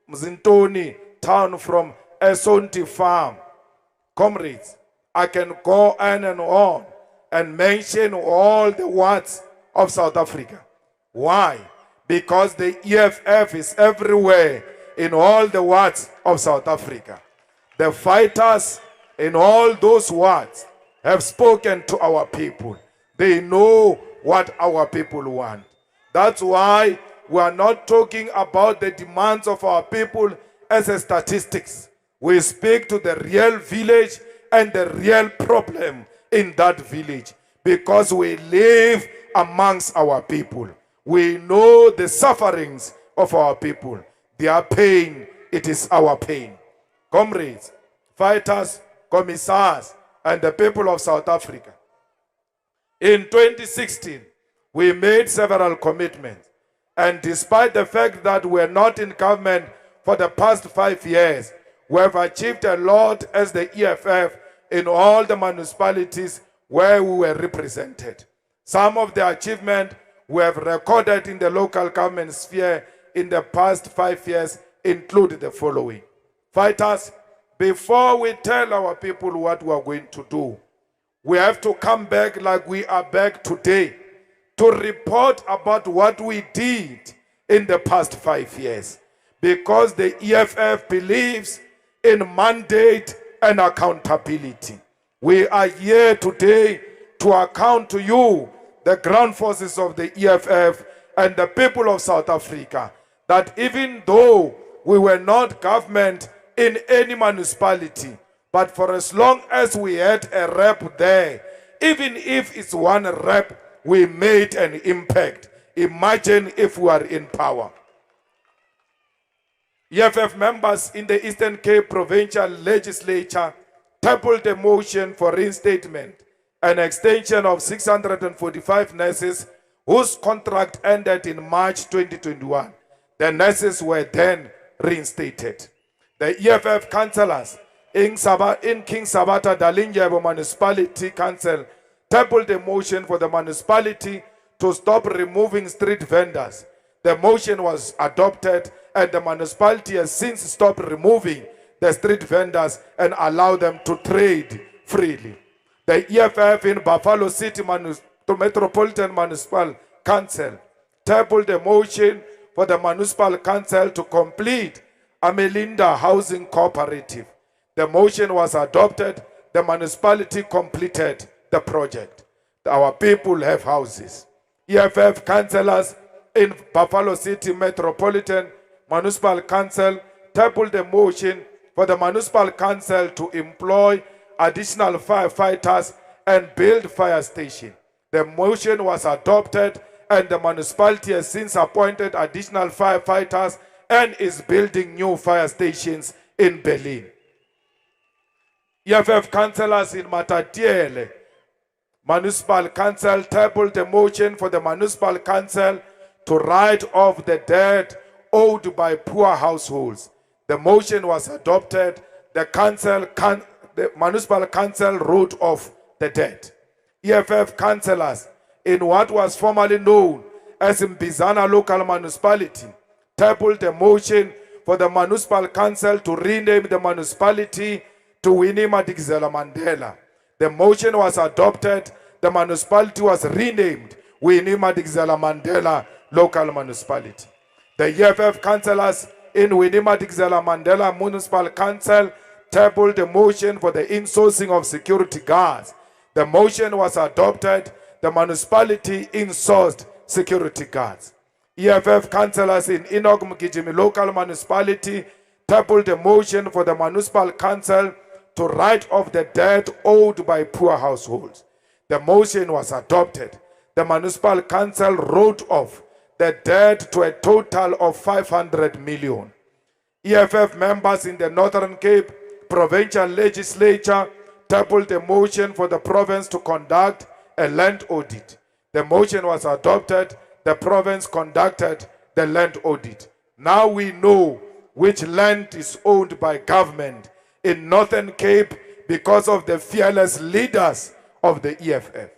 Speaker 9: Mzintoni town from Esonti farm. Comrades, I can go on and mention all the wards of South Africa. Why? Because the EFF is everywhere in all the wards of South Africa. The fighters in all those wards have spoken to our people. They know what our people want. That's why we are not talking about the demands of our people as a statistics. We speak to the real village and the real problem in that village, because we live amongst our people. We know the sufferings of our people. Their pain, it is our pain. Comrades, fighters, commissars, and the people of South Africa. In 2016, we made several commitments. And despite the fact that we're not in government for the past 5 years, we have achieved a lot as the EFF in all the municipalities where we were represented. Some of the achievements we have recorded in the local government sphere in the past 5 years include the following. Fighters, before we tell our people what we are going to do, we have to come back like we are back today to report about what we did in the past 5 years. Because the EFF believes in mandate and accountability. We are here today to account to you, the ground forces of the EFF and the people of South Africa, that even though we were not government in any municipality, but for as long as we had a rep there, even if it's one rep, we made an impact. Imagine if we are in power. EFF members in the Eastern Cape Provincial Legislature tabled a motion for reinstatement and extension of 645 nurses whose contract ended in March 2021. The nurses were then reinstated. The EFF councillors in King Sabata Dalindyebo Municipality Council tabled a motion for the municipality to stop removing street vendors. The motion was adopted and the municipality has since stopped removing the street vendors and allow them to trade freely. The EFF in Buffalo City Metropolitan Municipal Council tabled a motion for the municipal council to complete Amelinda Housing Cooperative. The motion was adopted. The municipality completed the project. Our people have houses. EFF councillors in Buffalo City Metropolitan Municipal Council tabled a motion for the municipal council to employ additional firefighters and build fire station. The motion was adopted and the municipality has since appointed additional firefighters and is building new fire stations in Berlin. EFF councillors in Matatiele Municipal Council tabled a motion for the municipal council to write off the debt owed by poor households. The motion was adopted. The municipal council wrote off the debt. EFF councillors in what was formerly known as Mbizana local municipality tabled a motion for the municipal council to rename the municipality to Winnie Madikizela Mandela. The motion was adopted. The municipality was renamed Winnie Madikizela Mandela local municipality. The EFF councillors in Winnie Madikizela Mandela Municipal Council tabled a motion for the insourcing of security guards. The motion was adopted. The municipality insourced security guards. EFF councillors in Inauguration local municipality tabled a motion for the municipal council to write off the debt owed by poor households. The motion was adopted. The municipal council wrote off the debt to a total of 500 million. EFF members in the Northern Cape Provincial Legislature tabled a motion for the province to conduct a land audit. The motion was adopted. The province conducted the land audit. Now we know which land is owned by government in Northern Cape because of the fearless leaders of the EFF.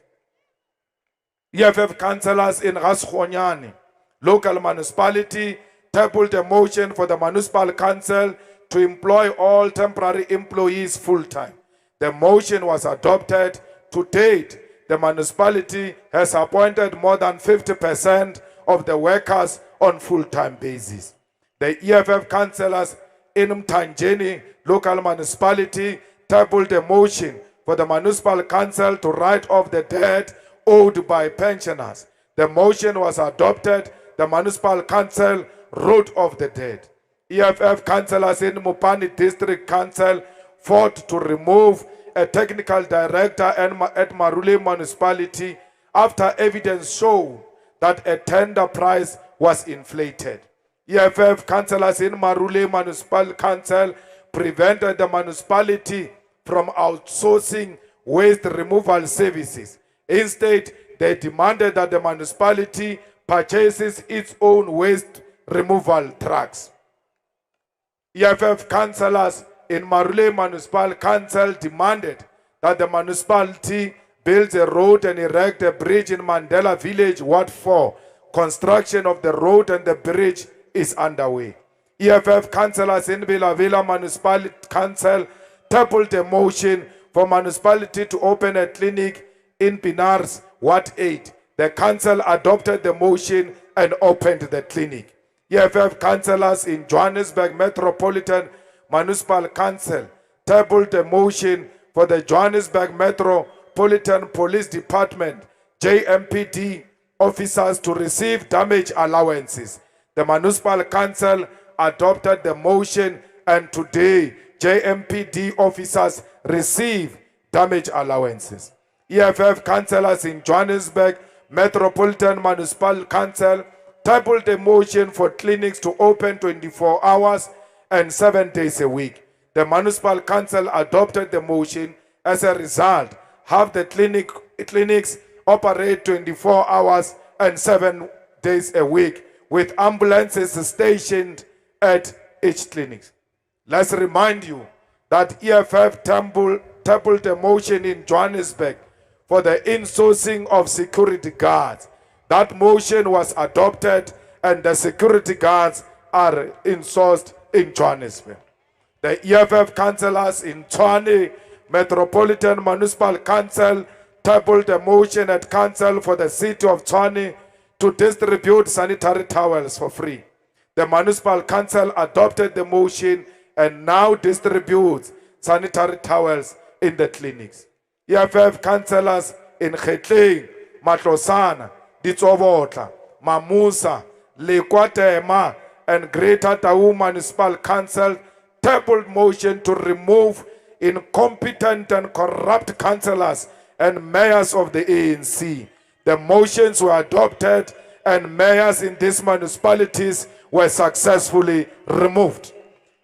Speaker 9: EFF councillors in Raskhonyane local municipality tabled a motion for the municipal council to employ all temporary employees full-time. The motion was adopted. To date, the municipality has appointed more than 50% of the workers on full-time basis. The EFF councillors in Mtanjeni local municipality tabled a motion for the municipal council to write off the debt owed by pensioners. The motion was adopted. The municipal council wrote off the debt. EFF councillors in Mupani District Council fought to remove a technical director at Marule municipality after evidence showed that a tender price was inflated. EFF councillors in Marule Municipal Council prevented the municipality from outsourcing waste removal services. Instead, they demanded that the municipality purchases its own waste removal trucks. EFF councillors in Marule Municipal Council demanded that the municipality builds a road and erect a bridge in Mandela Village, Ward 4. Construction of the road and the bridge is underway. EFF councillors in Villa Municipal Council tabled a motion for municipality to open a clinic in Pinars, Ward 8. The council adopted the motion and opened the clinic. EFF councillors in Johannesburg Metropolitan Municipal Council tabled a motion for the Johannesburg Metropolitan Police Department JMPD officers to receive damage allowances. The municipal council adopted the motion, and today JMPD officers receive damage allowances. EFF councillors in Johannesburg Metropolitan Municipal Council tabled a motion for clinics to open 24 hours and 7 days a week. The municipal council adopted the motion. As a result, half the clinics operate 24 hours and 7 days a week, with ambulances stationed at each clinic. Let's remind you that EFF tabled a motion in Johannesburg for the insourcing of security guards. That motion was adopted, and the security guards are insourced in Johannesburg. The EFF councillors in Tshwane Metropolitan Municipal Council tabled a motion at council for the city of Tshwane to distribute sanitary towels for free. The municipal council adopted the motion and now distributes sanitary towels in the clinics. EFF councillors in Getleng, Matlosana, Ditsobotla, Mamusa, Lekwatema, and Greater Tau Municipal Council tabled motion to remove incompetent and corrupt councillors and mayors of the ANC. The motions were adopted, and mayors in these municipalities were successfully removed.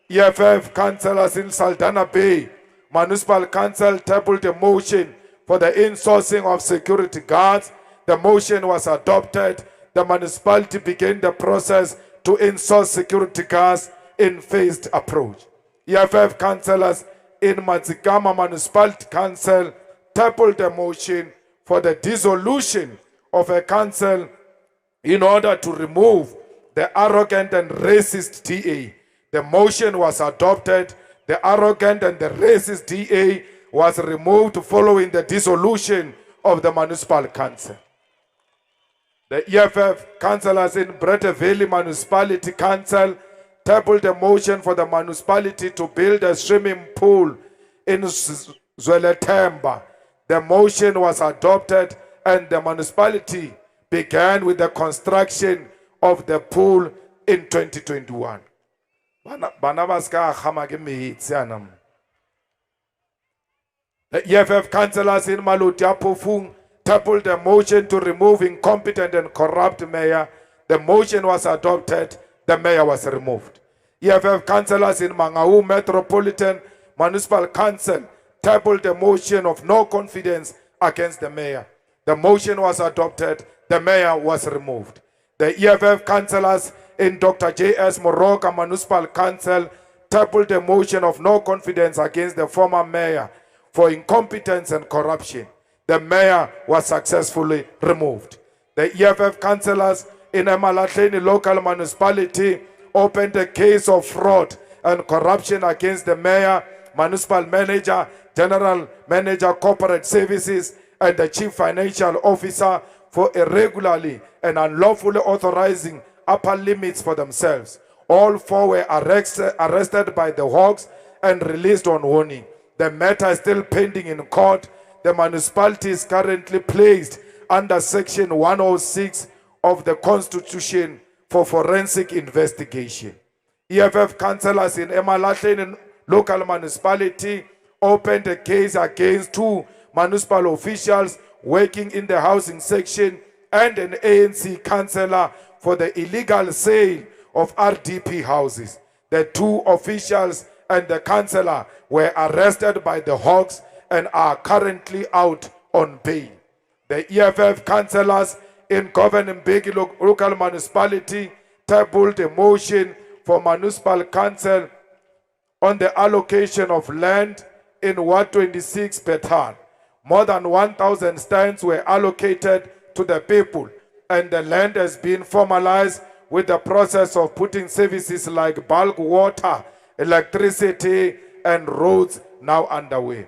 Speaker 9: EFF councillors in Saldanha Bay Municipal Council tabled a motion for the insourcing of security guards. The motion was adopted. The municipality began the process to insource security guards in phased approach. EFF councillors in Mazikama Municipality Council tabled a motion for the dissolution of a council in order to remove the arrogant and racist DA. The motion was adopted. The arrogant and the racist DA was removed following the dissolution of the municipal council. The EFF councillors in Brete Valley Municipality Council tabled a motion for the municipality to build a swimming pool in Zweletemba. The motion was adopted, and the municipality began with the construction of the pool in 2021. The EFF councillors in Malutia Pofung tabled a motion to remove incompetent and corrupt mayor. The motion was adopted. The mayor was removed. EFF councillors in Mangaung Metropolitan Municipal Council tabled a motion of no confidence against the mayor. The motion was adopted. The mayor was removed. The EFF councillors in Dr. J.S. Moroka Municipal Council tabled a motion of no confidence against the former mayor for incompetence and corruption. The mayor was successfully removed. The EFF councillors in Emalahleni local municipality opened a case of fraud and corruption against the mayor, municipal manager, general manager, corporate services, and the chief financial officer for irregularly and unlawfully authorizing upper limits for themselves. All 4 were arrested by the Hawks and released on warning. The matter is still pending in court. The municipality is currently placed under Section 106 of the Constitution for forensic investigation. EFF councillors in Emalahleni local municipality opened a case against 2 municipal officials working in the housing section and an ANC councillor for the illegal sale of RDP houses. The 2 officials and the councillor were arrested by the Hawks and are currently out on bail. The EFF councillors in governing Big local municipality tabled a motion for municipal council on the allocation of land in Ward 26 Petan. More than 1,000 stands were allocated to the people, and the land has been formalized with the process of putting services like bulk water, electricity, and roads now underway.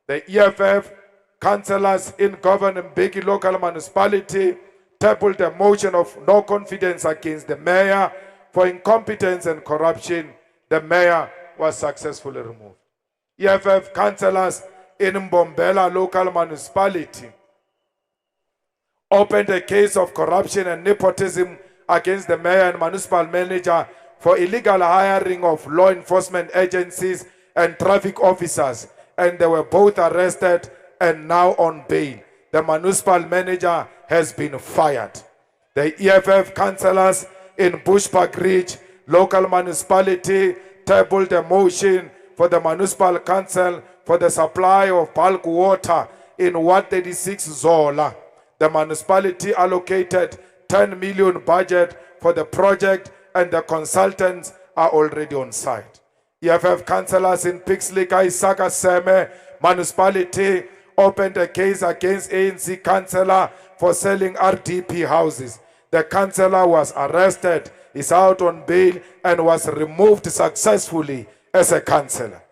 Speaker 9: The EFF councillors in governing Big local municipality tabled a motion of no confidence against the mayor for incompetence and corruption. The mayor was successfully removed. EFF councillors in Mbombela local municipality opened a case of corruption and nepotism against the mayor and municipal manager for illegal hiring of law enforcement agencies and traffic officers, and they were both arrested and now on bail. The municipal manager has been fired. The EFF councillors in Bushbuck Ridge local municipality tabled a motion for the municipal council for the supply of bulk water in Ward 36 Zola. The municipality allocated 10 million budget for the project and the consultants are already on site. EFF councillors in Pixley Isaka Seme municipality opened a case against ANC councillor for selling RDP houses. The councillor was arrested, is out on bail, and was removed successfully as a councillor.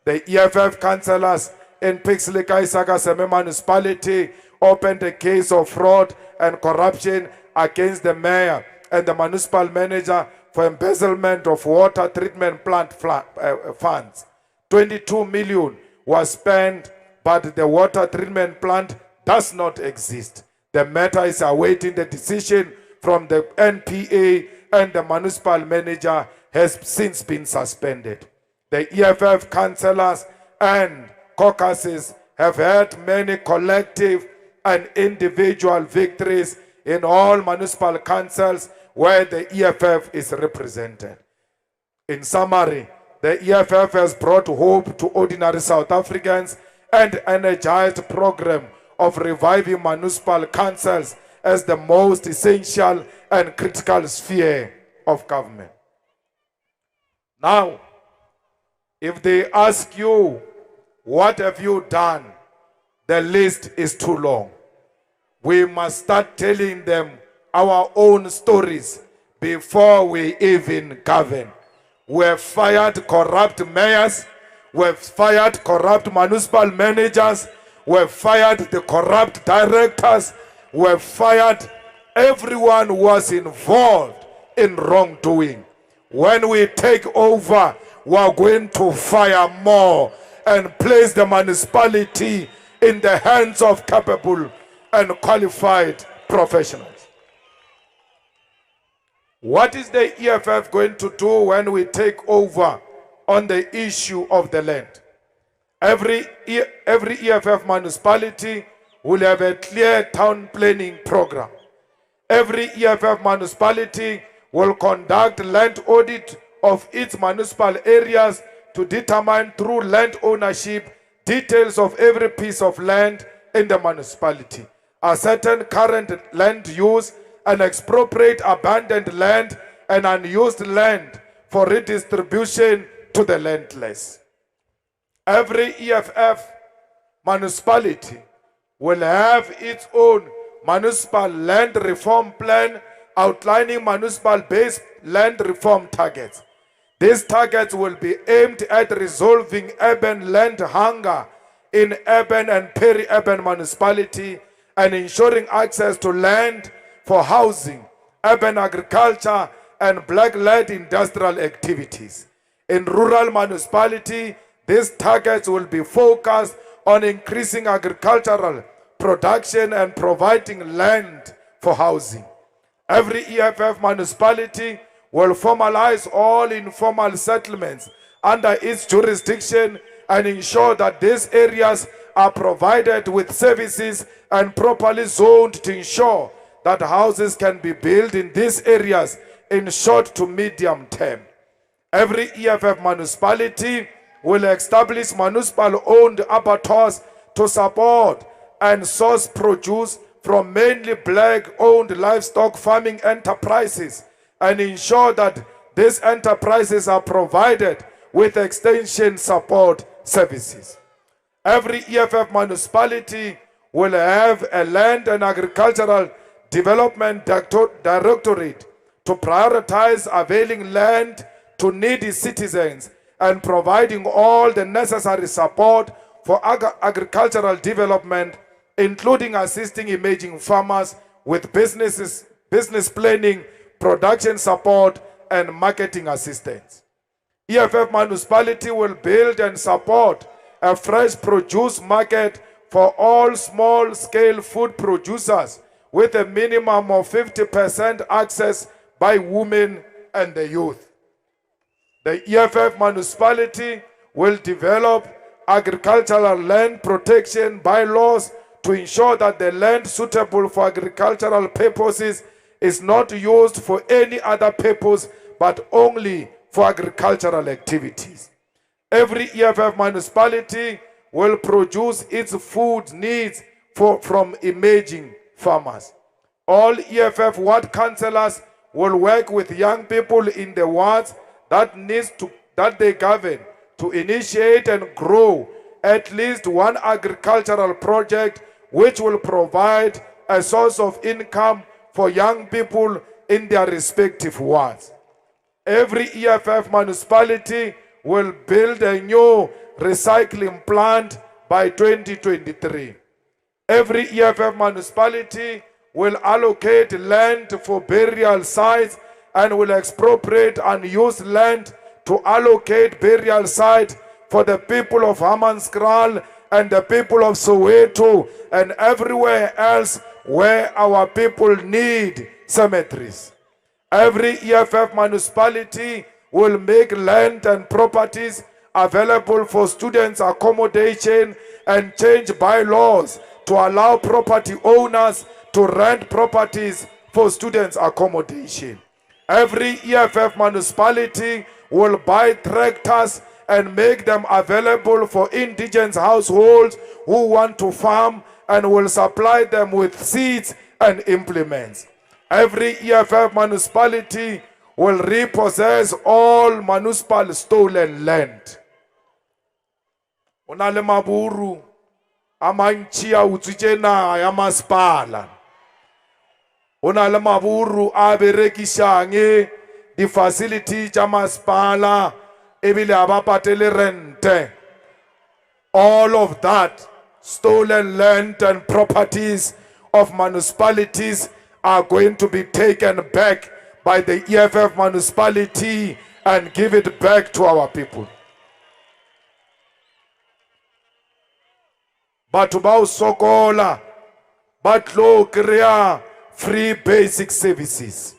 Speaker 9: The EFF councillors in Pixley Isaka Seme municipality opened a case of fraud and corruption against the mayor and the municipal manager for embezzlement of water treatment plant funds. 22 million was spent, but the water treatment plant does not exist. The matter is awaiting the decision from the NPA, and the municipal manager has since been suspended. The EFF councillors and caucuses have had many collective and individual victories in all municipal councils where the EFF is represented. In summary, the EFF has brought hope to ordinary South Africans and energized a program of reviving municipal councils as the most essential and critical sphere of government. Now, if they ask you, what have you done? The list is too long. We must start telling them our own stories before we even govern. We have fired corrupt mayors. We have fired corrupt municipal managers. We have fired the corrupt directors. We have fired everyone who was involved in wrongdoing. When we take over, we are going to fire more and place the municipality in the hands of capable and qualified professionals. What is the EFF going to do when we take over on the issue of the land? Every EFF municipality will have a clear town planning program. Every EFF municipality will conduct land audit of its municipal areas to determine through land ownership details of every piece of land in the municipality, ascertain current land use, and expropriate abandoned land and unused land for redistribution to the landless. Every EFF municipality will have its own municipal land reform plan outlining municipal-based land reform targets. These targets will be aimed at resolving urban land hunger in urban and peri-urban municipality and ensuring access to land for housing, urban agriculture, and black-led industrial activities. In rural municipality, these targets will be focused on increasing agricultural production and providing land for housing. Every EFF municipality will formalize all informal settlements under its jurisdiction and ensure that these areas are provided with services and properly zoned to ensure that houses can be built in these areas in short to medium term. Every EFF municipality will establish municipal-owned abattoirs to support and source produce from mainly black-owned livestock farming enterprises and ensure that these enterprises are provided with extension support services. Every EFF municipality will have a land and agricultural development directorate to prioritize availing land to needy citizens and providing all the necessary support for agricultural development, including assisting emerging farmers with business planning, production support, and marketing assistance. EFF municipality will build and support a fresh produce market for all small-scale food producers with a minimum of 50% access by women and the youth. The EFF municipality will develop agricultural land protection bylaws to ensure that the land suitable for agricultural purposes is not used for any other purpose but only for agricultural activities. Every EFF municipality will produce its food needs from emerging farmers. All EFF ward councillors will work with young people in the wards that they govern to initiate and grow at least one agricultural project which will provide a source of income for young people in their respective wards. Every EFF municipality will build a new recycling plant by 2023. Every EFF municipality will allocate land for burial sites and will expropriate unused land to allocate burial sites for the people of Hammanskraal and the people of Soweto and everywhere else where our people need cemeteries. Every EFF municipality will make land and properties available for students' accommodation and change bylaws to allow property owners to rent properties for students' accommodation. Every EFF municipality will buy tractors and make them available for indigenous households who want to farm and will supply them with seeds and implements. Every EFF municipality will repossess all municipal stolen land. Ona le maburu a mantši a utswitše naga ya masepala. Ona le maburu a berekišang di-facility tša masepala ebile a ba patele rente. All of that stolen land and properties of municipalities are going to be taken back by the EFF municipality and give it back to our people. Batho ba o sokola ba tlo kry-a free basic services.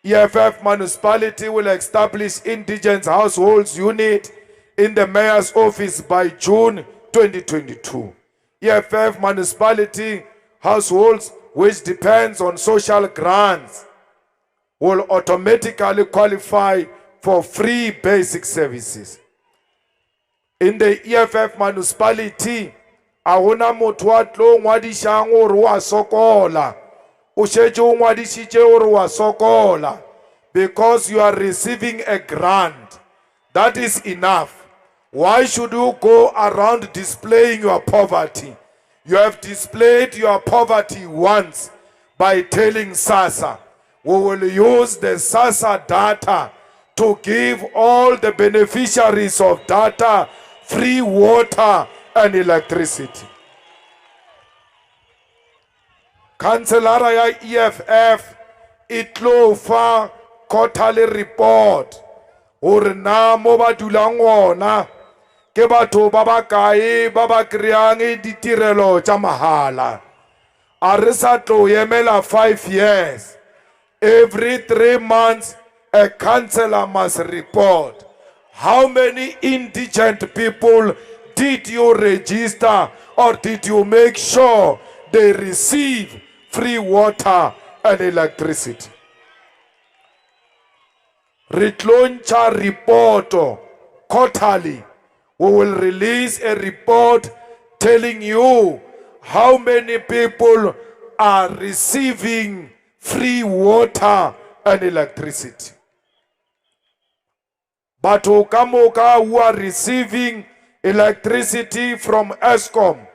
Speaker 9: EFF municipality will establish indigenous households unit in the mayor's office by June 2022. EFF municipality households which depends on social grants will automatically qualify for free basic services. In the EFF municipality, a gona motho a tlo ngwadišang gore wa sokola. O šetše o ngwadišitše gore wa sokola because you are receiving a grant. That is enough. Why should you go around displaying your poverty? You have displayed your poverty once by telling SASSA, we will use the SASSA data to give all the beneficiaries of data free water and electricity. Councillor ya EFF itlo fa quarterly report hore na mo ba dulang ona ke batho ba ba kae ba ba kriyang ditirelo tsa mahala. A re sa tlo emela 5 years. Every 3 months a councillor must report. How many indigent people did you register or did you make sure they receive free water and electricity? Ritloncha report quarterly. We will release a report telling you how many people are receiving free water and electricity. But who are receiving electricity from ESCOM,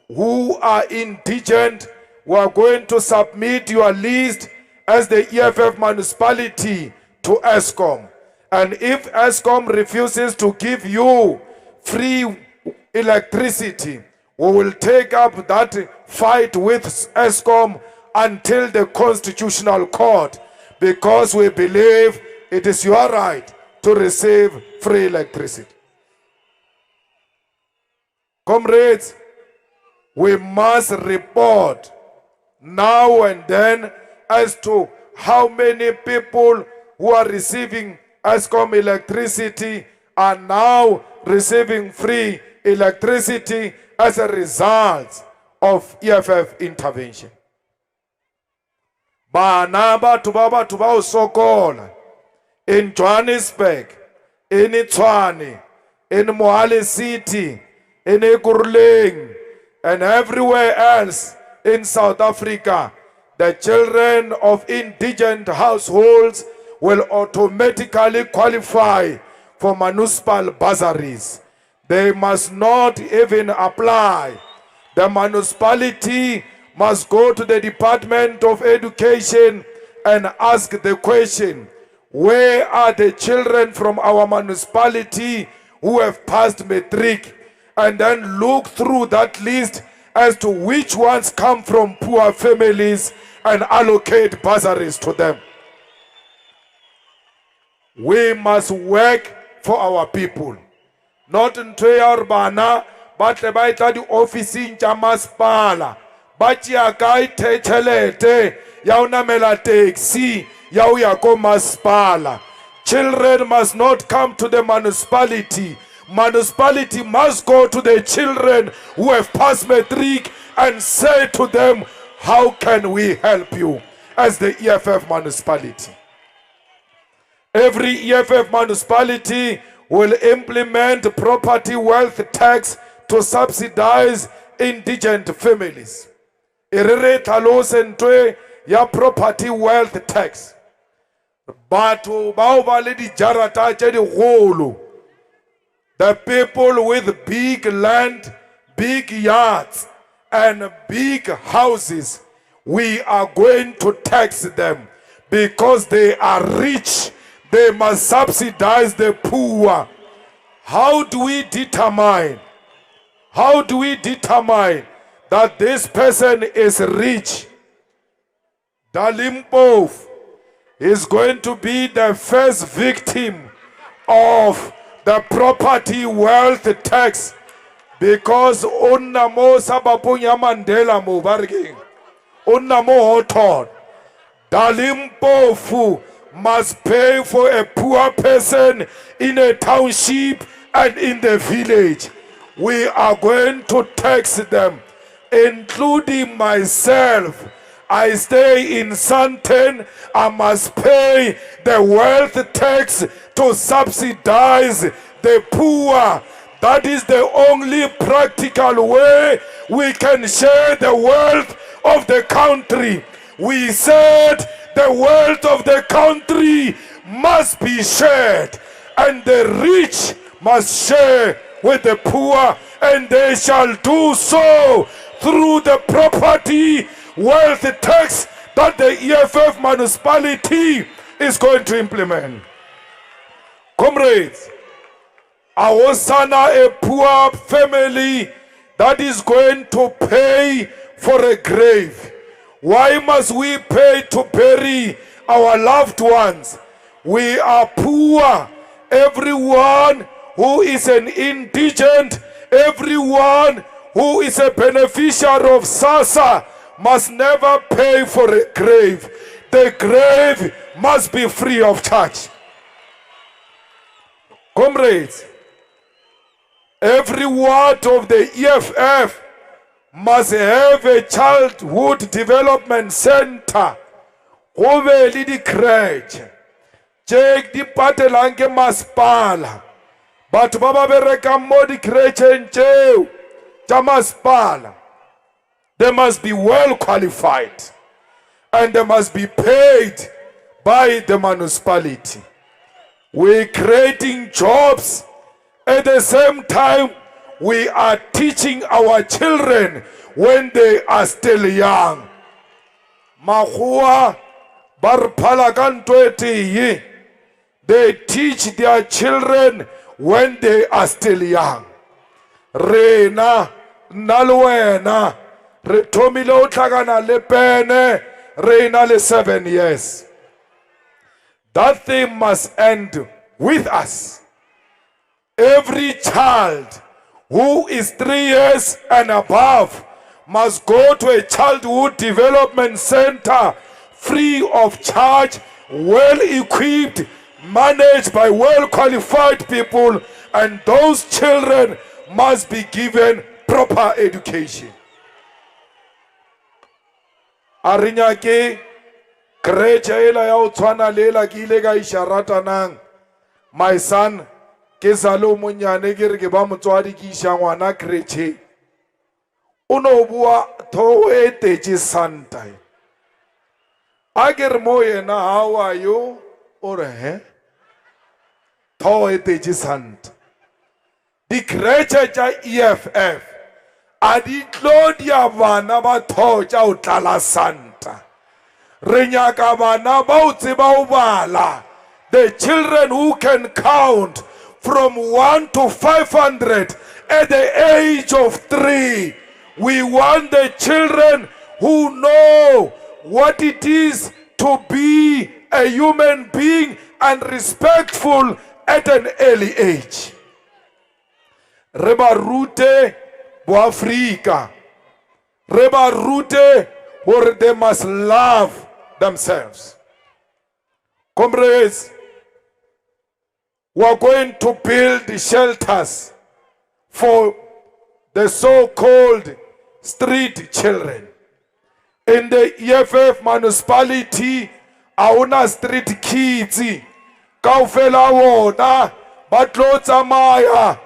Speaker 9: who are indigent, we are going to submit your list as the EFF municipality to ESCOM. And if ESCOM refuses to give you free electricity, we will take up that fight with ESCOM until the Constitutional Court, because we believe it is your right to receive free electricity. Comrades, we must report now and then as to how many people who are receiving ESCOM electricity are now receiving free electricity as a result of EFF intervention. Bana batho ba sokola in Johannesburg, in Tshwane, in Mohale City, in Ekurhuleni, and everywhere else in South Africa, the children of indigent households will automatically qualify for municipal bursaries. They must not even apply. The municipality must go to the Department of Education and ask the question, where are the children from our municipality who have passed matric? And then look through that list as to which ones come from poor families and allocate bursaries to them. We must work for our people. Not in Urbana, but by the office in Jamaspala. But ya kai techelete, yaunamela taxi, yauyako maspala. Children must not come to the municipality. Municipality must go to the children who have passed matric and say to them, how can we help you as the EFF municipality? Every EFF municipality will implement property wealth tax to subsidize indigent families. Irere talosentwe ya property wealth tax. Batho bao ba le dijarata tše digolo. The people with big land, big yards, and big houses, we are going to tax them because they are rich. They must subsidize the poor. How do we determine? How do we determine that this person is rich? Dalimpov is going to be the first victim of the property wealth tax, because unnamo sabapunya Mandela mo barging, unnamo hoton. Dalimpofu must pay for a poor person in a township and in the village. We are going to tax them, including myself. I stay in Sandton, I must pay the wealth tax to subsidize the poor. That is the only practical way we can share the wealth of the country. We said the wealth of the country must be shared, and the rich must share with the poor, and they shall do so through the property wealth tax that the EFF municipality is going to implement. Comrades, I was a poor family that is going to pay for a grave. Why must we pay to bury our loved ones. We are poor. Everyone who is an indigent, everyone who is a beneficiary of SASSA must never pay for a grave. The grave must be free of charge. Comrades, every ward of the EFF must have a childhood development center. Go be le di crèche tše di patelang ke masepala. Batho ba ba berekang mo di crècheng tšeo tša masepala, they must be well qualified and they must be paid by the municipality. We're creating jobs. At the same time, we are teaching our children when they are still young. Mahua barpalagantweti, they teach their children when they are still young. Rena nalwena retomilo tlagana le pene rena le 7 years. That thing must end with us. Every child who is 3 years and above must go to a childhood development center free of charge, well equipped, managed by well qualified people, and those children must be given proper education. Arinyake kreche ela ya utshwana lela ki ile ka isharata nang. My son ke salo monyane ke re ke ba motswadi ki isha ngwana kreche. Uno bua tho e teje santa. Ager mo yena, how are you? Or he? Tho e teje santa. Di kreche cha EFF a di tlo dia bana ba tho cha o tlala santa. Re nyaka bana ba o tseba o bala. The children who can count from 1 to 500 at the age of 3. We want the children who know what it is to be a human being and respectful at an early age. Reba rute bo Afrika. Reba rute or they must love themselves. Comrades, we are going to build shelters for the so-called street children. In the EFF municipality, auna street kids, kaufela wona, batlotsa maya,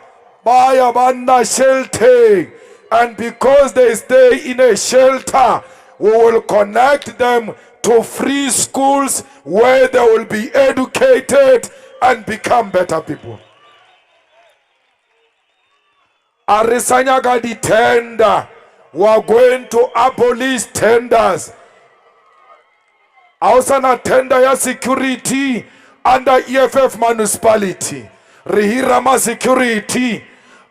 Speaker 9: baya banna shelter, and because they stay in a shelter, we will connect them to free schools where they will be educated and become better people. Arisanya di tender. We are going to abolish tenders. Ausana tender ya security under EFF municipality. Rihirama security.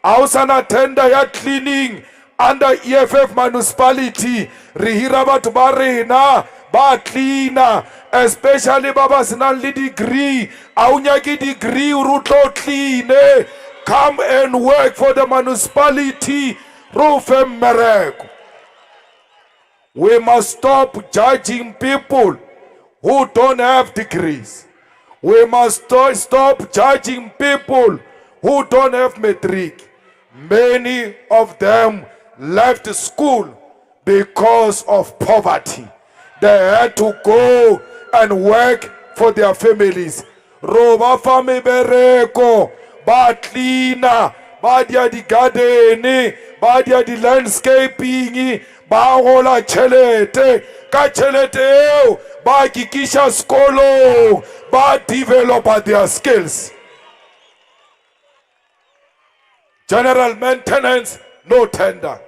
Speaker 9: Ausana tender ya cleaning under EFF municipality. Rihirama tubarina ba cleaner. Especially baba sinali degree. Aunyaki degree urutlo clean. Come and work for the municipality. We must stop judging people who don't have degrees. We must stop judging people who don't have matric. Many of them left school because of poverty. They had to go and work for their families. Roba fami bereko, ba cleaner, ba dia di garden, ba dia di landscaping, ba gola chelete, ka chelete eo, ba kikisha skolo, ba develop their skills. General maintenance, no tender.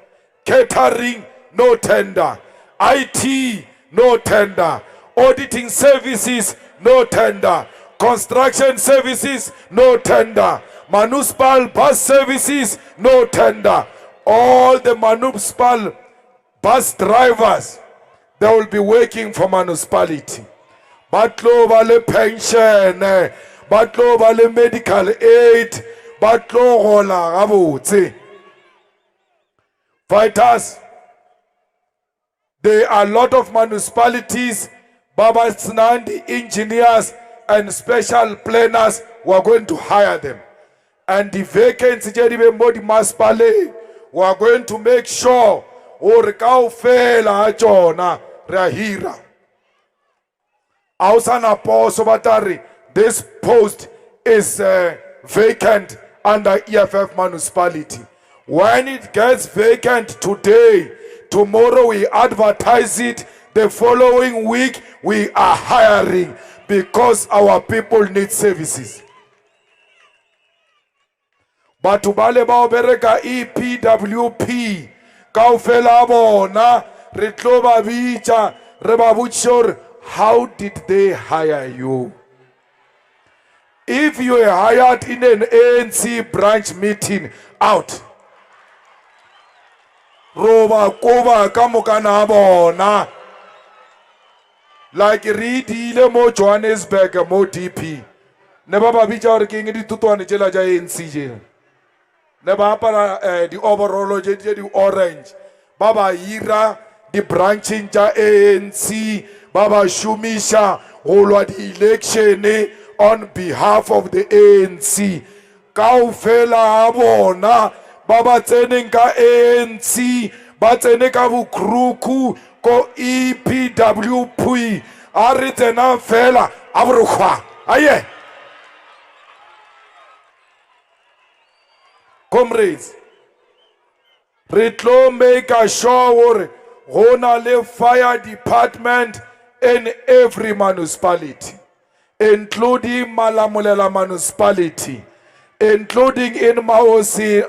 Speaker 9: Catering, no tender. IT, no tender. Auditing services, no tender. Construction services, no tender. Municipal bus services, no tender. All the municipal bus drivers, they will be working for municipality. ba tlo ba le pension, ba tlo ba le medical aid, ba tlo gola gabotse. Fighters, there are a lot of municipalities, Baba Snandi engineers and special planners who are going to hire them. And the vacancy we are going to make sure or kaofela jona rahira. Ausana poso batari, this post is vacant under EFF municipality. When it gets vacant today, tomorrow we advertise it, the following week we are hiring because our people need services. Batho bale ba bereka EPWP kaofela bona re tlo ba bitsa re ba botsa how did they hire you? If you are hired in an ANC branch meeting, out. Roba koba kamukana bona. Like readile mo Johannesburg mo DP. Neba ba bitsa re ke ngi ditutwane tshela ja ANC je. Neba para the overall je di orange. Baba hira di branching ja ANC. Baba shumisha holwa di election on behalf of the ANC. Kaofela bona baba tsene ka ANC ba tsene ka bukruku ko EPWP a re tsena fela a borokgwa aye. Comrades, re tlo make sure go na le fire department in every municipality, including Malamulela municipality, including in Mahonisi,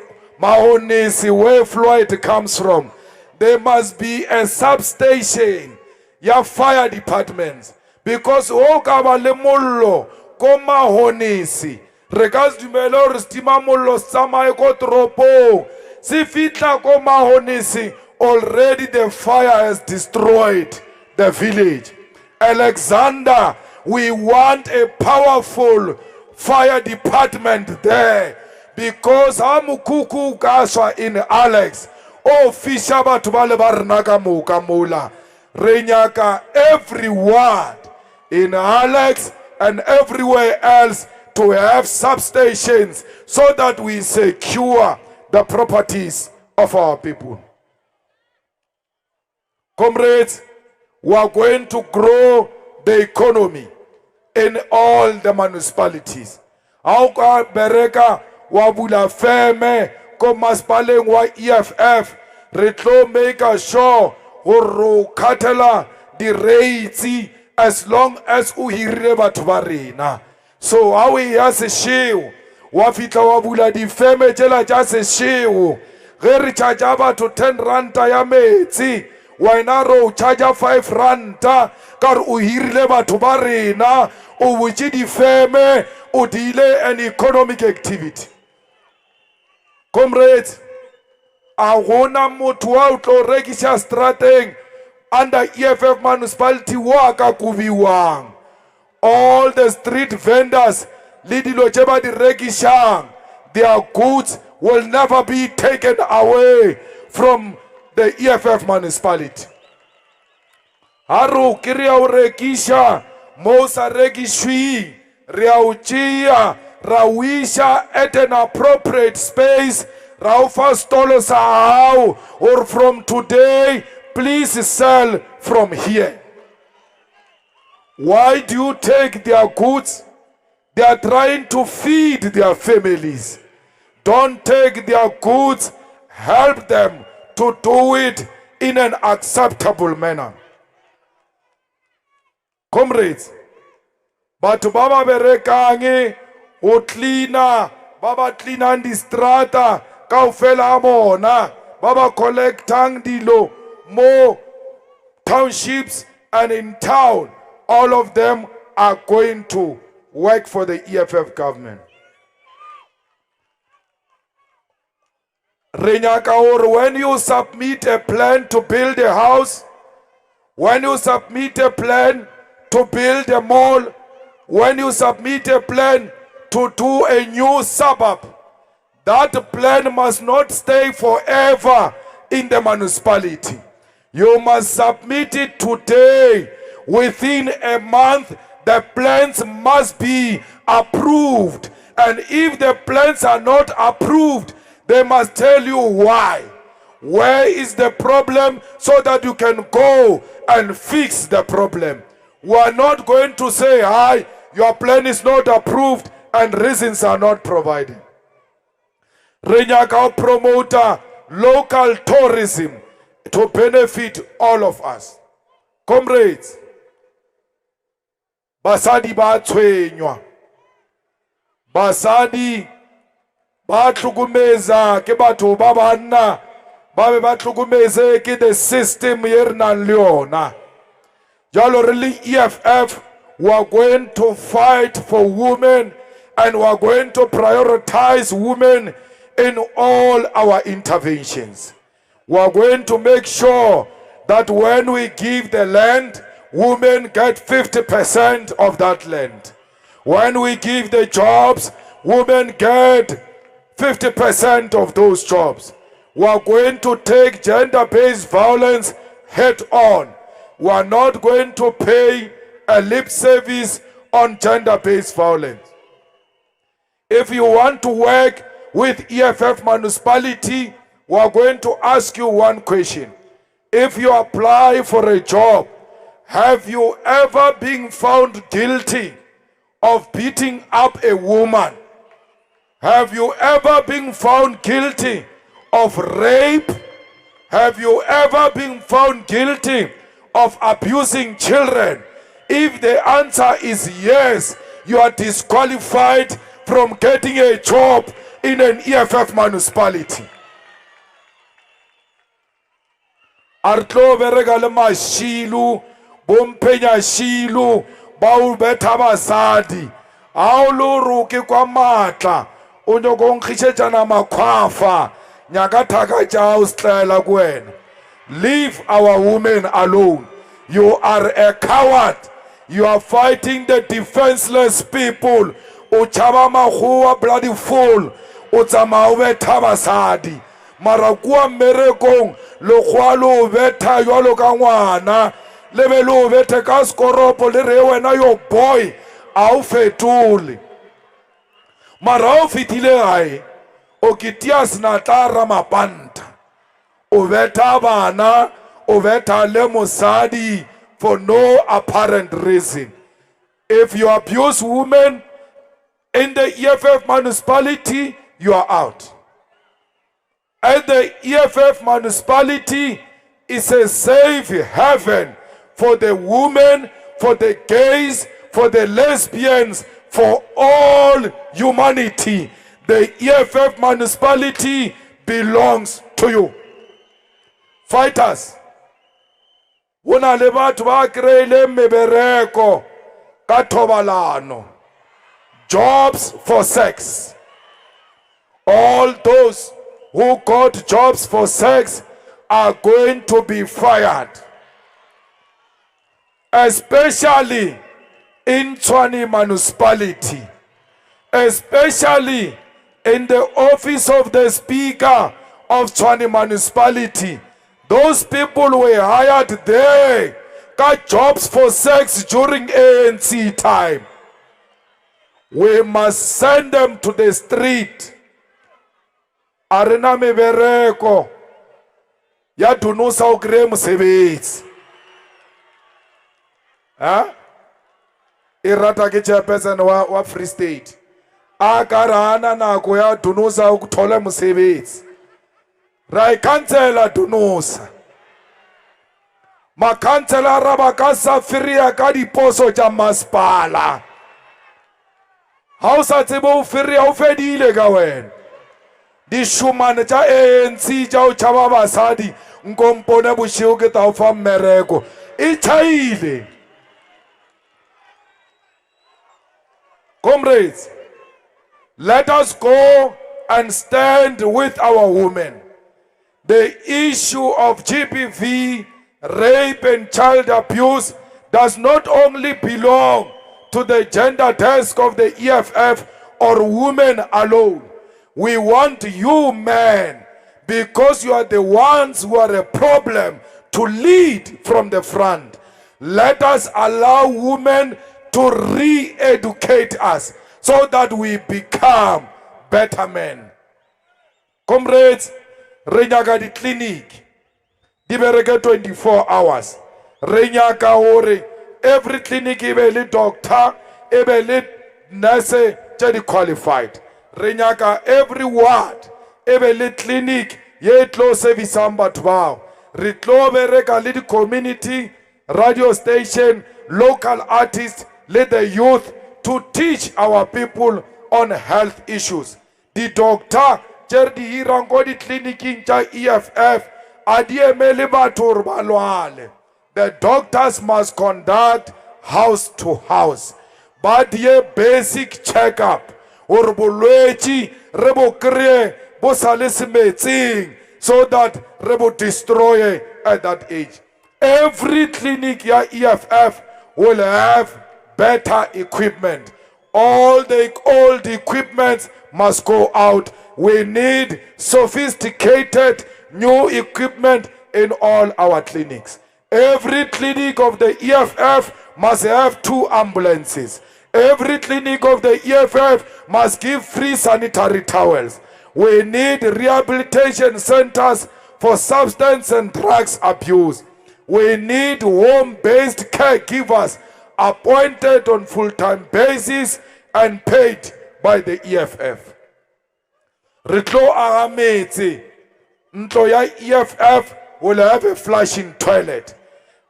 Speaker 9: where Floyd comes from. There must be a substation, ya fire departments, because okaba le mollo ko Mahonisi re ka dumela re stima mollo tsamaye ko tropo se fitla ko Mahonisi, already the fire has destroyed the village. Alexander, we want a powerful fire department there, because Hamukuku Gaswa in Alex, oh Fishaba Tubalebarnaga Mukamula, Renyaka, everyone in Alex and everywhere else to have substations so that we secure the properties of our people. Comrades, we are going to grow the economy in all the municipalities. Auka bereka wabula feme ko maspaleng wa EFF retlo make sure go katela di rates as long as uhirire batho ba rena. So how we has a sheo wa fitla wabula di feme tshela tsa se sheo ge re charge batho 10 ranta ya metsi wena ro charge 5 ranta kar uhirile batho ba rena o butse di feme o dile an economic activity. Comrades, a gona motho wa o tlo rekisa strateng under EFF municipality wa ka kubiwang. All the street vendors le dilo tse ba di rekisang, their goods will never be taken away from the EFF municipality. Haru kiria o rekisha mosa rekishwi ria uchia rawisha at an appropriate space raufa stolo sahau, or from today please sell from here. Why do you take their goods? They are trying to feed their families. Don't take their goods, help them to do it in an acceptable manner. Comrades, batho baba berekange o cleaner, baba cleaner di strata kaofela bona, baba collectang dilo mo townships and in town. All of them are going to work for the EFF government. Renyaka, when you submit a plan to build a house, when you submit a plan to build a mall, when you submit a plan to do a new suburb, that plan must not stay forever in the municipality. You must submit it today. Within a month, the plans must be approved. And if the plans are not approved, they must tell you why. Where is the problem, so that you can go and fix the problem. We are not going to say, hi, your plan is not approved and reasons are not provided. Renyaka promoter local tourism to benefit all of us. Comrades, basadi ba tshwenywa, basadi ba tlukumeza ke batho ba banna ba be ba tlukumeze ke the system ye re nang le yona. Jalo re le EFF, we are going to fight for women, and we are going to prioritize women in all our interventions. We are going to make sure that when we give the land, women get 50% of that land. When we give the jobs, women get 50% of those jobs. We are going to take gender-based violence head on. We are not going to pay a lip service on gender-based violence. If you want to work with EFF municipality, we are going to ask you one question. If you apply for a job, have you ever been found guilty of beating up a woman? Have you ever been found guilty of rape? Have you ever been found guilty of abusing children? If the answer is yes, you are disqualified from getting a job in an EFF municipality. Artlo veregale mashilu, bompenya shilu, bau beta basadi. Aulu ruki kwa matla, unyoko nkhishecha na makhwafa, nyakataka cha ustlela kwena. Leave our women alone. You are a coward. You are fighting the defenseless people. Uchaba mahuwa bloody fool. Uchama ubeta basadi. Marakua merekong. Lokwalo ubeta yolo kangwana. Lebelo ubete kaskoropo lirewe na yo boy. Au fetuli. Marao fitile hai. Okitias natara mapanta. Ubeta bana. Ubeta lemosadi. For no apparent reason. If you abuse women in the EFF municipality, you are out. And the EFF municipality is a safe haven for the women, for the gays, for the lesbians, for all humanity. The EFF municipality belongs to you. Fighters. Una le batho ba kreile mebereko ka thobalano. Jobs for sex. All those who got jobs for sex are going to be fired. Especially in Tshwane municipality. Especially in the office of the Speaker of Tshwane municipality. Those people were hired there, got jobs for sex during ANC time. We must send them to the street. Arena mebereko ya dunusa ukre musebetsi. Irata ke chairperson wa Free State. Akarana nako ya dunusa ukuthola musebetsi. Rai kansela dunusa. Ma kansela rabakasa firia ka diposo tša masepala. Ha o sa tsebe o firia o fedile ka wena. Dishumane tša ANC tša o tšhaba basadi nkompone bošego ke ta o fa mmereko. E tšhaile. Comrades, let us go and stand with our women. The issue of GBV, rape and child abuse, does not only belong to the gender desk of the EFF or women alone. We want you men, because you are the ones who are a problem, to lead from the front. Let us allow women to re-educate us so that we become better men. Comrades, renyaka di clinic di bereke 24 hours. Renyaka hore every clinic ibe le doctor, ibe le nurse tse di qualified. Renyaka every ward ibe le clinic ye tlo serviceang batho bao. Re tlo bereka le di community radio station, local artists, let the youth to teach our people on health issues. The doctor tse di hirang ko di clinicing tsa EFF a di emele batho hore ba lwale. The doctors must conduct house to house, but ye basic checkup or bolwetsi re bo kreye bo sa le semetsing, so that re bo destroy at that age. Every clinic ya EFF will have better equipment. All the old equipment must go out. We need sophisticated new equipment in all our clinics. Every clinic of the EFF must have 2 ambulances. Every clinic of the EFF must give free sanitary towels. We need rehabilitation centers for substance and drugs abuse. We need home-based caregivers appointed on full-time basis and paid by the EFF. Ritlo agametse, ntlo ya EFF will have a flushing toilet.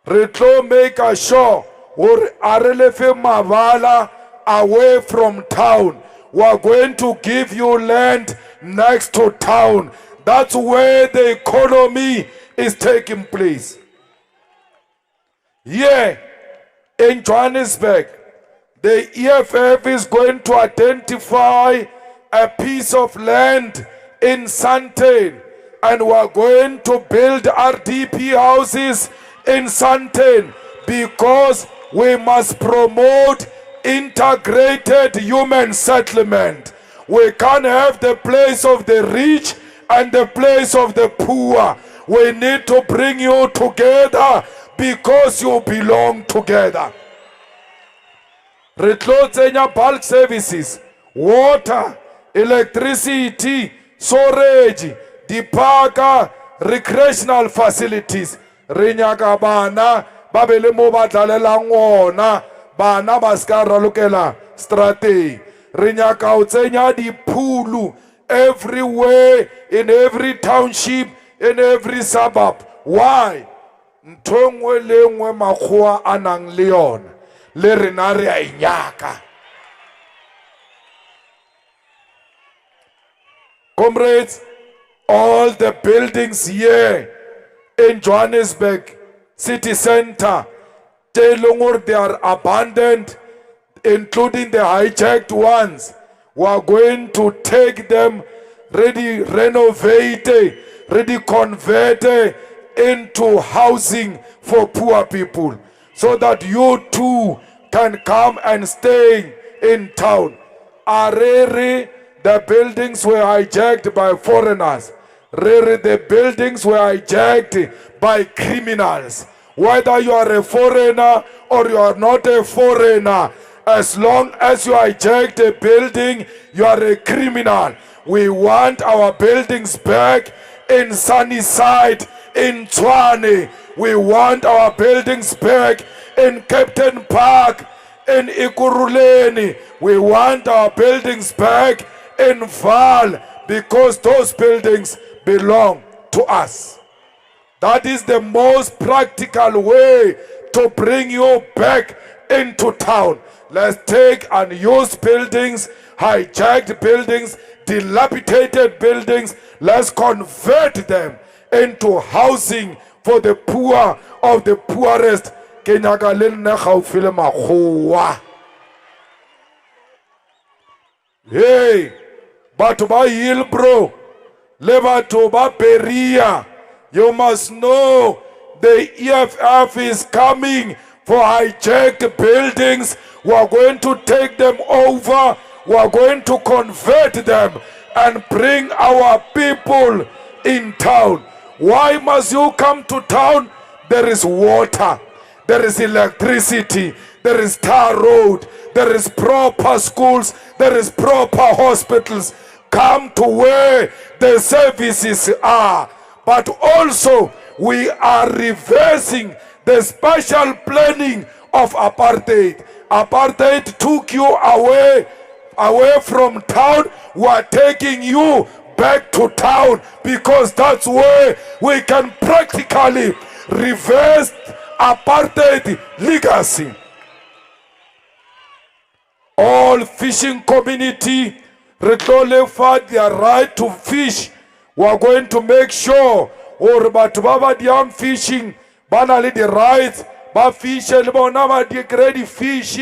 Speaker 9: Ritlo make sure or arelefe mavala away from town. We are going to give you land next to town. That's where the economy is taking place. Here in Johannesburg, the EFF is going to identify a piece of land in Sandton, and we are going to build RDP houses in Sandton, because we must promote integrated human settlement. We can't have the place of the rich and the place of the poor. We need to bring you together because you belong together. Re tlo tsenya bulk services, water, electricity, storage, dipaka, recreational facilities. Re nyaka bana ba be le mo ba tlalelang ona, bana ba ska ralokela strategy. Re nyaka o tsenya diphulu everywhere, in every township, in every suburb. Why? Ntongwe le ngwe makgoa a nang le yona le rena re a inyaka. Comrades, all the buildings here in Johannesburg city center, they are abandoned, including the hijacked ones. We are going to take them, ready renovated, ready converted into housing for poor people, so that you too can come and stay in town. Arere, the buildings were hijacked by foreigners. Rere, the buildings were hijacked by criminals. Whether you are a foreigner or you are not a foreigner, as long as you hijacked a building, you are a criminal. We want our buildings back in Sunnyside, in Tshwane. We want our buildings back in Captain Park, in Ikuruleni. We want our buildings back in Val, because those buildings belong to us. That is the most practical way to bring you back into town. Let's take unused buildings, hijacked buildings, dilapidated buildings. Let's convert them into housing for the poor of the poorest. Hey, batho ba Hillbrow, le batho ba Beria, you must know the EFF is coming for hijacked buildings. We are going to take them over. We are going to convert them and bring our people in town. Why must you come to town? There is water, there is electricity, there is tar road, there is proper schools, there is proper hospitals. Come to where the services are. But also we are reversing the special planning of apartheid. Apartheid took you away from town. We are taking you back to town because that's where we can practically reverse apartheid legacy. All fishing community reclaim their right to fish. We are going to make sure or batubaba diam fishing banali the rights ba fish le bona ba di grade fish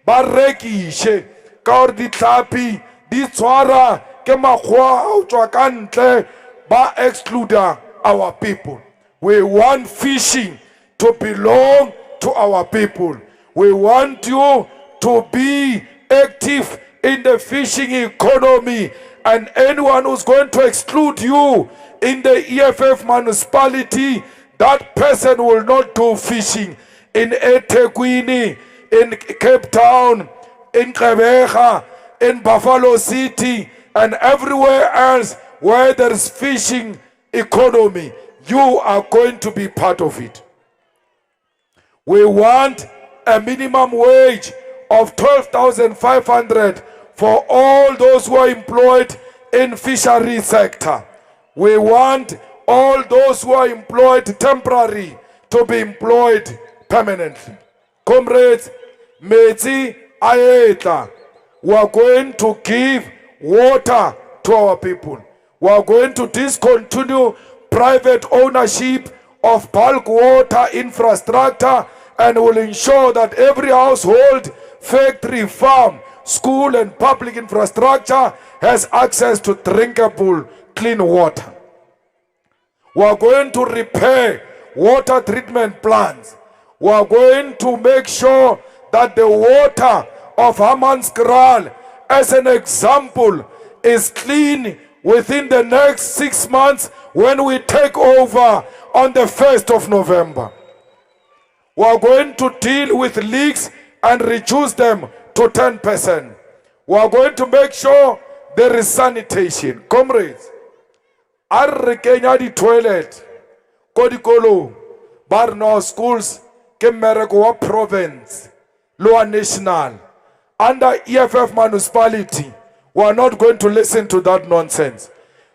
Speaker 9: ba rekishe ka or di tlapi di tshwara ke makgwa o tswa ka ntle ba exclude our people. We want fishing to belong to our people. We want you to be active in the fishing economy, and anyone who's going to exclude you in the EFF municipality, that person will not do fishing in eThekwini, in Cape Town, in Gqeberha, in Buffalo City, and everywhere else where there is fishing economy. You are going to be part of it. We want a minimum wage of 12,500 for all those who are employed in fishery sector. We want all those who are employed temporary to be employed permanently. Comrades, Metsi Ayeta, we are going to give water to our people. We are going to discontinue private ownership of bulk water infrastructure and will ensure that every household, factory, farm, school and public infrastructure has access to drinkable clean water. We are going to repair water treatment plants. We are going to make sure that the water of Hammanskraal, as an example, is clean within the next 6 months when we take over on the 1st of November. We are going to deal with leaks and reduce them to 10%. We are going to make sure there is sanitation. Comrades, are Kenya di toilet, kodikolo, bar no schools, kemereko province, lower national, under EFF municipality. We are not going to listen to that nonsense.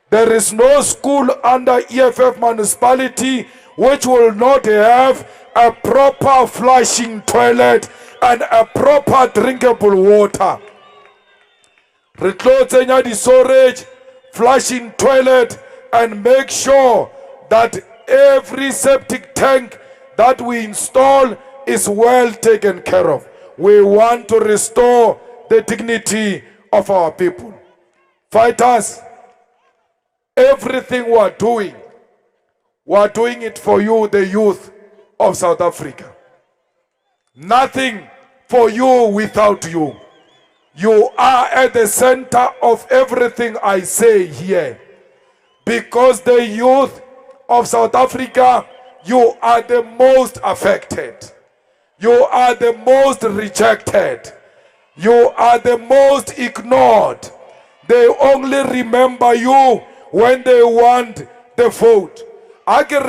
Speaker 9: There is no school under EFF municipality which will not have a proper flushing toilet and a proper drinkable water. Reclose the storage, flushing toilet, and make sure that every septic tank that we install is well taken care of. We want to restore the dignity of our people. Fighters, everything we are doing it for you, the youth of South Africa. Nothing for you without you. You are at the center of everything I say here. Because the youth of South Africa, you are the most affected. You are the most rejected. You are the most ignored. They only remember you when they want the vote. Factory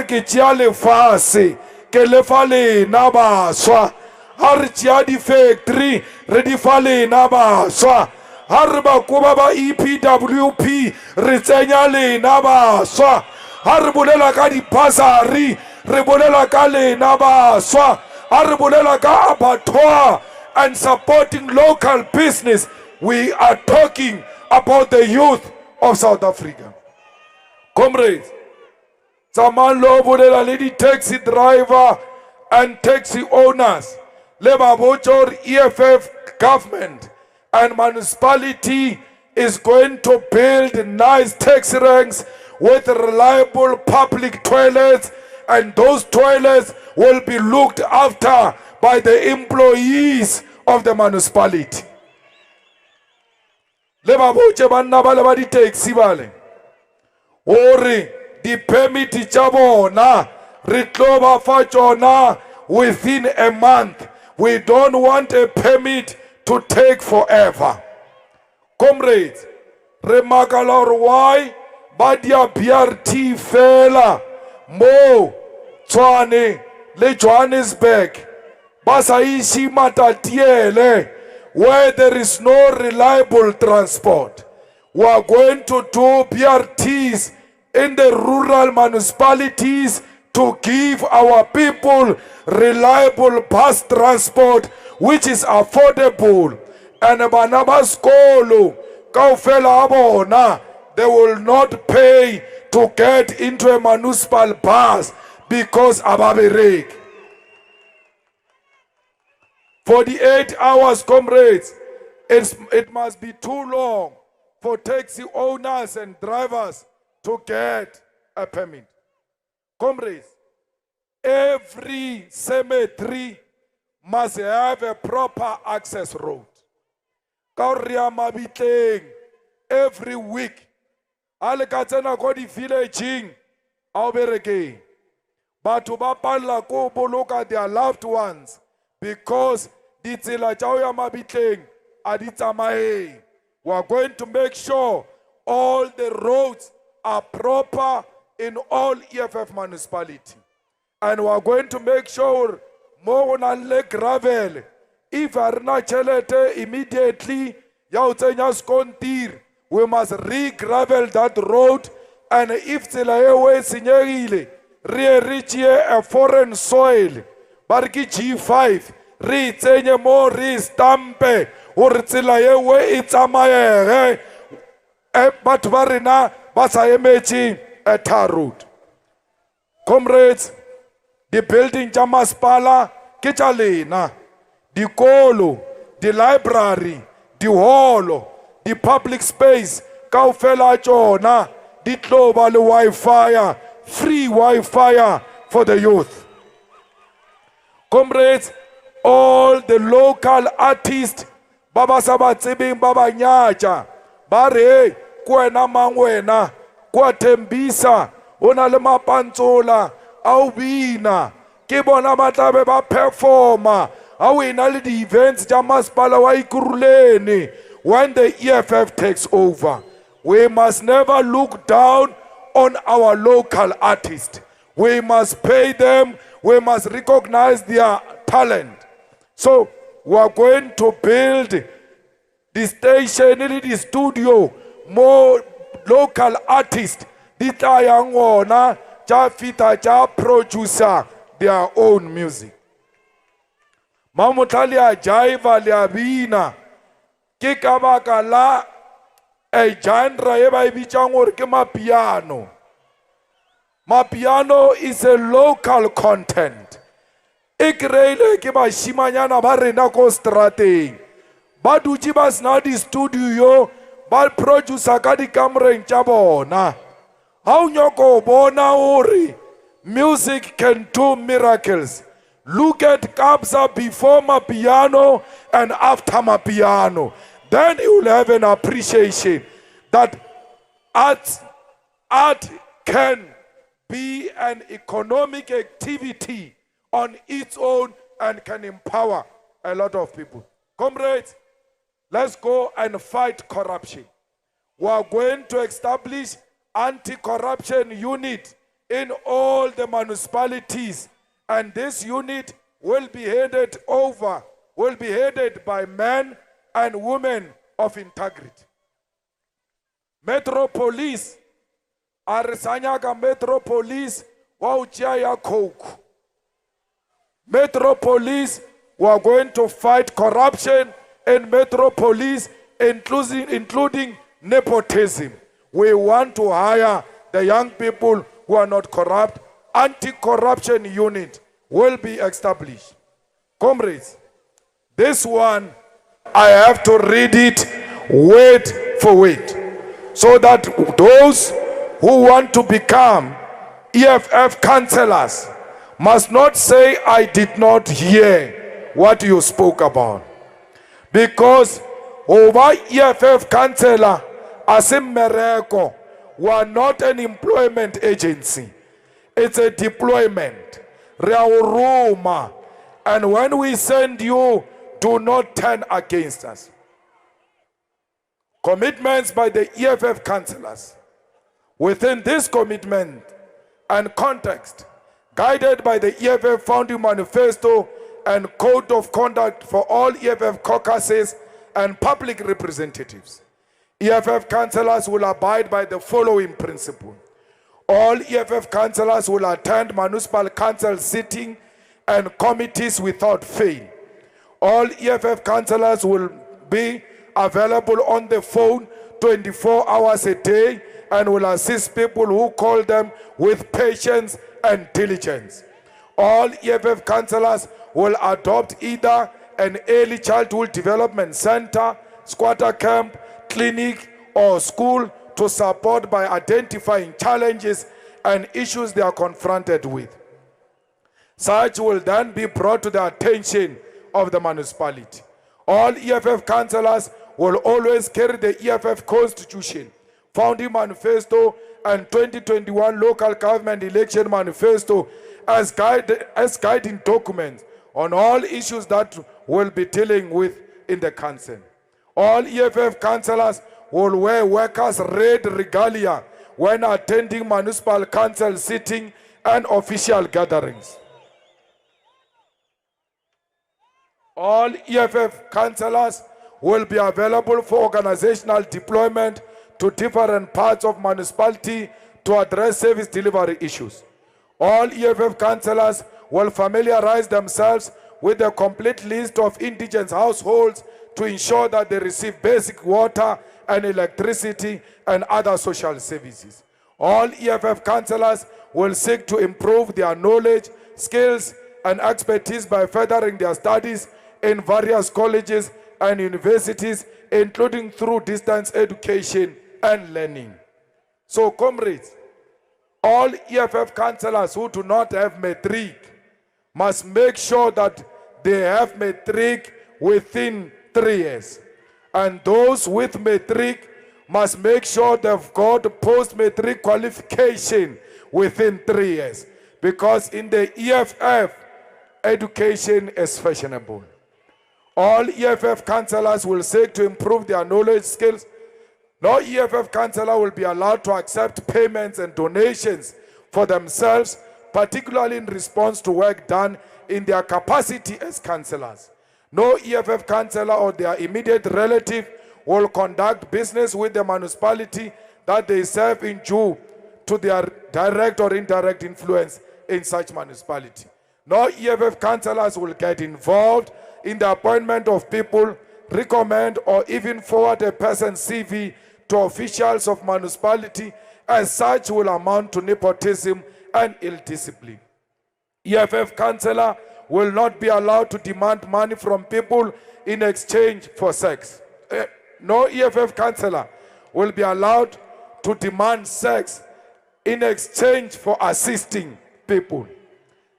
Speaker 9: ready fale na baswa har ba kuba ba EPWP re tsenya le na baswa har bolela ka di pasari re bolela ka le na baswa har bolela ka abattoir and supporting local business. We are talking about the youth of South Africa. Comrades, Saman lo bolela le di taxi driver and taxi owners, Lebabochor EFF government and municipality is going to build nice taxi ranks with reliable public toilets, and those toilets will be looked after by the employees of the municipality. Le ba botse banna ba le ba di-taxi bale gore di-permit tša bona re tlo ba fa tšona within a month. We don't want a permit to take forever. Comrades, re makala gore why ba dia BRT fela mo Tshwane le Johannesburg ba sa ishi Matatiele where there is no reliable transport. We are going to do BRTs in the rural municipalities to give our people reliable bus transport which is affordable. And bana ba skolo kaofela bona, they will not pay to get into a municipal bus because ababereki. 48 hours, comrades. It must be too long for taxi owners and drivers to get a permit. Comrades, every cemetery must have a proper access road. Kauria Mabiteng, every week, alekatsena ko di villaging, aubereke. Batho ba palla ko boloka their loved ones because di tsela tša ya Mabitleng a di tsamaye. We are going to make sure all the roads are proper in all EFF municipality. And we are going to make sure more than le gravel. If arna chelete immediately, ya utsenya skontir, we must re-gravel that road. And if tsela ewe sinyegile, re-reach a foreign soil, bariki G5, re-tsenye mo re-stampe, or tsela ewe itsamaye, batho ba rena ba sa emetše a tar road. Comrades, the building tša masepala ke tša lena, dikolo, the library, the hall, the public space, kaofela tšona di tlo ba le Wi-Fi, free Wi-Fi for the youth. Comrades, all the local artists, baba sa ba tsebeng ba ba nyatša, ba re kwena mangwena, kwa Tembisa, ona le mapantsola, au bina, ke bona ba tla be ba performa, au ena le di-events tša masepala wa Ikuruleni. When the EFF takes over, we must never look down on our local artists. We must pay them, we must recognize their talent. So we are going to build the station, the studio, more local artists, di tla yang ona tša fita tša producer their own music. Mamotla le a jaiva le a bina, ke ka baka la a genre e ba e bitšang gore ke mapiano. Mapiano is a local content. E kreile ke bašimanyana ba rena ko strateng, ba dutše ba sena di studio, ba producer ka dikamoreng tša bona. Ha o nyako bona gore music can do miracles, look at Kabza before Mapiano and after Mapiano. Then you will have an appreciation that art can be an economic activity on its own and can empower a lot of people. Comrades, let's go and fight corruption. We are going to establish anti-corruption unit in all the municipalities, and this unit will be headed by men and women of integrity. Metro Police, Arisanyaga Metro Police, Wauchaya Coke. Metro Police, we are going to fight corruption in Metro Police, including nepotism. We want to hire the young people who are not corrupt. Anti-corruption unit will be established. Comrades, this one, I have to read it word for word, so that those who want to become EFF councillors must not say I did not hear. what you spoke about. Because over EFF councillor, as in Mereko, we are not an employment agency. It's a deployment. Reauruma. And when we send you, do not turn against us. Commitments by the EFF councillors. Within this commitment and context, guided by the EFF founding manifesto and code of conduct for all EFF caucuses and public representatives, EFF councillors will abide by the following principle. All EFF councillors will attend municipal council sitting and committees without fail. All EFF councillors will be available on the phone 24 hours a day and will assist people who call them with patience and diligence. All EFF councillors will adopt either an early childhood development center, squatter camp, clinic, or school to support by identifying challenges and issues they are confronted with. Such will then be brought to the attention of the municipality. All EFF councillors will always carry the EFF Constitution, Founding Manifesto, and 2021 Local Government Election Manifesto as guiding documents on all issues that we'll be dealing with in the council. All EFF councillors will wear workers' red regalia when attending municipal council sitting and official gatherings. All EFF councillors will be available for organizational deployment to different parts of municipality to address service delivery issues. All EFF councillors will familiarize themselves with a complete list of indigent households to ensure that they receive basic water and electricity and other social services. All EFF councillors will seek to improve their knowledge, skills, and expertise by furthering their studies in various colleges and universities, including through distance education and learning. So, comrades, all EFF councillors who do not have matric must make sure that they have matric within 3 years. And those with matric must make sure they've got post-matric qualification within 3 years. Because in the EFF, education is fashionable. All EFF councillors will seek to improve their knowledge skills. No EFF councillor will be allowed to accept payments and donations for themselves, particularly in response to work done in their capacity as councillors. No EFF councillor or their immediate relative will conduct business with the municipality that they serve in due to their direct or indirect influence in such municipality. No EFF councillors will get involved in the appointment of people, recommend or even forward a person's CV to officials of municipality, as such will amount to nepotism and ill discipline. EFF councillor will not be allowed to demand money from people in exchange for sex. No EFF councillor will be allowed to demand sex in exchange for assisting people.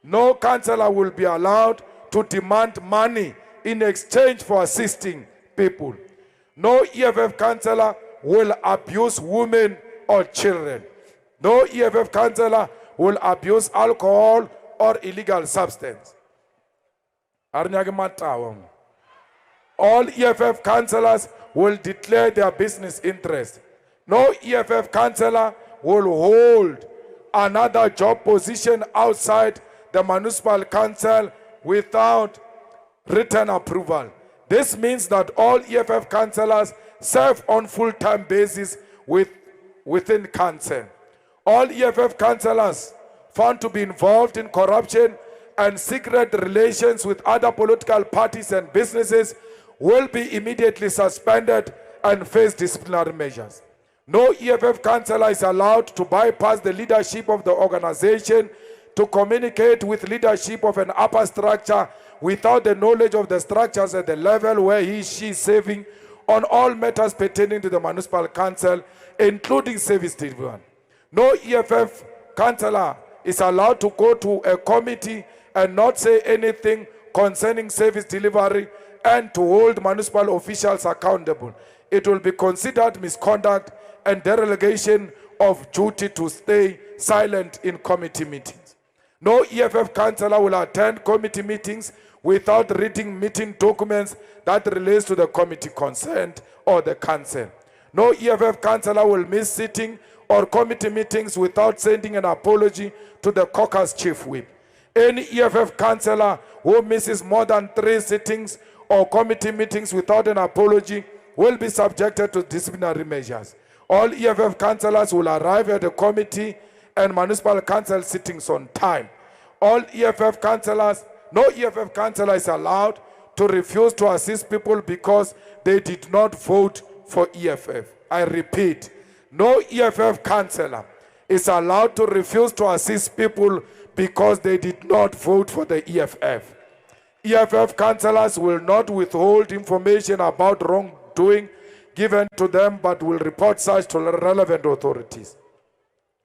Speaker 9: No councillor will be allowed to demand money in exchange for assisting people. No EFF councillor will abuse women or children. No EFF councillor will abuse alcohol or illegal substance. All EFF councillors will declare their business interest. No EFF councillor will hold another job position outside the municipal council without written approval. This means that all EFF councillors serve on full-time basis within council. All EFF councillors found to be involved in corruption and secret relations with other political parties and businesses will be immediately suspended and face disciplinary measures. No EFF councillor is allowed to bypass the leadership of the organization to communicate with leadership of an upper structure without the knowledge of the structures at the level where he or she is serving on all matters pertaining to the municipal council, including service delivery. No EFF councillor is allowed to go to a committee and not say anything concerning service delivery and to hold municipal officials accountable. It will be considered misconduct and dereliction of duty to stay silent in committee meetings. No EFF councillor will attend committee meetings without reading meeting documents that relates to the committee concerned or the council. No EFF councillor will miss sitting or committee meetings without sending an apology to the caucus chief whip. Any EFF councillor who misses more than 3 sittings or committee meetings without an apology will be subjected to disciplinary measures. All EFF councillors will arrive at the committee and municipal council sittings on time. All EFF councillors, no EFF councillor is allowed to refuse to assist people because they did not vote for EFF. I repeat, no EFF councillor is allowed to refuse to assist people because they did not vote for the EFF. EFF councillors will not withhold information about wrongdoing given to them, but will report such to relevant authorities.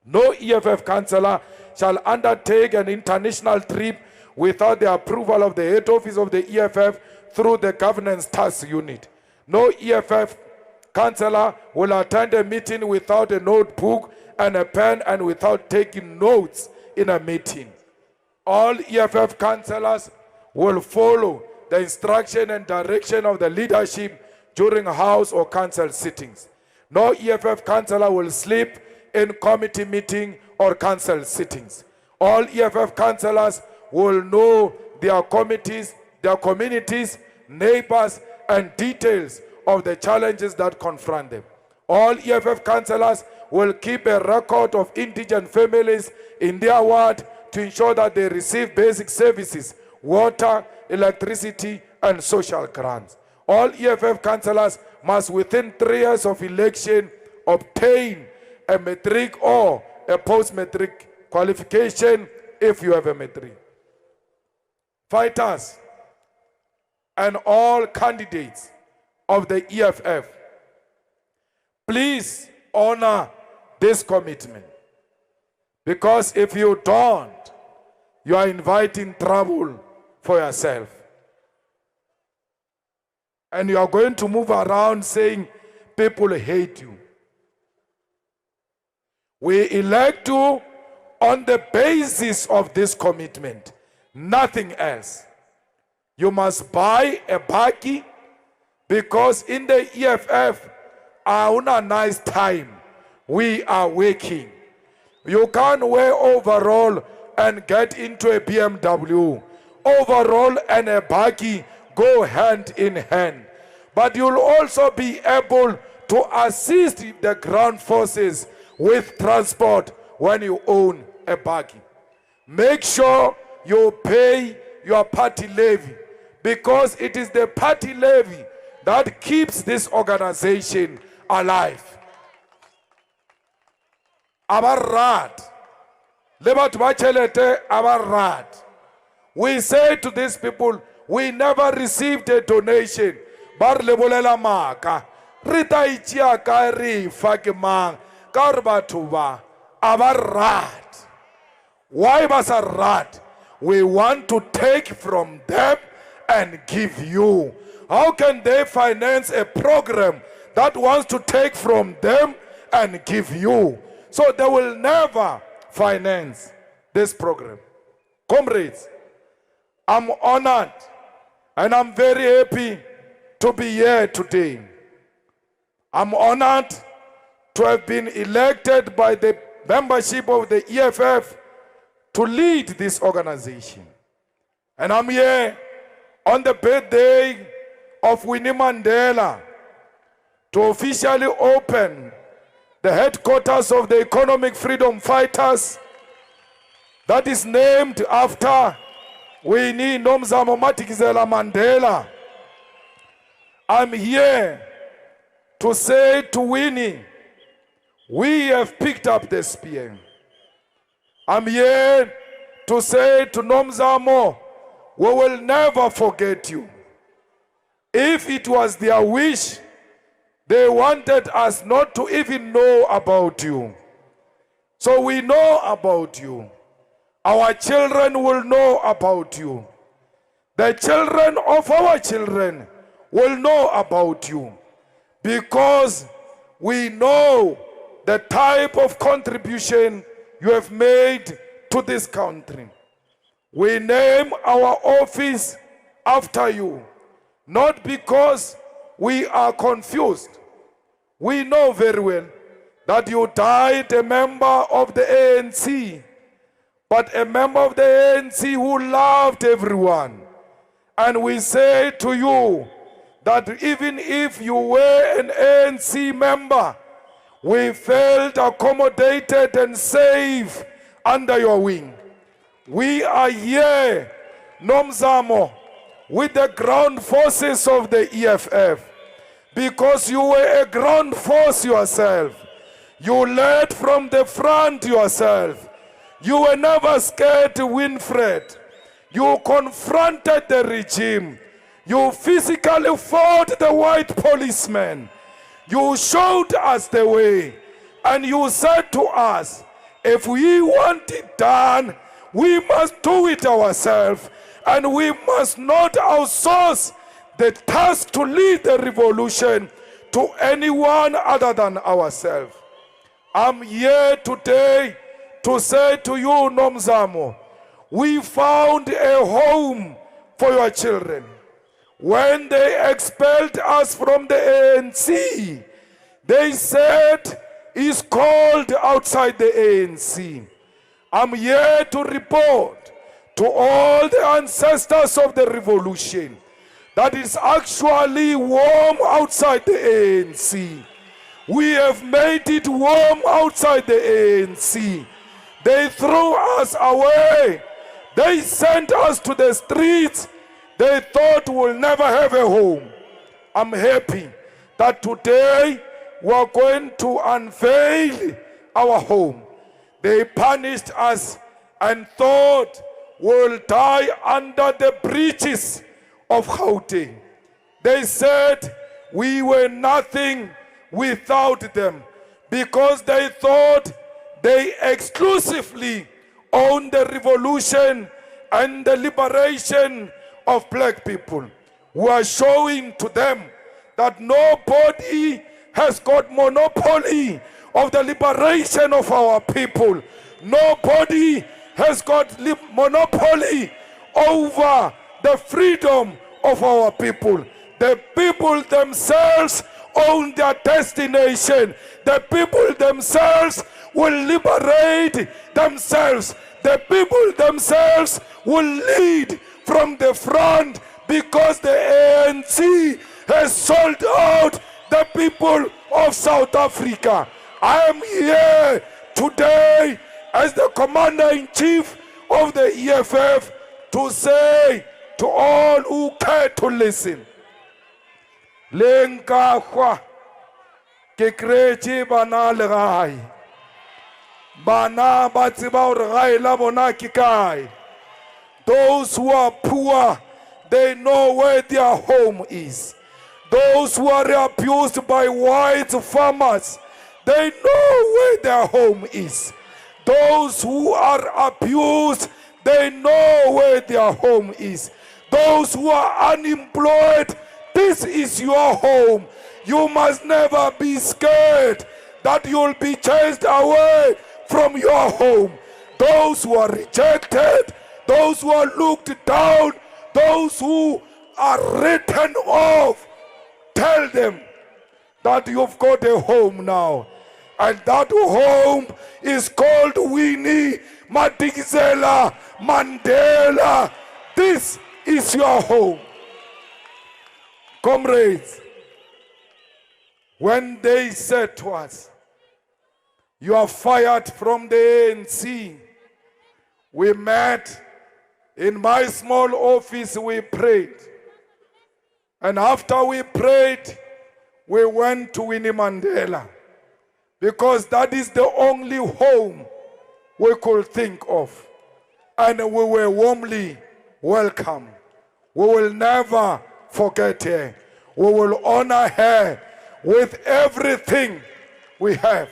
Speaker 9: No EFF councillor shall undertake an international trip without the approval of the head office of the EFF through the governance task unit. No EFF councillor will attend a meeting without a notebook and a pen and without taking notes in a meeting. All EFF councillors will follow the instruction and direction of the leadership during house or council sittings. No EFF councillor will sleep in committee meeting or council sittings. All EFF councillors will know their committees, their communities, neighbors, and details of the challenges that confront them. All EFF councillors will keep a record of indigent families in their ward to ensure that they receive basic services, water, electricity, and social grants. All EFF councillors must within 3 years of election obtain a matric or a post-matric qualification if you have a matric. Fighters and all candidates of the EFF, please honor this commitment, because if you don't, you are inviting trouble for yourself. And you are going to move around saying people hate you. We elect you on the basis of this commitment, nothing else. You must buy a buggy, because in the EFF, on a nice time, we are working. You can't wear overall and get into a BMW. Overall and a buggy go hand in hand. But you'll also be able to assist the ground forces with transport when you own a buggy. Make sure you pay your party levy, because it is the party levy that keeps this organization alive. Abarat. Lebat bachelete abarat. We say to these people, we never received a donation. Bar lebolela maka. Rita ichia ka ri fakimang. Karbatuba. Abarat. Why basarat? We want to take from them and give you. How can they finance a program that wants to take from them and give you? So they will never finance this program. Comrades, I'm honored and I'm very happy to be here today. I'm honored to have been elected by the membership of the EFF to lead this organization. And I'm here on the birthday of Winnie Mandela to officially open the headquarters of the Economic Freedom Fighters that is named after Winnie Nomzamo Madikizela Mandela. I'm here to say to Winnie, we have picked up the spear. I'm here to say to Nomzamo, we will never forget you. If it was their wish, they wanted us not to even know about you. So we know about you. Our children will know about you. The children of our children will know about you, because we know the type of contribution you have made to this country. We name our office after you, not because we are confused. We know very well that you died a member of the ANC, but a member of the ANC who loved everyone. And we say to you that even if you were an ANC member, we felt accommodated and safe under your wing. We are here, Nomzamo, with the ground forces of the EFF, because you were a ground force yourself. You led from the front yourself. You were never scared, Winfred. You confronted the regime. You physically fought the white policemen. You showed us the way. And you said to us, if we want it done, we must do it ourselves. And we must not outsource the task to lead the revolution to anyone other than ourselves. I'm here today to say to you, Nomzamo, we found a home for your children. When they expelled us from the ANC, they said it's cold outside the ANC. I'm here to report to all the ancestors of the revolution that it's actually warm outside the ANC. We have made it warm outside the ANC. They threw us away. They sent us to the streets. They thought we'll never have a home. I'm happy that today we're going to unveil our home. They punished us and thought we'll die under the breaches of Gauteng. They said we were nothing without them, because they thought they exclusively owned the revolution and the liberation of black people. We are showing to them that nobody has got monopoly of the liberation of our people. Nobody has got monopoly over the freedom of our people. The people themselves own their destination. The people themselves will liberate themselves. The people themselves will lead from the front, because the ANC has sold out the people of South Africa. I am here today as the Commander-in-Chief of the EFF to say to all who care to listen, Lenkahwa ke kretse bana le gae. Bana ba tseba hore gae la bona ke kae. Those who are poor, they know where their home is. Those who are abused by white farmers, they know where their home is. Those who are abused, they know where their home is. Those who are unemployed, this is your home. You must never be scared that you'll be chased away from your home. Those who are rejected, those who are looked down, those who are written off, tell them that you've got a home now. And that home is called Winnie Madikizela Mandela. This is your home. Comrades, when they said to us, you are fired from the ANC, we met in my small office, we prayed. And after we prayed, we went to Winnie Mandela, because that is the only home we could think of. And we were warmly welcomed. We will never forget her. We will honor her with everything we have.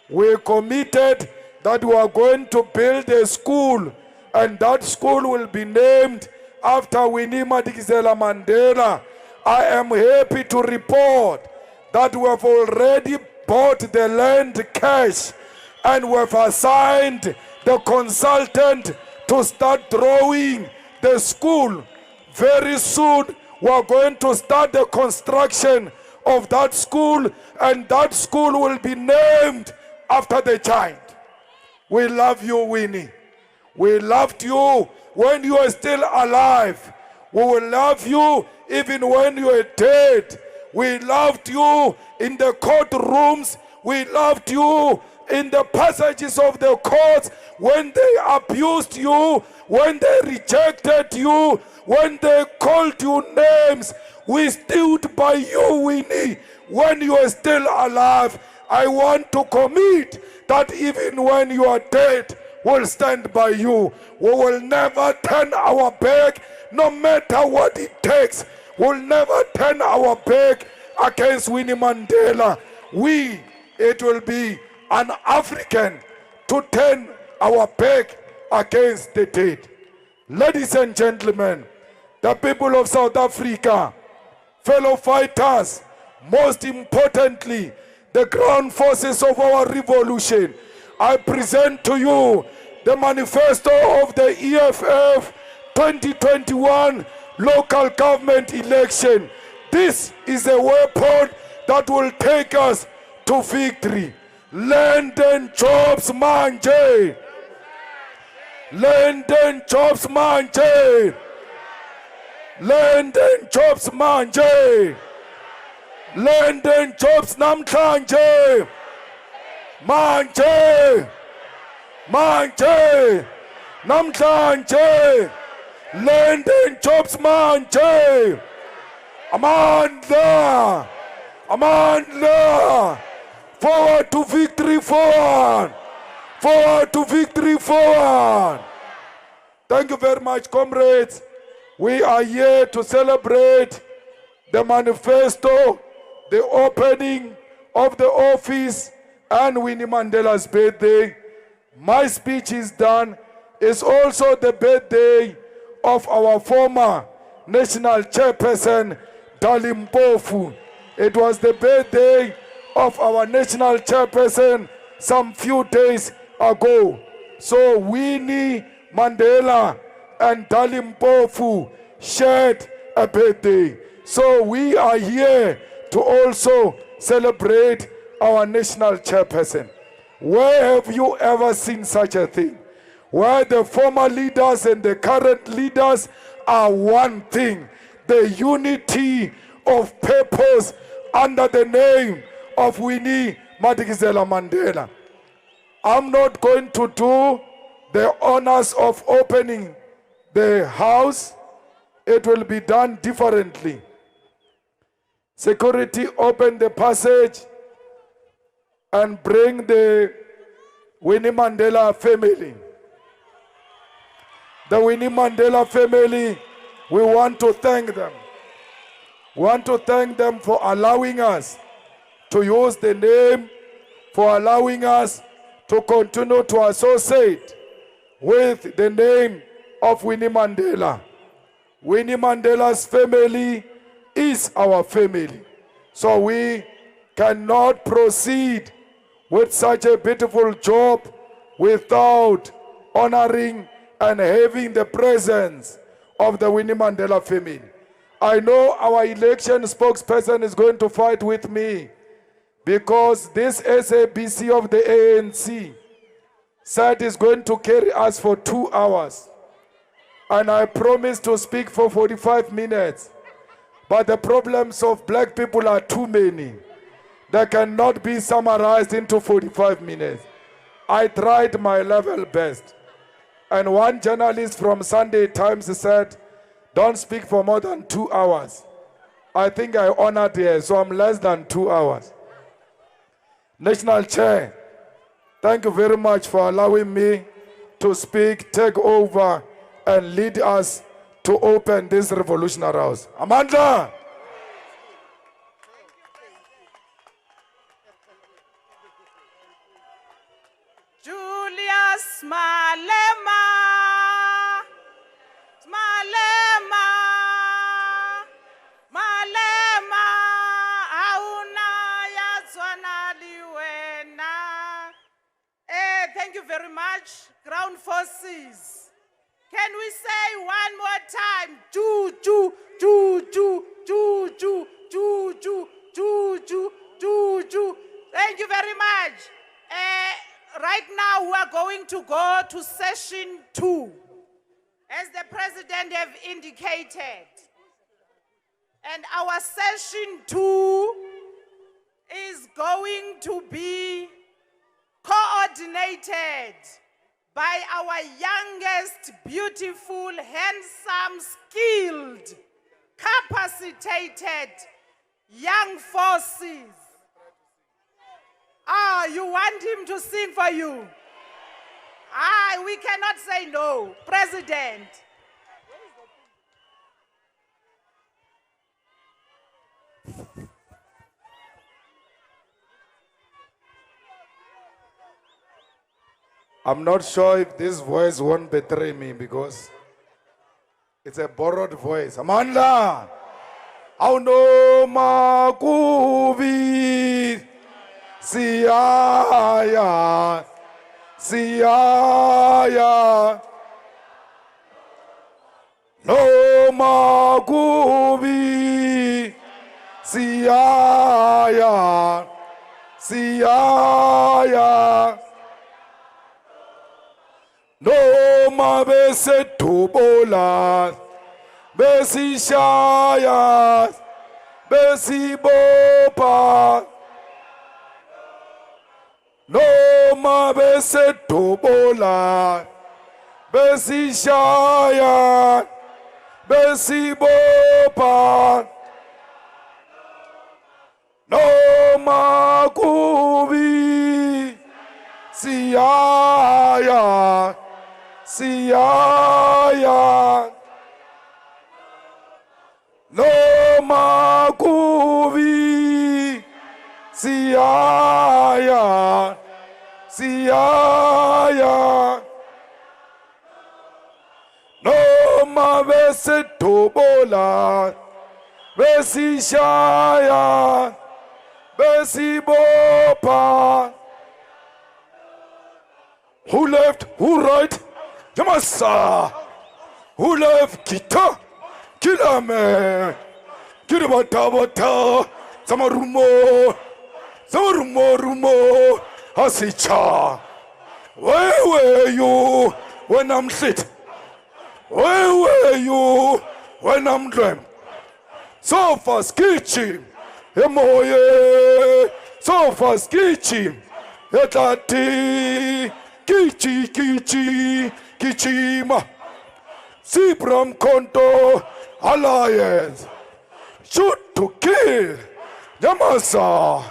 Speaker 9: We committed that we are going to build a school, and that school will be named after Winnie Madikizela Mandela, I am happy to report that we have already bought the land cash and we have assigned the consultant to start drawing the school. Very soon we are going to start the construction of that school, and that school will be named after the giant. We love you, Winnie. We loved you when you are still alive. We will love you even when you are dead. We loved you in the courtrooms. We loved you in the passages of the courts when they abused you, when they rejected you, when they called you names. We stood by you, Winnie, when you are still alive. I want to commit that even when you are dead, we'll stand by you. We will never turn our back, no matter what it takes. We'll never turn our back against Winnie Mandela. It will be an African to turn our back against the dead. Ladies and gentlemen, the people of South Africa, fellow fighters, most importantly, the ground forces of our revolution, I present to you the manifesto of the EFF 2021 local government election. This is a weapon that will take us to victory. Land and jobs manje. Land and jobs manje. Land and jobs manje. Land and jobs namhlanje. Manje. Manje. Namhlanje. Land and jobs manje. Amandla. Amandla. Forward to victory, forward. Forward to victory, forward. Thank you very much, comrades. We are here to celebrate the manifesto, the opening of the office, and Winnie Mandela's birthday. My speech is done. It's also the birthday of our former national chairperson, Dali Mpofu. It was the birthday of our national chairperson some few days ago. So Winnie Mandela and Dali Mpofu shared a birthday. So we are here to also celebrate our national chairperson. Where have you ever seen such a thing? Where the former leaders and the current leaders are one thing, the unity of purpose under the name of Winnie Madikizela Mandela. I'm not going to do the honors of opening the house. It will be done differently. Security, open the passage and bring the Winnie Mandela family. The Winnie Mandela family, we want to thank them. We want to thank them for allowing us to use the name, for allowing us to continue to associate with the name of Winnie Mandela. Winnie Mandela's family is our family. So we cannot proceed with such a beautiful job without honoring and having the presence of the Winnie Mandela family. I know our election spokesperson is going to fight with me because this SABC of the ANC said is going to carry us for 2 hours. And I promised to speak for 45 minutes. But the problems of black people are too many. They cannot be summarized into 45 minutes. I tried my level best. And one journalist from Sunday Times said, don't speak for more than 2 hours. I think I honored here, so I'm less than 2 hours. National Chair, thank you very much for allowing me to speak, take over, and lead us to open this revolutionary house. Amanda!
Speaker 7: Julius Malema. Malema. much, ground forces. Can we say one more time? Choo, choo, choo, choo, choo, choo, choo, choo, choo, choo, choo, choo. Thank you very much. Right now, we are going to go to session 2. As the president have indicated. And our session 2 is going to be coordinated by our youngest, beautiful, handsome, skilled, capacitated young forces. Ah, you want him to sing for you? Ah, we cannot say no. President.
Speaker 9: I'm not sure if this voice won't betray me because it's a borrowed voice. Amandla! Auno makubi siaya siaya no makubi siaya siaya noma besethubola besishaya besibopha noma besethubola besishaya besibopha noma kubi siyaya siyaya noma kubi siyaya siyaya noma besethubola besishaya besibopha. Who left? Who right? Yamasa. Who left? Kita. Kilame. Kiribata. Samarumo. Rumo. Asicha. Where were you when I'm sit? Where were you when I'm dreamt? So fast kitchen. Emoye. So fast kitchen. Etati. Kichima, Sibram Konto Alliance, shoot to kill, Yamasa,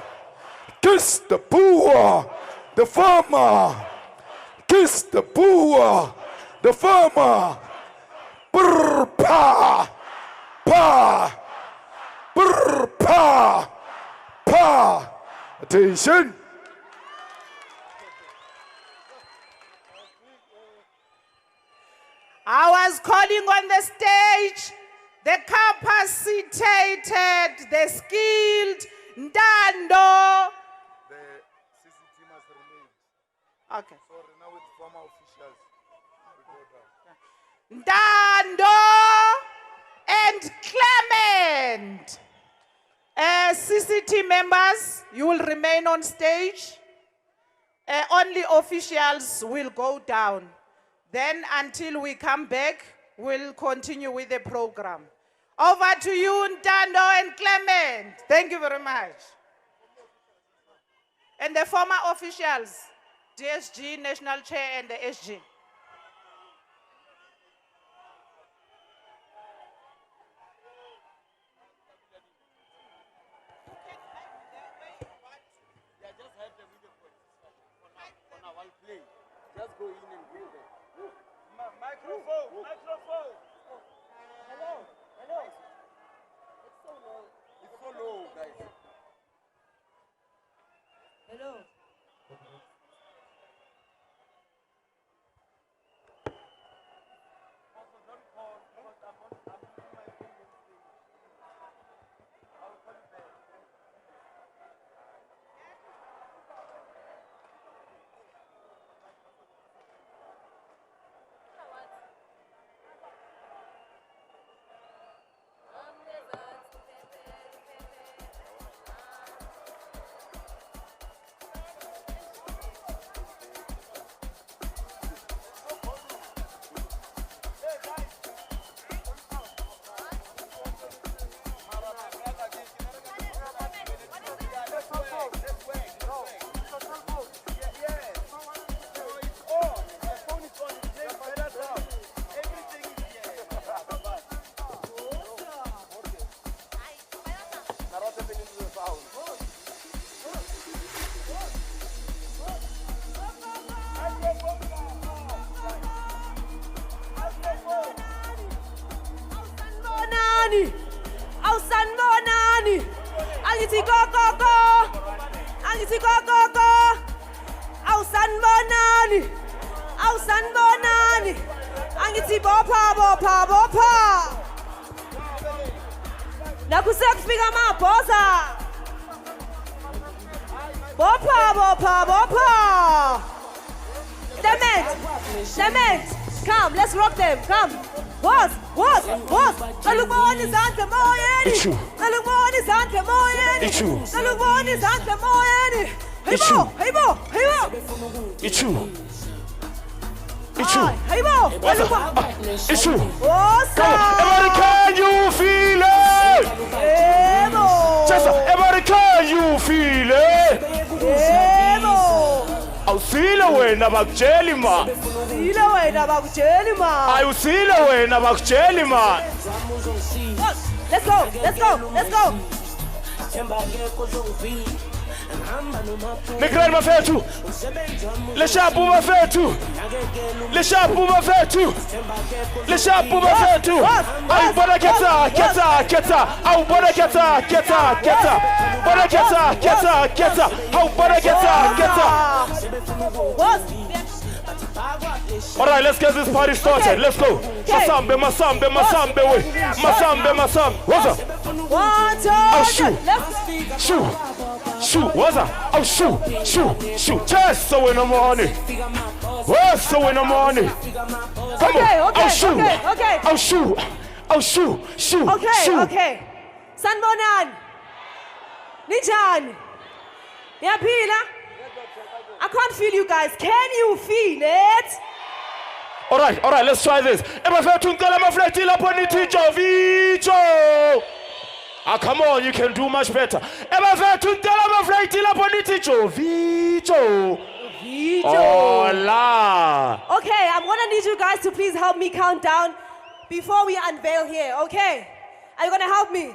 Speaker 9: kiss the poor, the farmer, kiss the poor, the farmer, brr pa, brr pa, attention.
Speaker 7: I was calling on the stage the capacitated, the skilled, Ndando.
Speaker 9: The CCT must remain.
Speaker 7: Okay.
Speaker 9: Sorry, now with former officials.
Speaker 7: Ndando and Clement. CCT members, you will remain on stage. Only officials will go down. Then until we come back, we'll continue with the program. Over to you, Ntando and Clement. Thank you very much. And the former officials, DSG, National Chair, and the SG.
Speaker 13: Just go in and go there. Microphone. Hello. It's so low, guys. Hello.
Speaker 11: awusanibonani awusanibonani angithi go angithi go awusanibonani awusanibonani angithi bopha nakusekufika amabhoza bopha Clement, come, let's rock them, come. What? Saluboni izandla emoyeni. Saluboni izandla emoyeni. Saluboni izandla emoyeni. Hayibo. Hayibo.
Speaker 1: It's true.
Speaker 11: Awesome.
Speaker 1: Everybody, can you feel it?
Speaker 11: Yebo.
Speaker 1: Chester, everybody, can you feel it?
Speaker 11: Yebo.
Speaker 1: Awusile wena bakujeli man.
Speaker 11: Sile wena bakujeli man.
Speaker 1: Ayusile wena bakujeli man.
Speaker 11: Let's go.
Speaker 1: Nikrani mafethu. Leshapu mafethu. Awubona ketsa. Awubona ketsa. Bona ketsa. Awubona ketsa. All right, let's get this party started. Let's go. Masambe. What's up?
Speaker 11: 1, 2,
Speaker 1: Shoot. What's up? Oh, shoot. Just so in the morning. Come on.
Speaker 11: Okay.
Speaker 1: Oh, shoot.
Speaker 11: Okay. Sanibonani. Ninjani? Niyaphila? I can't feel you guys. Can you feel it?
Speaker 1: All right, let's try this. Come on, you can do much better. Hola.
Speaker 11: Okay, I'm gonna need you guys to please help me count down before we unveil here, okay? Are you gonna help me?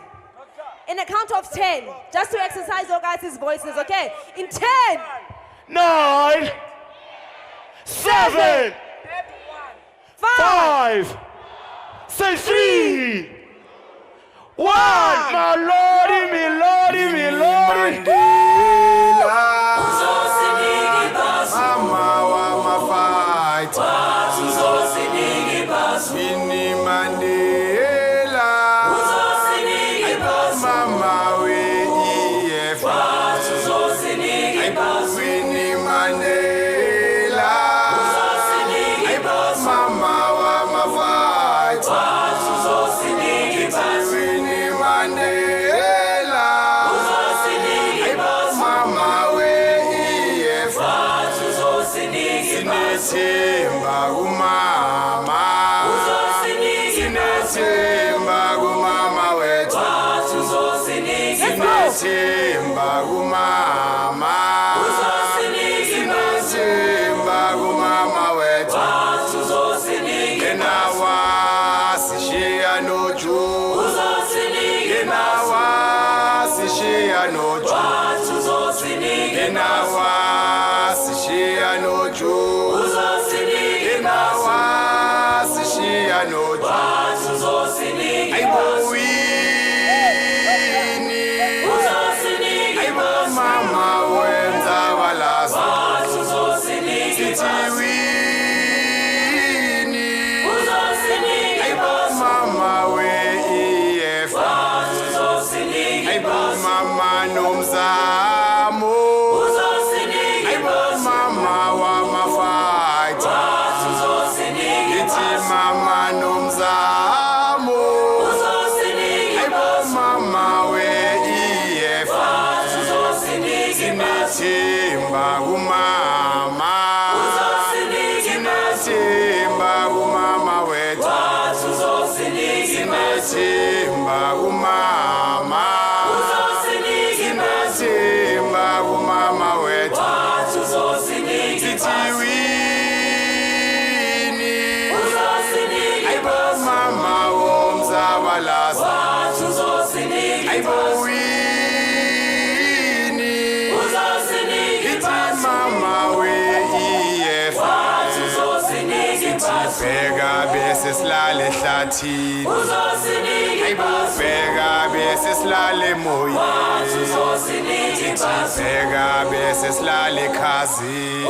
Speaker 11: In a count of 10, just to exercise your guys' voices, okay? In 10,
Speaker 1: 9, 7, 5, 3, 1. My lordy.
Speaker 14: bese silale moyeni bheka bese silale khazi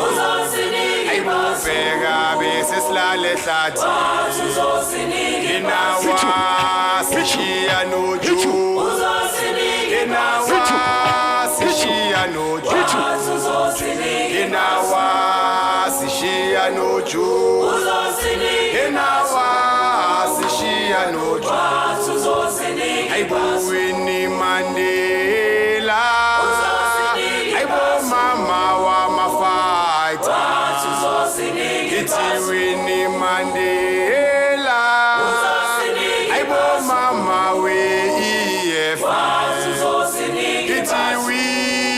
Speaker 14: ayibheka bese silale ehlathini inawa sishiya noju inawa sishiya noju inawa sishiya noju inawa sishiya noju Winnie Mandela, Aibo mama wa mafighter, it's Winnie Mandela, Aibo mama we EFF, it's Winnie,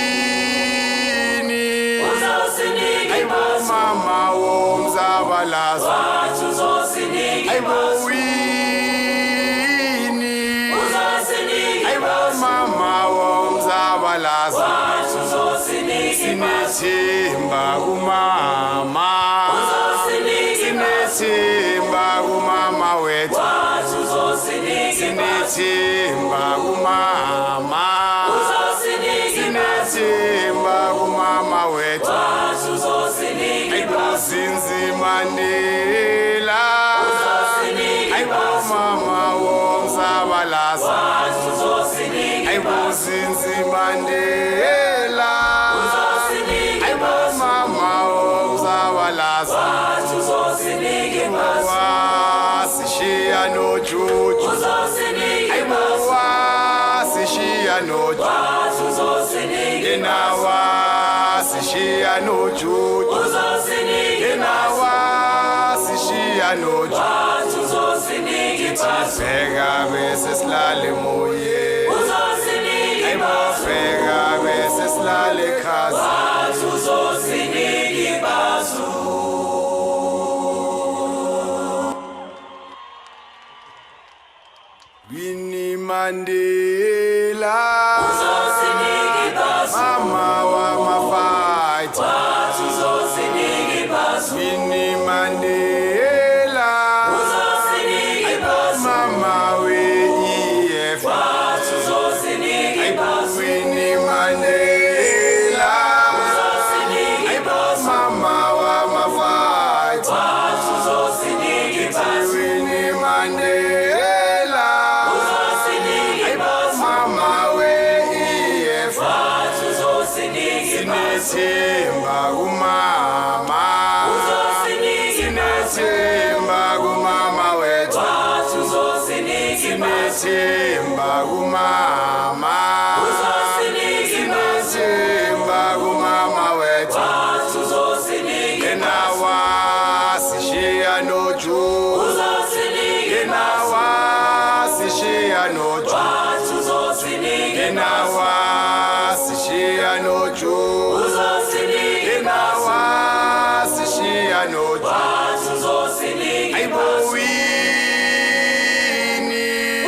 Speaker 14: Aibo mama wo mzabalaza, Aibo mama womzabalaza sinethemba kumama sinethemba kumama wethu sinethemba kumama sinethemba kumama wethu ayibozinzi Mandela ayibo mama womzabalaza Zinzi Mandela Aibo mama omzabalaza Sishiya no juju Aibo sishiya no juju Inawa sishiya no juju Inawa sishiya no juju Bheka bese silale moyeni Fega bese silale khazi Winnie Mandela mama wa mafighter Winnie Mandela mama we EFF Winnie Mandela, Aibo mama wa mafighter. Winnie Mandela, Aibo mama we EFF. Sinethemba kumama, sinethemba kumama wethu. Sinethemba kumama. Sinethemba kumama wethu Inawa sishiya noju Inawa sishiya noju Inawa sishiya noju Inawa sishiya noju Aibo Winnie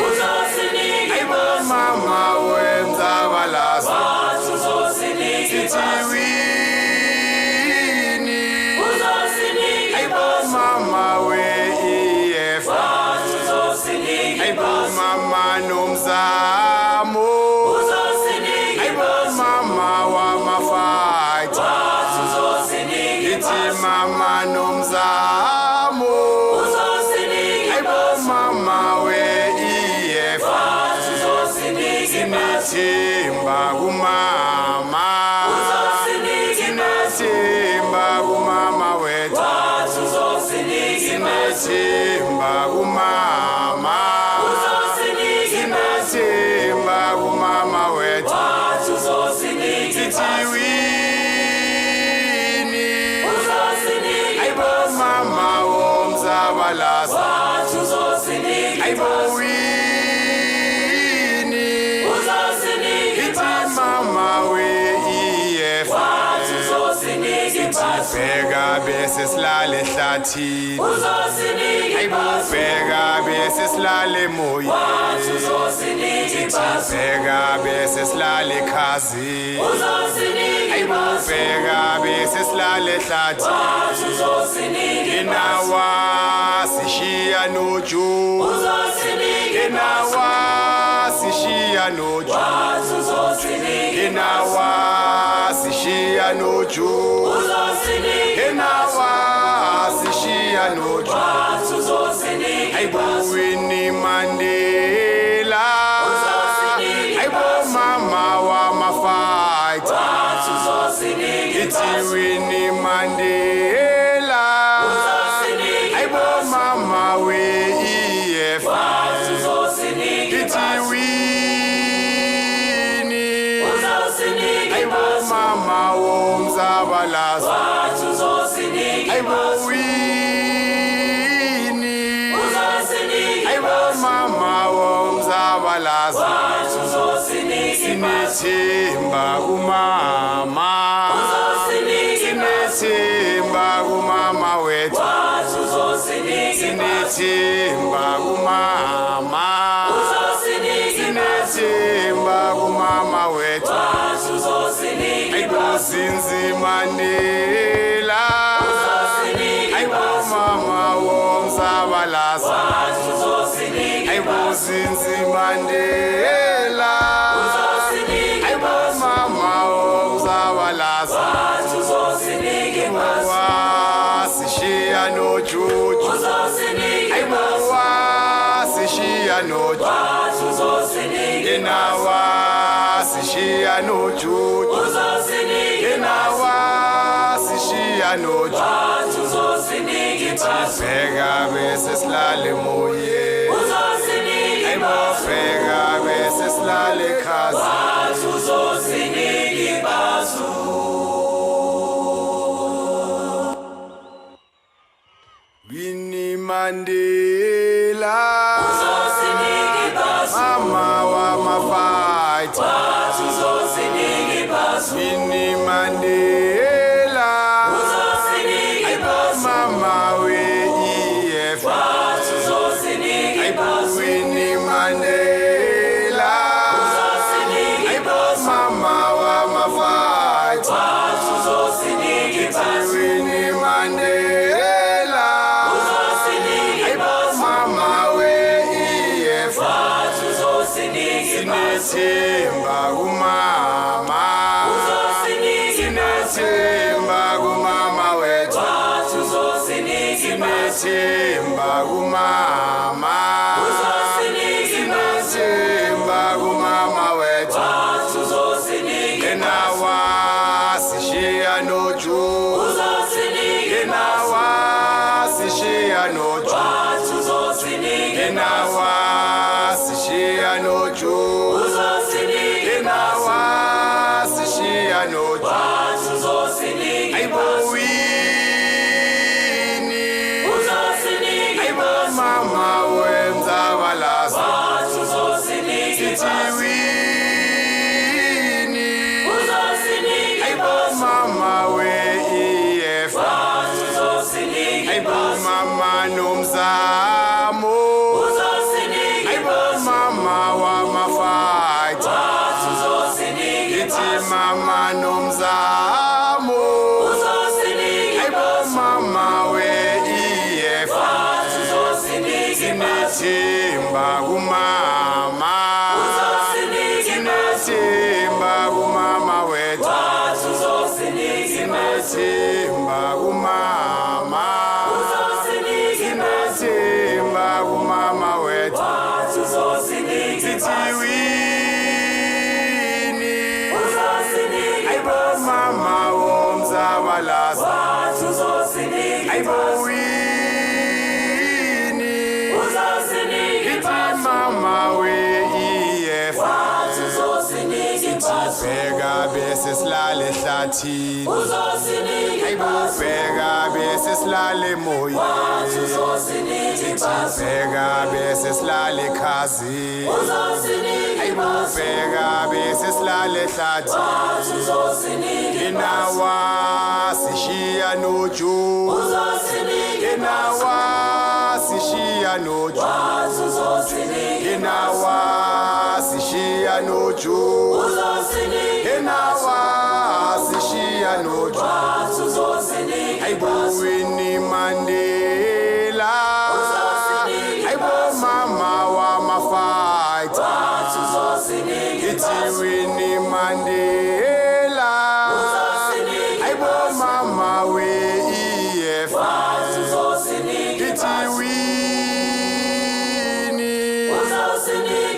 Speaker 14: Aibo mama wemzabalaza Aibo mama we EFF Aibo mama nomzamo Aibo mama wa mafighter Iti mama nomzamo Aibo mama we EFF Sinethemba kumama Sinethemba kumama wethu Sinethemba kumama Sinethemba kumama wethu Sithi Winnie Aibo mama womzabalaza Aibo Winnie Ithi mama we EFF Bheka bese silale ehlathini Ayibheka bese silale moyeni Bheka bese silale ekhazini Ayibheka bese silale ehlathini Inawa sishiya noju Inawa sishiya sishiya noju inawa sishiya noju inawa sishiya noju aibo Winnie Mandela aibo mama wa mafight iti Winnie Mandela aibo mama we EFF iti Winnie aibo mama womzabalazo aibo Winnie aibo mama womzabalazo sinethemba kumama sinethemba kumama wethu sinethemba kumama sinethemba kumama wethu aibo Zinzi Mandela aibo mama womzabalazo aibo Zinzi Mandela aibo mama womzabalazo sishiya nojuju aibo sishiya nojuju inawa sishiya nojuju inawa sishiya nojuju fega bese silale moye aibo fega bese silale khazi Winnie Mandela mama wa mafight Winnie Mandela aibo mama we EFF aibo Winnie Mandela aibo mama wa mafight iti Winnie Mandela aibo mama we EFF sinethemba kumama sinethemba kumama wethu sinethemba kumama sinethemba kumama wethu inawa sishiya noju inawa sishiya noju inawa sishiya noju inawa sishiya noju aibo Winnie aibo mama wemzabalazo iti Winnie aibo mama we EFF aibo mama nomzamo aibo mama wa mafight iti mama nomzamo aibo mama we EFF sinethemba kumama sinethemba kumama wethu sinethemba kumama sinethemba kumama wethu iti Winnie aibo mama womzabalazo aibo Winnie iti mama we EFF bheka bese silale ehlathini aibo bheka bese silale emoyeni bheka bese silale ekhazini aibo bheka bese silale ehlathini inawa sishiya noju inawa sishiya noju inawa sishiya noju inawa sishiya noju aibo Winnie Mandela aibo mama wa mafight Iti Winnie Mandela. Aibo mama we EFF. Iti Winnie.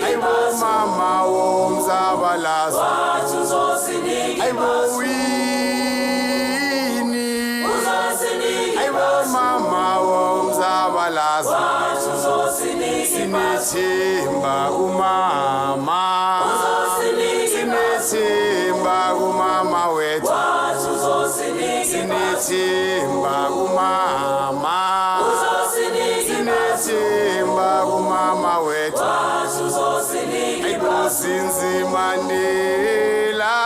Speaker 14: Aibo mama womzabalaza. Aibo Winnie. Aibo mama womzabalaza. Sinethemba kumama. Sinethemba kumama wethu. Sinethemba kumama. Sinethemba kumama wethu. Aibo Zinzi Mandela.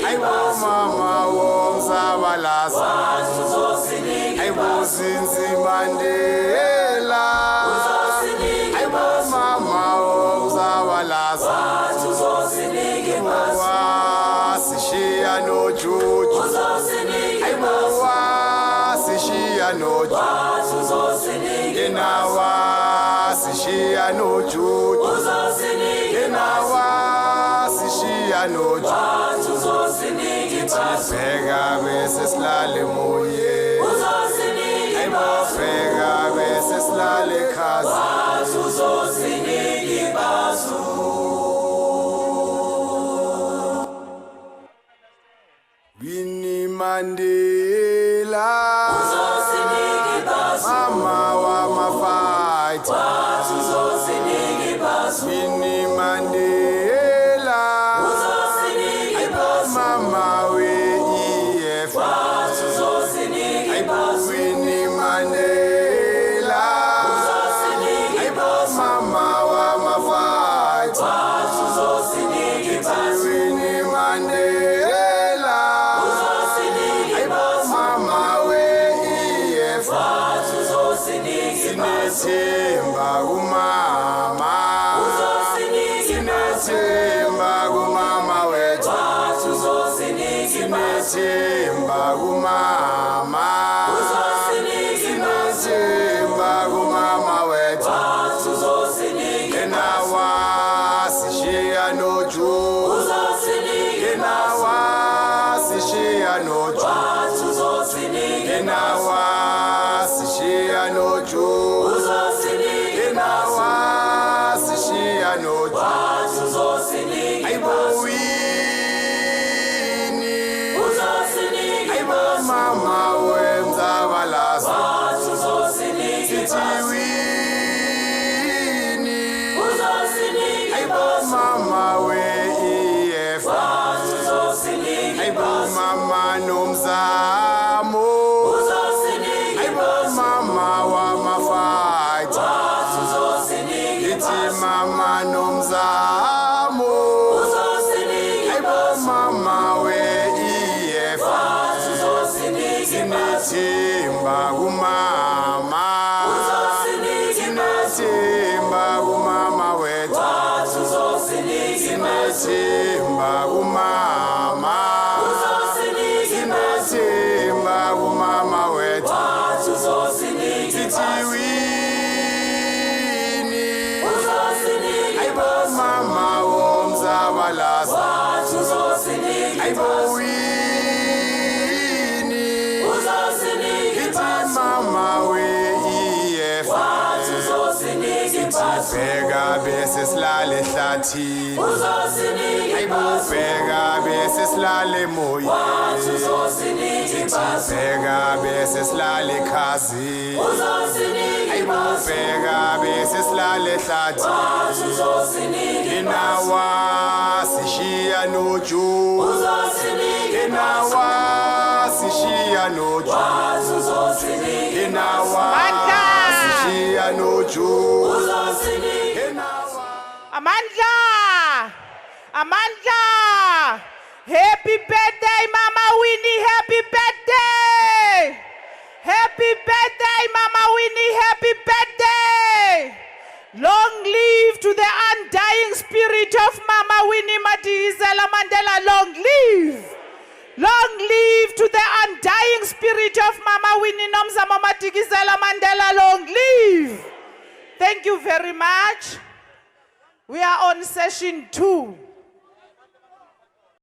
Speaker 14: Aibo mama womzabalaza. Aibo Zinzi Mandela. Aibo mama womzabalaza. Sishiya no juju. Aibo sishiya no juju. Yenawa sishiya no juju. Yenawa sishiya no juju. Fega bese slale moye. Aibo fega bese slale kazi. Winnie Mandela. Mama wa mafight. Winnie Mandela. Aibo mama we EFF. Aibo Winnie Mandela. Aibo mama wa mafight. Winnie Mandela. Aibo mama we EFF. Sinethemba kumama. Sinethemba kumama wethu. Sinethemba kumama. Sinethemba kumama wethu. Yenawa sishiya no juju. Yenawa sishiya no juju. Yenawa sishiya no juju. Yenawa sishiya no juju. Aibo Winnie. Aibo mama wemzabalaza. Iti Winnie. Aibo mama we EFF. Aibo mama nomzamo. Aibo mama wa mafight. Iti mama nomzamo. Aibo mama we EFF. Sinethemba kumama. Sinethemba kumama wethu. Sinethemba kumama. Sinethemba kumama wethu. Iti Winnie. Aibo mama womzabalaza. Aibo Winnie. Iti mama we EFF. Bheka bese silale ehlathini. Aibo bheka bese silale emoyeni. Bheka bese silale ekhazini. Aibo bheka bese silale ehlathini. Yenawa sishiya no juju. Yenawa sishiya no juju. Yenawa sishiya no juju.
Speaker 7: Amandla! Amandla! Happy birthday, Mama Winnie! Happy birthday! Happy birthday, Mama Winnie! Happy birthday! Long live to the undying spirit of Mama Winnie Madikizela Mandela. Long live! Long live to the undying spirit of Mama Winnie Nomzamo Madikizela Mandela. Long live! Thank you very much. We are on session 2.